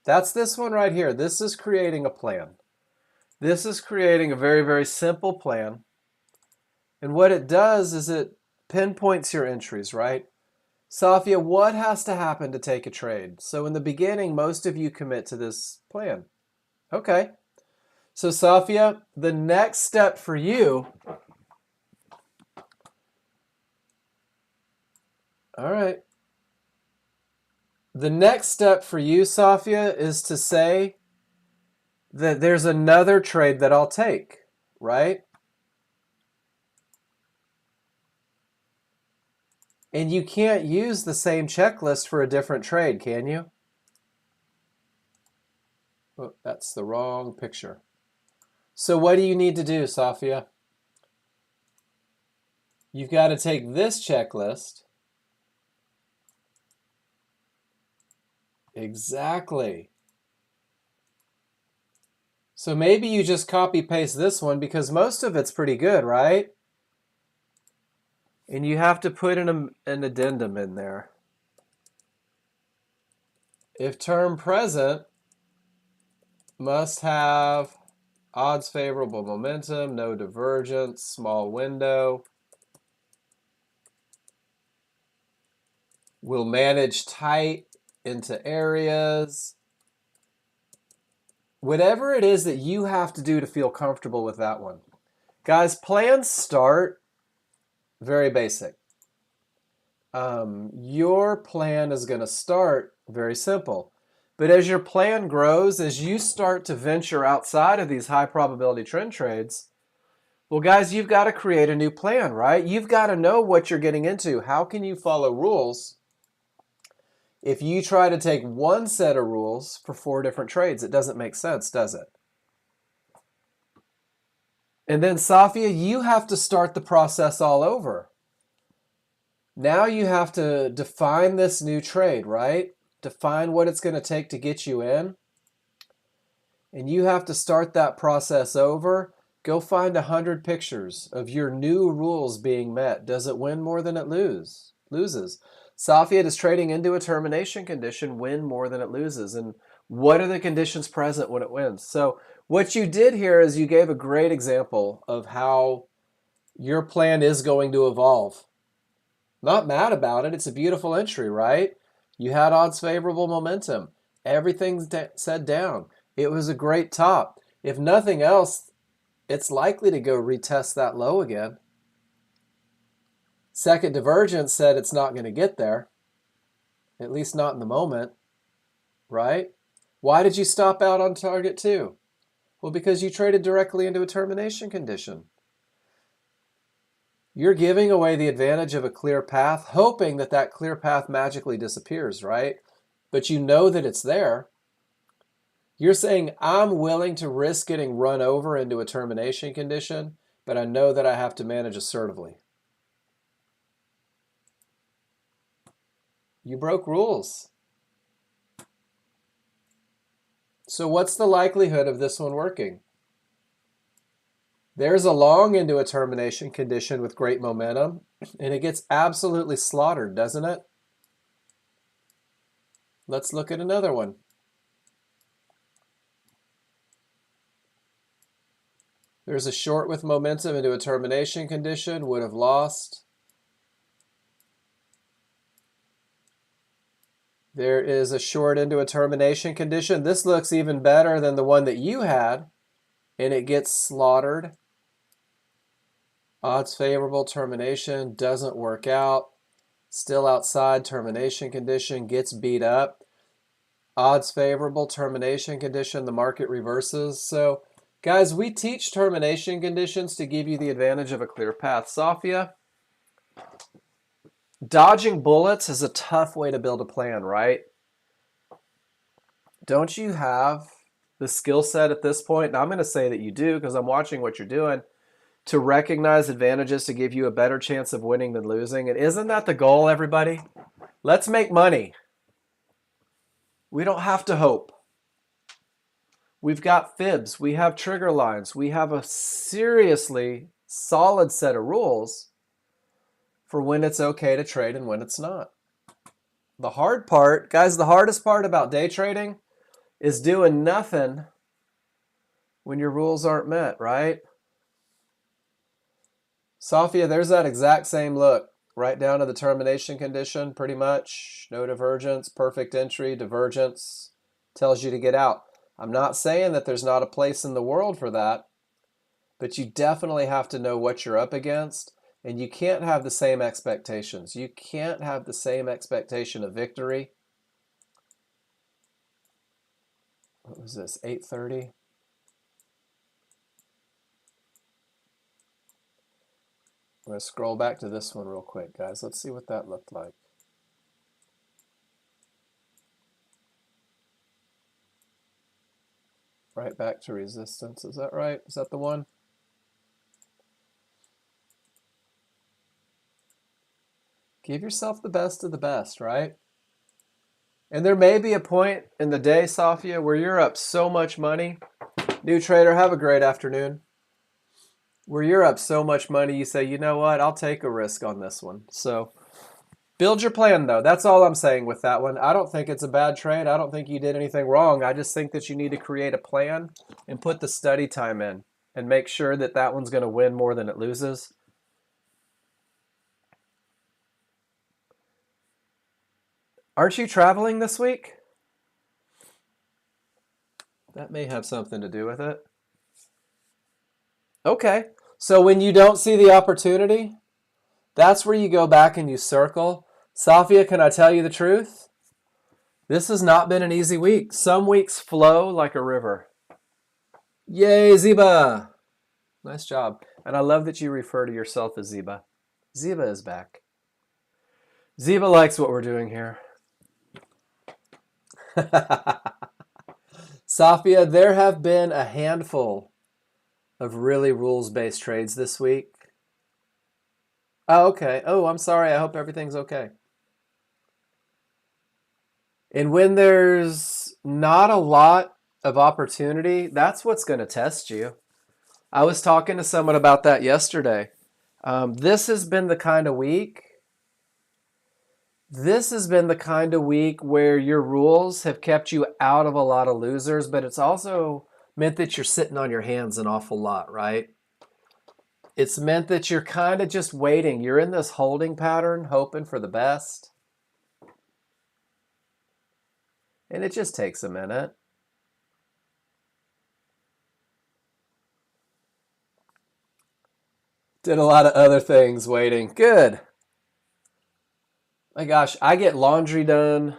That's this one right here. This is creating a plan. This is creating a very, very simple plan. And what it does is it pinpoints your entries, right? Safia, what has to happen to take a trade? So in the beginning, most of you commit to this plan. Okay. So Safia, the next step for you, all right. The next step for you, Safia, is to say that there's another trade that I'll take, right? And you can't use the same checklist for a different trade, can you? Oh, that's the wrong picture. So what do you need to do, Safia? You've got to take this checklist. Exactly. So maybe you just copy paste this one because most of it's pretty good, right? And you have to put an addendum in there. If term present must have odds favorable momentum, no divergence, small window. We'll manage tight into areas. Whatever it is that you have to do to feel comfortable with that one. Guys, plans start very basic. Your plan is going to start very simple. But as your plan grows, as you start to venture outside of these high probability trend trades, well, guys, you've got to create a new plan, right? You've got to know what you're getting into. How can you follow rules if you try to take one set of rules for 4 different trades? It doesn't make sense, does it? And then, Safia, you have to start the process all over. Now you have to define this new trade, right? Define what it's going to take to get you in. And you have to start that process over. Go find 100 pictures of your new rules being met. Does it win more than it loses? Safia, does trading into a termination condition win more than it loses? And what are the conditions present when it wins? So what you did here is you gave a great example of how your plan is going to evolve. Not mad about it. It's a beautiful entry, right? You had odds favorable momentum. Everything's set down. It was a great top. If nothing else, it's likely to go retest that low again. Second divergence said it's not going to get there, at least not in the moment, right? Why did you stop out on target 2? Well, because you traded directly into a termination condition. You're giving away the advantage of a clear path, hoping that that clear path magically disappears, right? But you know that it's there. You're saying, I'm willing to risk getting run over into a termination condition, but I know that I have to manage assertively. You broke rules. So what's the likelihood of this one working? There's a long into a termination condition with great momentum, and it gets absolutely slaughtered, doesn't it? Let's look at another one. There's a short with momentum into a termination condition, would have lost. There is a short into a termination condition. This looks even better than the one that you had, and it gets slaughtered. Odds favorable, termination, doesn't work out. Still outside termination condition, gets beat up. Odds favorable, termination condition, the market reverses. So, guys, we teach termination conditions to give you the advantage of a clear path. Safia, dodging bullets is a tough way to build a plan, right? Don't you have the skill set at this point? And I'm going to say that you do because I'm watching what you're doing, to recognize advantages to give you a better chance of winning than losing. And isn't that the goal, everybody? Let's make money. We don't have to hope. We've got fibs. We have trigger lines. We have a seriously solid set of rules for when it's okay to trade and when it's not. The hard part, guys, the hardest part about day trading is doing nothing when your rules aren't met, right? Safia, there's that exact same look, right down to the termination condition, pretty much. No divergence, perfect entry, divergence, tells you to get out. I'm not saying that there's not a place in the world for that, but you definitely have to know what you're up against, and you can't have the same expectations. You can't have the same expectation of victory. What was this, 8:30? I'm going to scroll back to this one real quick, guys. Let's see what that looked like. Right back to resistance. Is that right? Is that the one? Give yourself the best of the best, right? And there may be a point in the day, Safia, where you're up so much money. New trader, have a great afternoon. Where you're up so much money, you say, you know what, I'll take a risk on this one. So build your plan, though. That's all I'm saying with that one. I don't think it's a bad trade. I don't think you did anything wrong. I just think that you need to create a plan and put the study time in and make sure that that one's going to win more than it loses. Aren't you traveling this week? That may have something to do with it. Okay, so when you don't see the opportunity, that's where you go back and you circle. Safia, can I tell you the truth? This has not been an easy week. Some weeks flow like a river. Yay, Ziba! Nice job. And I love that you refer to yourself as Ziba. Ziba is back. Ziba likes what we're doing here. Safia, there have been a handful of really rules-based trades this week. Oh, okay. Oh, I'm sorry. I hope everything's okay. And when there's not a lot of opportunity, that's what's going to test you. I was talking to someone about that yesterday. This has been the kind of week where your rules have kept you out of a lot of losers, but it's also meant that you're sitting on your hands an awful lot, right? It's meant that you're kind of just waiting. You're in this holding pattern, hoping for the best. And it just takes a minute. Did a lot of other things waiting. Good. My gosh, I get laundry done.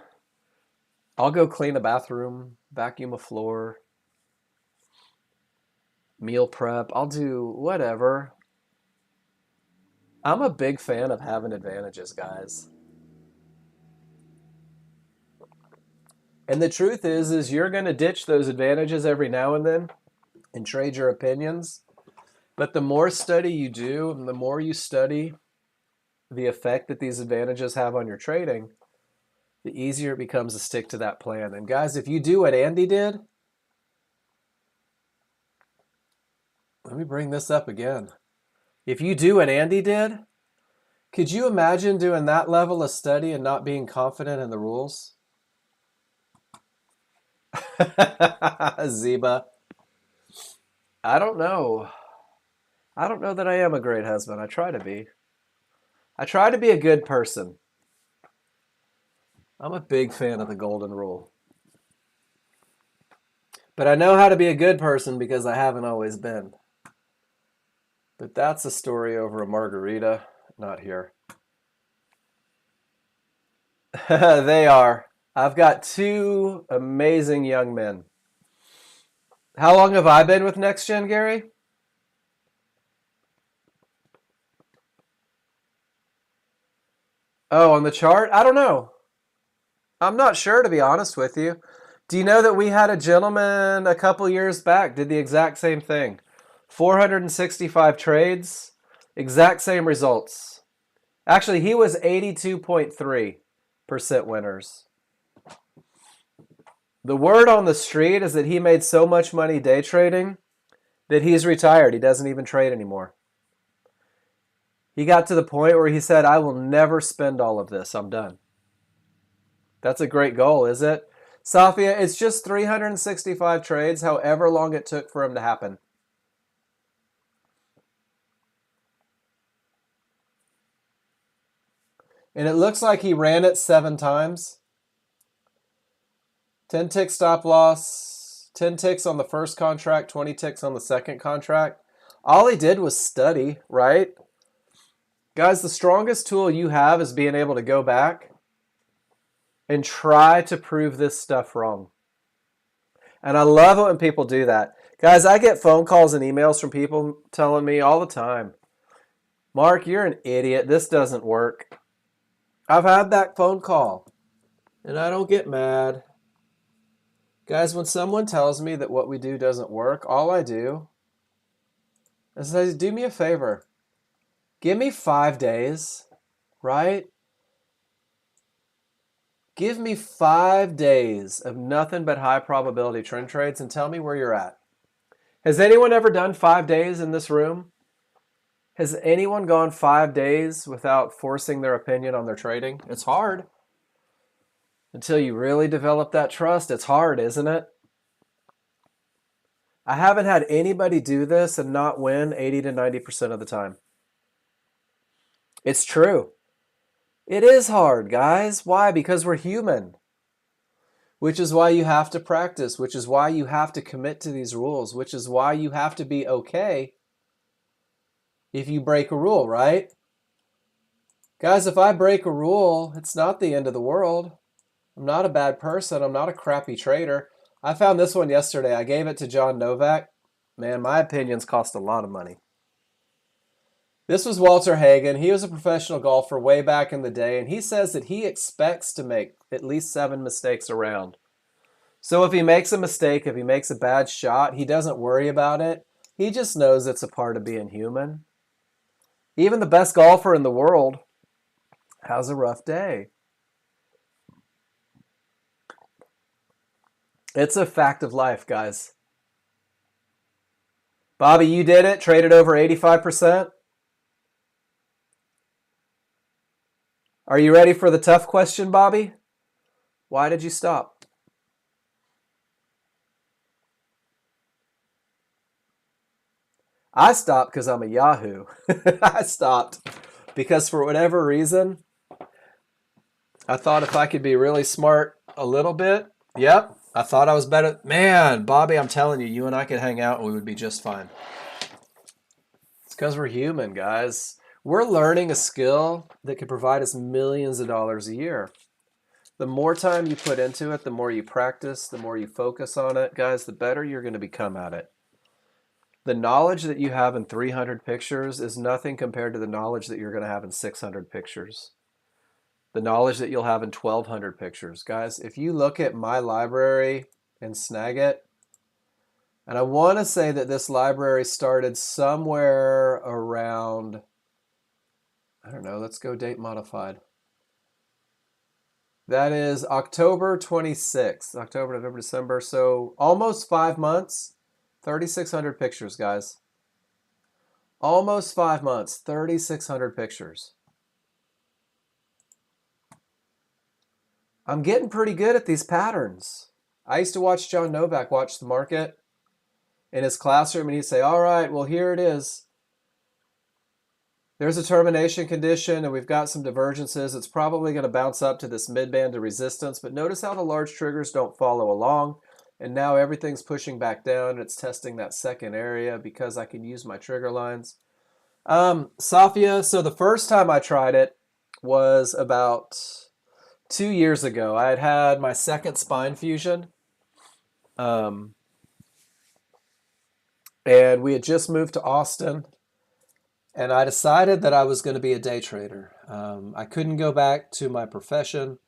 I'll go clean a bathroom, vacuum a floor, meal prep. I'll do whatever. I'm a big fan of having advantages, guys. And the truth is you're going to ditch those advantages every now and then and trade your opinions. But the more study you do, and the more you study the effect that these advantages have on your trading, the easier it becomes to stick to that plan. And guys, if you do what Andy did, let me bring this up again. If you do what Andy did, could you imagine doing that level of study and not being confident in the rules? Zeba. I don't know. I don't know that I am a great husband. I try to be. I try to be a good person. I'm a big fan of the golden rule. But I know how to be a good person because I haven't always been. But that's a story over a margarita, not here. They are. I've got two amazing young men. How long have I been with Nexgen, Gary? Oh, on the chart? I don't know. I'm not sure, to be honest with you. Do you know that we had a gentleman a couple years back did the exact same thing? 465 trades, exact same results. Actually, he was 82.3% winners. The word on the street is that he made so much money day trading that he's retired. He doesn't even trade anymore. He got to the point where he said, I will never spend all of this. I'm done. That's a great goal, is it? Safia, it's just 365 trades, however long it took for him to happen. And it looks like he ran it 7 times. 10 tick stop loss, 10 ticks on the first contract, 20 ticks on the second contract. All he did was study, right? Guys, the strongest tool you have is being able to go back and try to prove this stuff wrong. And I love it when people do that. Guys, I get phone calls and emails from people telling me all the time, Mark, you're an idiot. This doesn't work. I've had that phone call, and I don't get mad. Guys, when someone tells me that what we do doesn't work, all I do is say, do me a favor. Give me 5 days, right? Give me 5 days of nothing but high probability trend trades and tell me where you're at. Has anyone ever done 5 days in this room? Has anyone gone 5 days without forcing their opinion on their trading? It's hard. Until you really develop that trust, it's hard, isn't it? I haven't had anybody do this and not win 80 to 90% of the time. It's true. It is hard, guys. Why? Because we're human. Which is why you have to practice, which is why you have to commit to these rules, which is why you have to be okay if you break a rule, right? Guys, if I break a rule, it's not the end of the world. I'm not a bad person. I'm not a crappy trader. I found this one yesterday. I gave it to John Novak. Man, my opinions cost a lot of money. This was Walter Hagen. He was a professional golfer way back in the day, and he says that he expects to make at least 7 mistakes a round. So if he makes a mistake, if he makes a bad shot, he doesn't worry about it. He just knows it's a part of being human. Even the best golfer in the world has a rough day. It's a fact of life, guys. Bobby, you did it. Traded over 85%. Are you ready for the tough question, Bobby? Why did you stop? I stopped because I'm a Yahoo. I stopped because for whatever reason, I thought if I could be really smart a little bit, yep, I thought I was better. Man, Bobby, I'm telling you, you and I could hang out and we would be just fine. Because we're human, guys. We're learning a skill that could provide us millions of dollars a year. The more time you put into it, the more you practice, the more you focus on it, guys, the better you're going to become at it. The knowledge that you have in 300 pictures is nothing compared to the knowledge that you're going to have in 600 pictures. The knowledge that you'll have in 1,200 pictures. Guys, if you look at my library and Snagit, and I want to say that this library started somewhere around, I don't know, let's go date modified. That is October 26th, October, November, December. So almost 5 months, 3,600 pictures, guys. Almost 5 months, 3,600 pictures. I'm getting pretty good at these patterns. I used to watch John Novak watch the market in his classroom, and he'd say, all right, well, here it is. There's a termination condition, and we've got some divergences. It's probably going to bounce up to this mid-band of resistance, but notice how the large triggers don't follow along, and now everything's pushing back down, and it's testing that second area because I can use my trigger lines. Safia, so the first time I tried it was about 2 years ago. I had had my second spine fusion, and we had just moved to Austin. And I decided that I was going to be a day trader. I couldn't go back to my profession,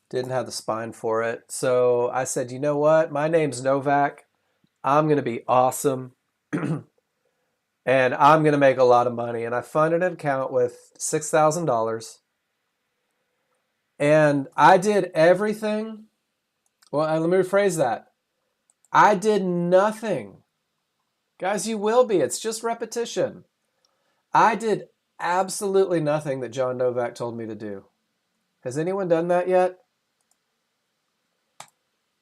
didn't have the spine for it. So I said, you know what? My name's Novak. I'm going to be awesome. And I'm going to make a lot of money. And I funded an account with $6,000. And I did everything. Well, let me rephrase that. I did nothing. Guys, you will be. It's just repetition. I did absolutely nothing that John Novak told me to do. Has anyone done that yet?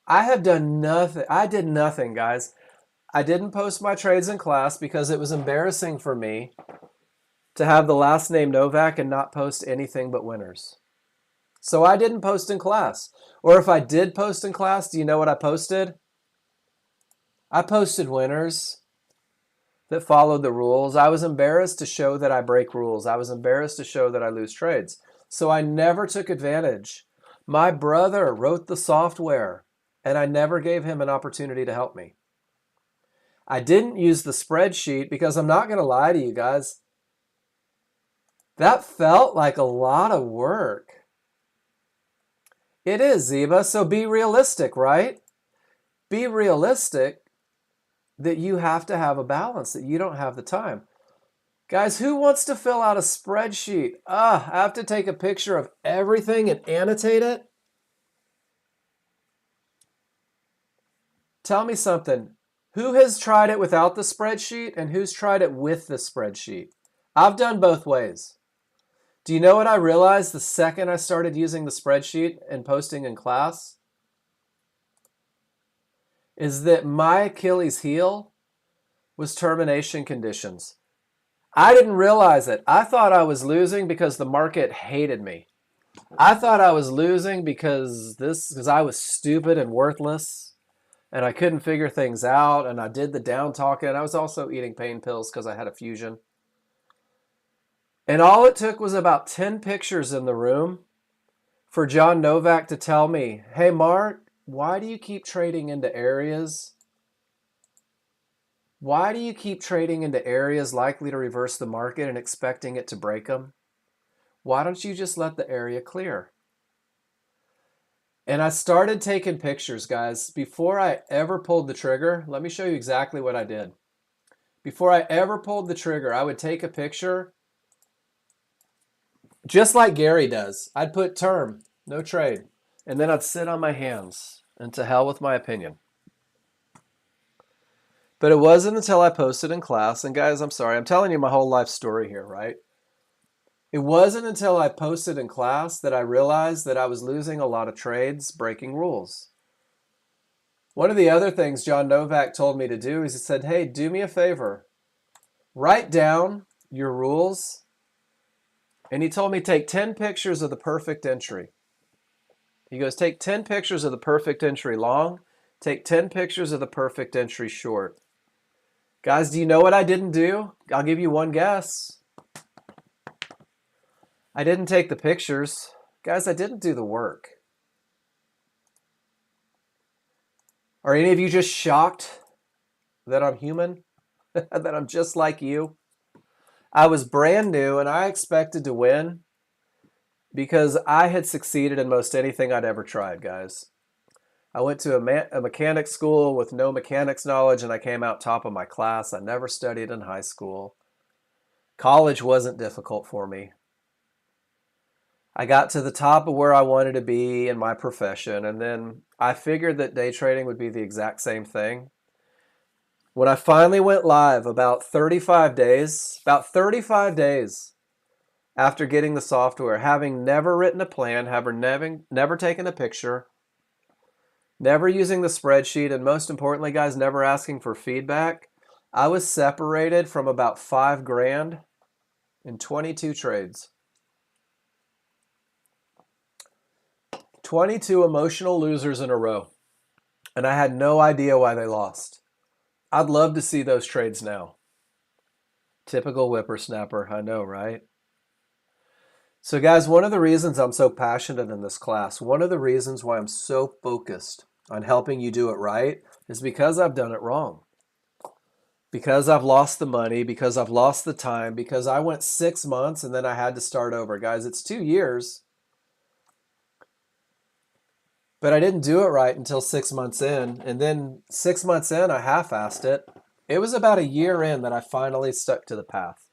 I have done nothing. I did nothing, guys. I didn't post my trades in class because it was embarrassing for me to have the last name Novak and not post anything but winners. So I didn't post in class. Or if I did post in class, do you know what I posted? I posted winners that followed the rules. I was embarrassed to show that I break rules. I was embarrassed to show that I lose trades. So I never took advantage. My brother wrote the software, and I never gave him an opportunity to help me. I didn't use the spreadsheet because I'm not going to lie to you guys. That felt like a lot of work. It is, Zeba. So be realistic, right? Be realistic that you have to have a balance, that you don't have the time. Guys, who wants to fill out a spreadsheet? I have to take a picture of everything and annotate it? Tell me something. Who has tried it without the spreadsheet and who's tried it with the spreadsheet? I've done both ways. Do you know what I realized the second I started using the spreadsheet and posting in class? Is that my Achilles heel was termination conditions. I didn't realize it. I thought I was losing because the market hated me. I thought I was losing because I was stupid and worthless and I couldn't figure things out, and I did the down talking. I was also eating pain pills because I had a fusion. And all it took was about 10 pictures in the room for John Novak to tell me, hey, Mark, why do you keep trading into areas? Why do you keep trading into areas likely to reverse the market and expecting it to break them? Why don't you just let the area clear? And I started taking pictures, guys. Before I ever pulled the trigger, let me show you exactly what I did. Before I ever pulled the trigger, I would take a picture just like Gary does. I'd put term, no trade. And then I'd sit on my hands, and to hell with my opinion. But it wasn't until I posted in class, and guys, I'm sorry, I'm telling you my whole life story here, right? It wasn't until I posted in class that I realized that I was losing a lot of trades breaking rules. One of the other things John Novak told me to do is he said, hey, do me a favor. Write down your rules. And he told me take 10 pictures of the perfect entry. He goes, take 10 pictures of the perfect entry long, take 10 pictures of the perfect entry short. Guys, do you know what I didn't do? I'll give you one guess. I didn't take the pictures. Guys, I didn't do the work. Are any of you just shocked that I'm human? That I'm just like you? I was brand new and I expected to win because I had succeeded in most anything I'd ever tried, guys. I went to a mechanics school with no mechanics knowledge and I came out top of my class. I never studied in high school. College wasn't difficult for me. I got to the top of where I wanted to be in my profession, and then I figured that day trading would be the exact same thing. When I finally went live about 35 days after getting the software, having never written a plan, never taken a picture, never using the spreadsheet, and most importantly, guys, never asking for feedback, I was separated from about $5,000 in 22 trades. 22 emotional losers in a row. And I had no idea why they lost. I'd love to see those trades now. Typical whippersnapper, I know, right? So guys, one of the reasons I'm so passionate in this class, one of the reasons why I'm so focused on helping you do it right is because I've done it wrong. Because I've lost the money, because I've lost the time, because I went 6 months and then I had to start over. Guys, it's 2 years. But I didn't do it right until 6 months in. And then 6 months in, I half-assed it. It was about a year in that I finally stuck to the path.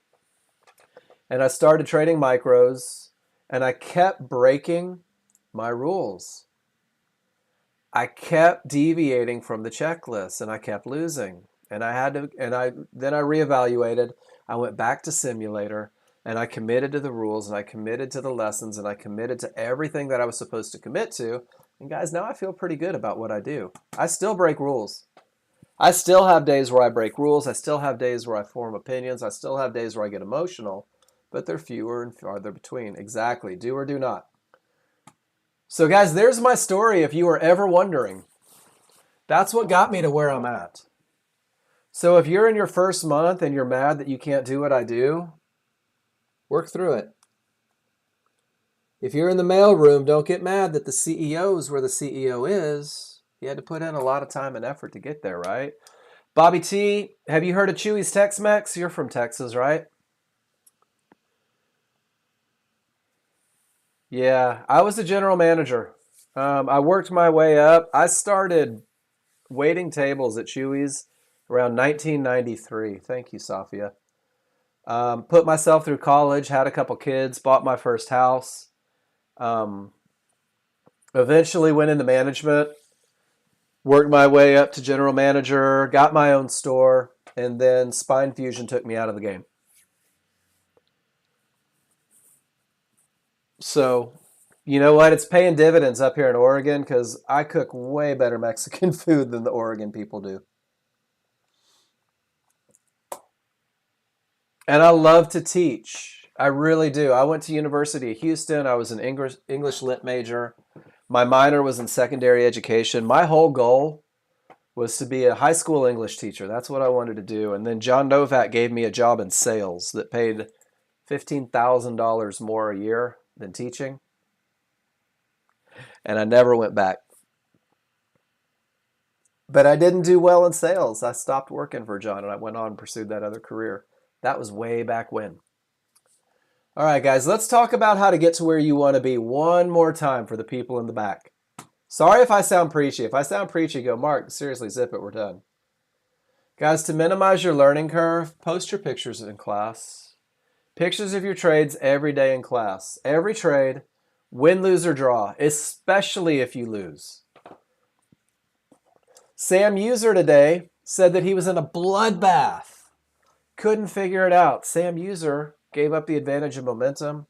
And I started trading micros, and I kept breaking my rules. I kept deviating from the checklist, and I kept losing. And then I reevaluated. I went back to simulator, and I committed to the rules, and I committed to the lessons, and I committed to everything that I was supposed to commit to. And guys, now I feel pretty good about what I do. I still break rules. I still have days where I break rules. I still have days where I form opinions. I still have days where I get emotional, but they're fewer and farther between. Exactly. Do or do not. So guys, there's my story if you were ever wondering. That's what got me to where I'm at. So if you're in your first month and you're mad that you can't do what I do, work through it. If you're in the mailroom, don't get mad that the CEO is where the CEO is. You had to put in a lot of time and effort to get there, right? Bobby T, have you heard of Chewy's Tex-Mex? You're from Texas, right? Yeah, I was the general manager. I worked my way up. I started waiting tables at Chewy's around 1993. Thank you, Safia. Put myself through college, had a couple kids, bought my first house. Eventually went into management, worked my way up to general manager, got my own store, and then Spine Fusion took me out of the game. So, you know what? It's paying dividends up here in Oregon because I cook way better Mexican food than the Oregon people do. And I love to teach. I really do. I went to University of Houston. I was an English lit major. My minor was in secondary education. My whole goal was to be a high school English teacher. That's what I wanted to do. And then John Novak gave me a job in sales that paid $15,000 more a year than teaching. And I never went back. But I didn't do well in sales. I stopped working for John and I went on and pursued that other career. That was way back when. All right, guys, let's talk about how to get to where you want to be one more time for the people in the back. Sorry if I sound preachy. If I sound preachy, go, Mark, seriously, zip it, we're done. Guys, to minimize your learning curve, post your pictures in class. Pictures of your trades every day in class. Every trade, win, lose, or draw, especially if you lose. Sam User today said that he was in a bloodbath. Couldn't figure it out. Sam User gave up the advantage of momentum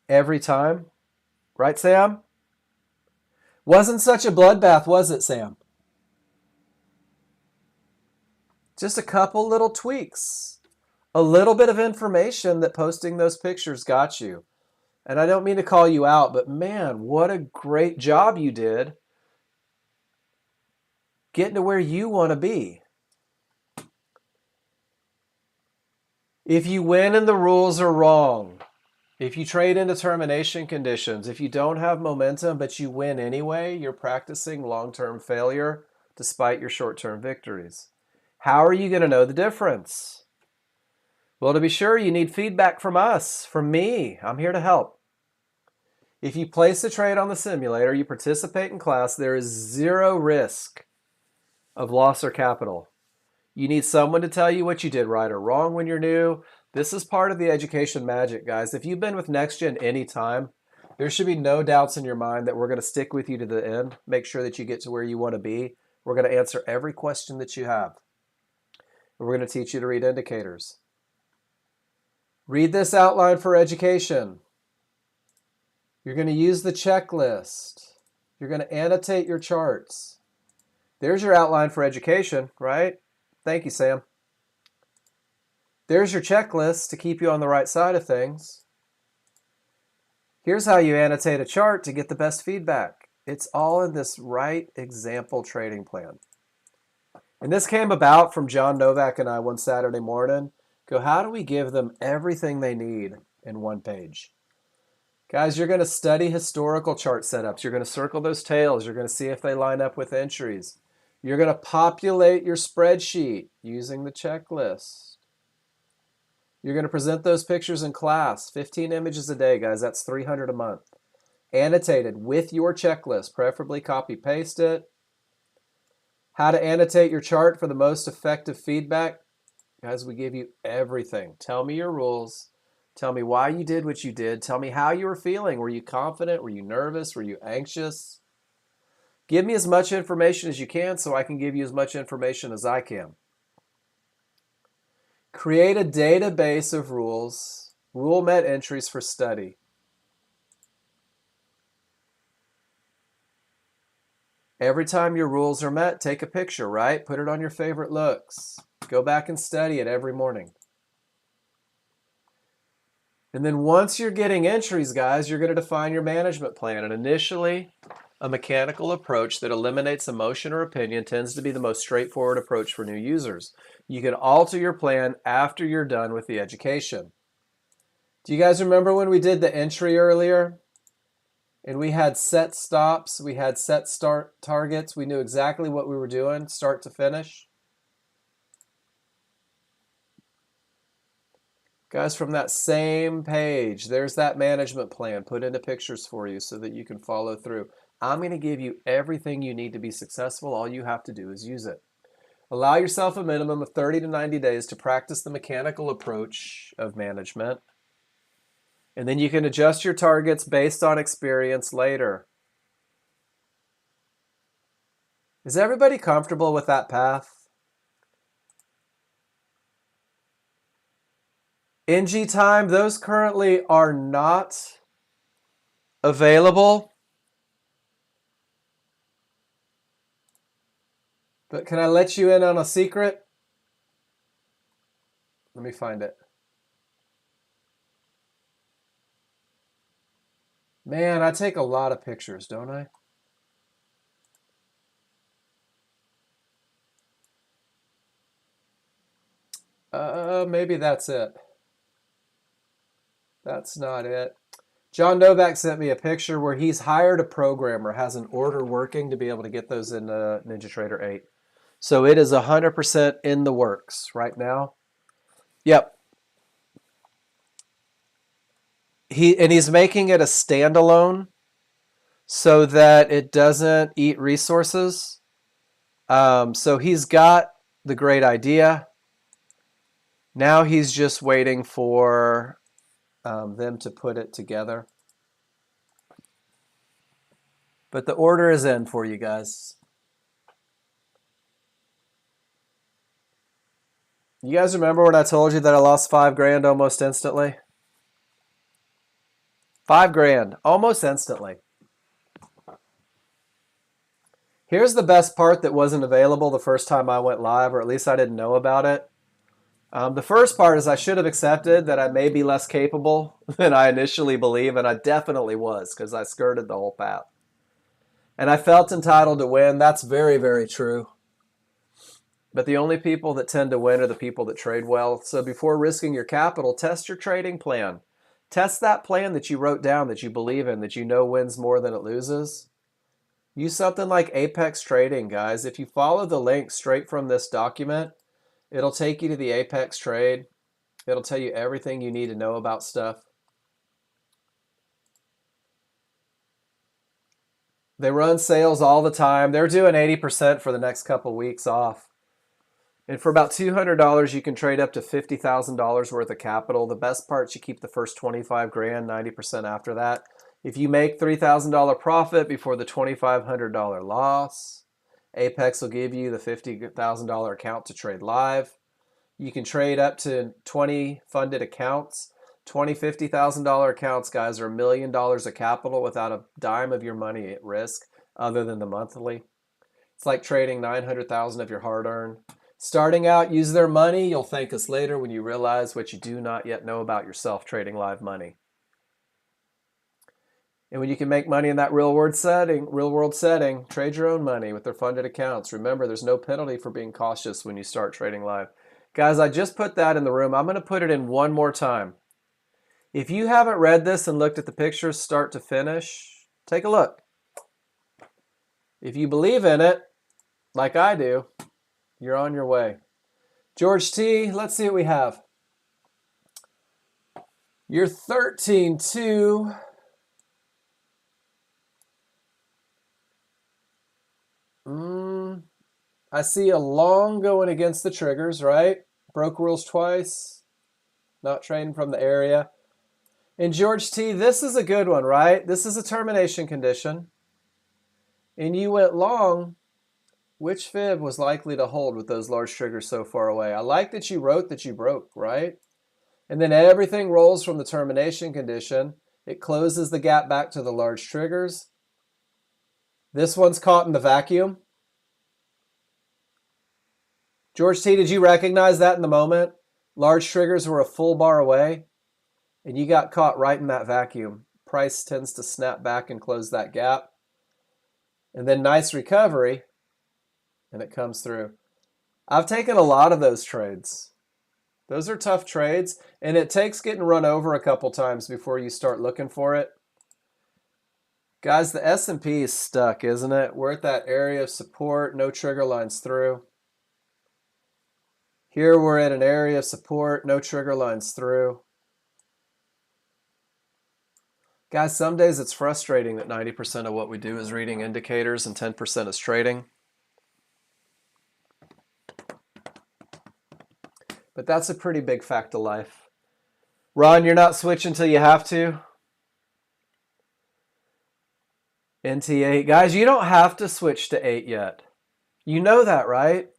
every time. Right, Sam? Wasn't such a bloodbath, was it, Sam? Just a couple little tweaks. A little bit of information that posting those pictures got you. And I don't mean to call you out, but man, what a great job you did getting to where you want to be. If you win and the rules are wrong, if you trade into termination conditions, if you don't have momentum but you win anyway, you're practicing long-term failure despite your short-term victories. How are you going to know the difference? Well, to be sure, you need feedback from us, from me. I'm here to help. If you place a trade on the simulator, you participate in class, there is zero risk of loss or capital. You need someone to tell you what you did right or wrong when you're new. This is part of the education magic, guys. If you've been with Nexgen any time, there should be no doubts in your mind that we're going to stick with you to the end, make sure that you get to where you want to be. We're going to answer every question that you have. We're going to teach you to read indicators. Read this outline for education. You're going to use the checklist. You're going to annotate your charts. There's your outline for education, right? Thank you, Sam. There's your checklist to keep you on the right side of things. Here's how you annotate a chart to get the best feedback. It's all in this right example trading plan. And this came about from John Novak and I one Saturday morning. How do we give them everything they need in one page? Guys, you're going to study historical chart setups. You're going to circle those tails. You're going to see if they line up with entries. You're going to populate your spreadsheet using the checklist. You're going to present those pictures in class. 15 images a day, guys. That's 300 a month. Annotated with your checklist. Preferably copy-paste it. How to annotate your chart for the most effective feedback. Guys, we give you everything. Tell me your rules. Tell me why you did what you did. Tell me how you were feeling. Were you confident? Were you nervous? Were you anxious? Give me as much information as you can so I can give you as much information as I can. Create a database of rules, rule met entries for study. Every time your rules are met, take a picture, right? Put it on your favorite looks. Go back and study it every morning. And then once you're getting entries, guys, you're going to define your management plan. And initially, a mechanical approach that eliminates emotion or opinion tends to be the most straightforward approach for new users. You can alter your plan after you're done with the education. Do you guys remember when we did the entry earlier? And we had set stops, we had set start targets, we knew exactly what we were doing, start to finish. Guys, from that same page, there's that management plan put into pictures for you so that you can follow through. I'm going to give you everything you need to be successful. All you have to do is use it. Allow yourself a minimum of 30 to 90 days to practice the mechanical approach of management. And then you can adjust your targets based on experience later. Is everybody comfortable with that path? NG time, those currently are not available. But can I let you in on a secret? Let me find it. Man, I take a lot of pictures, don't I? Maybe that's it. That's not it. John Novak sent me a picture where he's hired a programmer, has an order working to be able to get those in NinjaTrader 8. So it is 100% in the works right now. Yep. He's making it a standalone so that it doesn't eat resources. So he's got the great idea. Now he's just waiting for them to put it together. But the order is in for you guys. You guys remember when I told you that I lost $5,000 almost instantly? $5,000 almost instantly. Here's the best part that wasn't available the first time I went live, or at least I didn't know about it. The first part is I should have accepted that I may be less capable than I initially believed, and I definitely was because I skirted the whole path. And I felt entitled to win. That's very, very true. But the only people that tend to win are the people that trade well. So before risking your capital, test your trading plan. Test that plan that you wrote down, that you believe in, that you know wins more than it loses. Use something like Apex Trading, guys. If you follow the link straight from this document, it'll take you to the Apex trade. It'll tell you everything you need to know about stuff. They run sales all the time. They're doing 80% for the next couple weeks off. And for about $200, you can trade up to $50,000 worth of capital. The best part, you keep the first 25 grand, 90% after that. If you make $3,000 profit before the $2,500 loss, Apex will give you the $50,000 account to trade live. You can trade up to 20 funded accounts. 20, $50,000 accounts, guys, are $1 million of capital without a dime of your money at risk other than the monthly. It's like trading 900,000 of your hard-earned. Starting out, use their money. You'll thank us later when you realize what you do not yet know about yourself trading live money. And when you can make money in that real-world setting, trade your own money with their funded accounts. Remember, there's no penalty for being cautious when you start trading live. Guys, I just put that in the room. I'm going to put it in one more time. If you haven't read this and looked at the pictures start to finish, take a look. If you believe in it, like I do, you're on your way. George T, let's see what we have. You're 13-2. I see a long going against the triggers, right? Broke rules twice. Not trading from the area. And George T, this is a good one, right? This is a termination condition. And you went long. Which fib was likely to hold with those large triggers so far away? I like that you wrote that you broke, right? And then everything rolls from the termination condition. It closes the gap back to the large triggers. This one's caught in the vacuum. George T, did you recognize that in the moment? Large triggers were a full bar away, and you got caught right in that vacuum. Price tends to snap back and close that gap. And then nice recovery, and it comes through. I've taken a lot of those trades. Those are tough trades, and it takes getting run over a couple times before you start looking for it. Guys, the S&P is stuck, isn't it? We're at that area of support, no trigger lines through. Here we're at an area of support, no trigger lines through. Guys, some days it's frustrating that 90% of what we do is reading indicators and 10% is trading. But that's a pretty big fact of life. Ron, you're not switching until you have to. NT8. Guys, you don't have to switch to 8 yet. You know that, right?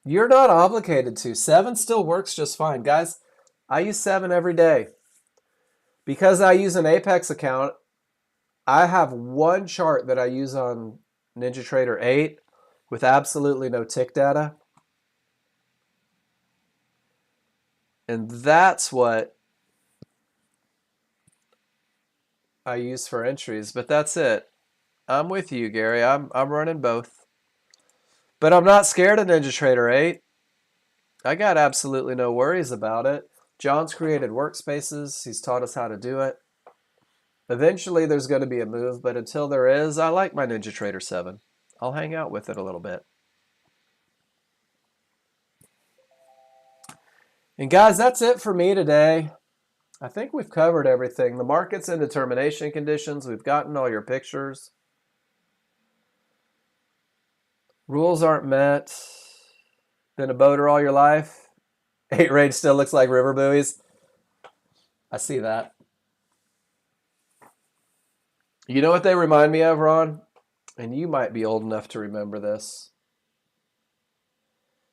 You're not obligated to. 7 still works just fine. Guys, I use 7 every day. Because I use an Apex account, I have one chart that I use on NinjaTrader 8 with absolutely no tick data. And that's what I use for entries, but that's it. I'm with you, Gary. I'm running both. But I'm not scared of NinjaTrader 8. I got absolutely no worries about it. John's created workspaces. He's taught us how to do it. Eventually there's going to be a move, but until there is, I like my NinjaTrader 7. I'll hang out with it a little bit. And guys, that's it for me today. I think we've covered everything. The market's in determination conditions. We've gotten all your pictures. Rules aren't met. Been a boater all your life. 8 range still looks like river buoys. I see that. You know what they remind me of, Ron? And you might be old enough to remember this.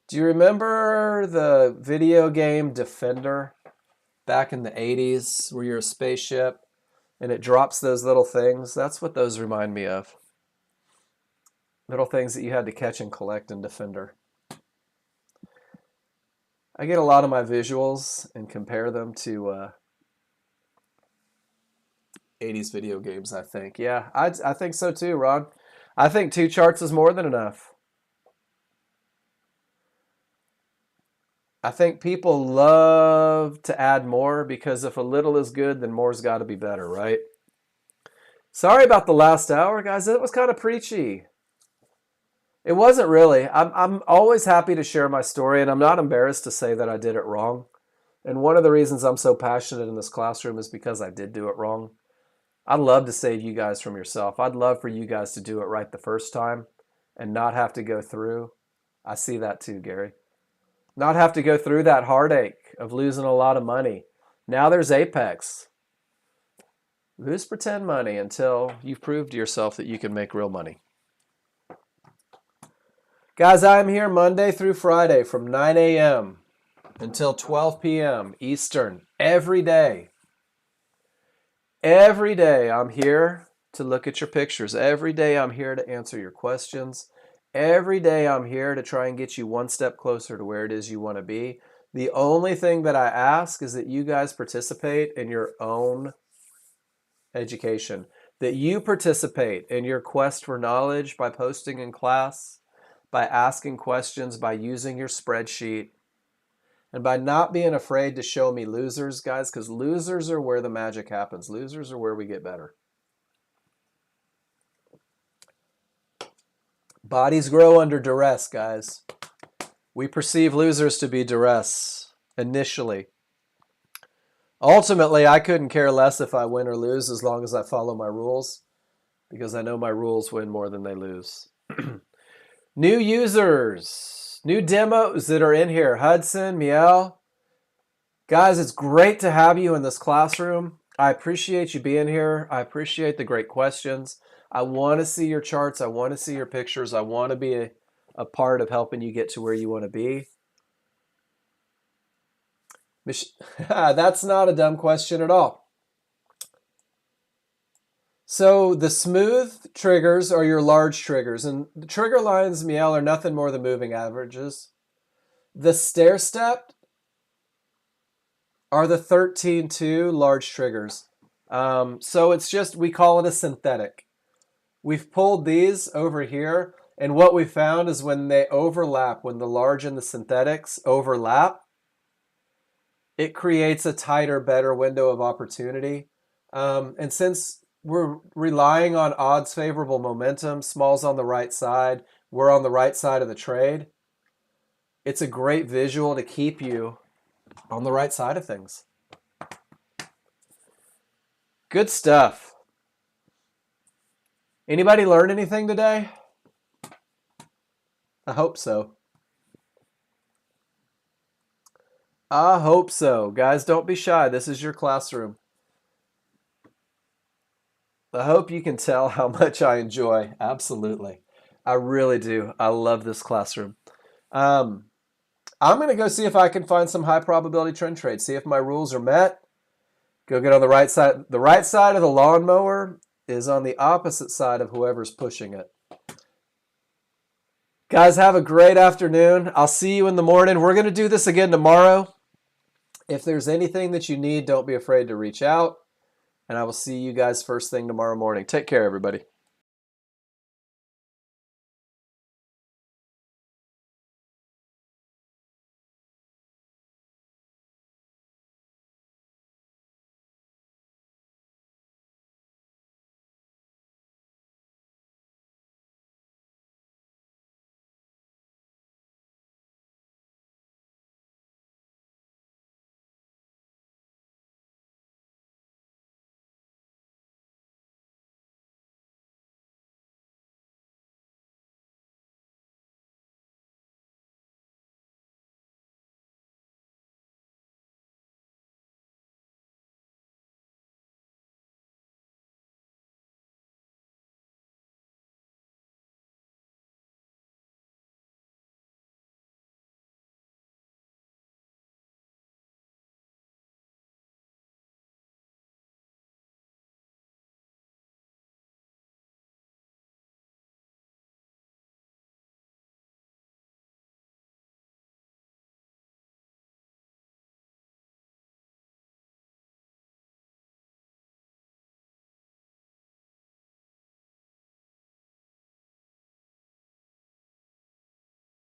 Do you remember the video game Defender back in the 80s where you're a spaceship and it drops those little things? That's what those remind me of. Little things that you had to catch and collect in Defender. I get a lot of my visuals and compare them to 80s video games, I think. Yeah, I think so too, Ron. I think 2 charts is more than enough. I think people love to add more because if a little is good, then more's got to be better, right? Sorry about the last hour, guys. It was kind of preachy. It wasn't really. I'm always happy to share my story, and I'm not embarrassed to say that I did it wrong. And one of the reasons I'm so passionate in this classroom is because I did do it wrong. I'd love to save you guys from yourself. I'd love for you guys to do it right the first time and not have to go through. I see that too, Gary. Not have to go through that heartache of losing a lot of money. Now there's Apex. Lose pretend money until you've proved to yourself that you can make real money. Guys, I'm here Monday through Friday from 9 a.m. until 12 p.m. Eastern every day. Every day I'm here to look at your pictures. Every day I'm here to answer your questions. Every day I'm here to try and get you one step closer to where it is you want to be. The only thing that I ask is that you guys participate in your own education, that you participate in your quest for knowledge by posting in class, by asking questions, by using your spreadsheet, and by not being afraid to show me losers, guys, because losers are where the magic happens. Losers are where we get better. Bodies grow under duress, guys. We perceive losers to be duress initially. Ultimately, I couldn't care less if I win or lose as long as I follow my rules, because I know my rules win more than they lose. New users, new demos that are in here. Hudson, Miel. Guys, it's great to have you in this classroom. I appreciate you being here. I appreciate the great questions. I want to see your charts. I want to see your pictures. I want to be a part of helping you get to where you want to be. That's not a dumb question at all. So the smooth triggers are your large triggers, and the trigger lines, Miel, are nothing more than moving averages. The stair-stepped are the 13-2 large triggers. So it's just, we call it a synthetic. We've pulled these over here, and what we found is when they overlap, when the large and the synthetics overlap, it creates a tighter, better window of opportunity. And since we're relying on odds favorable momentum, small's on the right side, we're on the right side of the trade, it's a great visual to keep you on the right side of things. Good stuff. Anybody learn anything today? I hope so. I hope so. Guys, don't be shy. This is your classroom. I hope you can tell how much I enjoy. Absolutely. I really do. I love this classroom. I'm going to go see if I can find some high probability trend trades, see if my rules are met. Go get on the right side. The right side of the lawnmower is on the opposite side of whoever's pushing it. Guys, have a great afternoon. I'll see you in the morning. We're going to do this again tomorrow. If there's anything that you need, don't be afraid to reach out. And I will see you guys first thing tomorrow morning. Take care, everybody.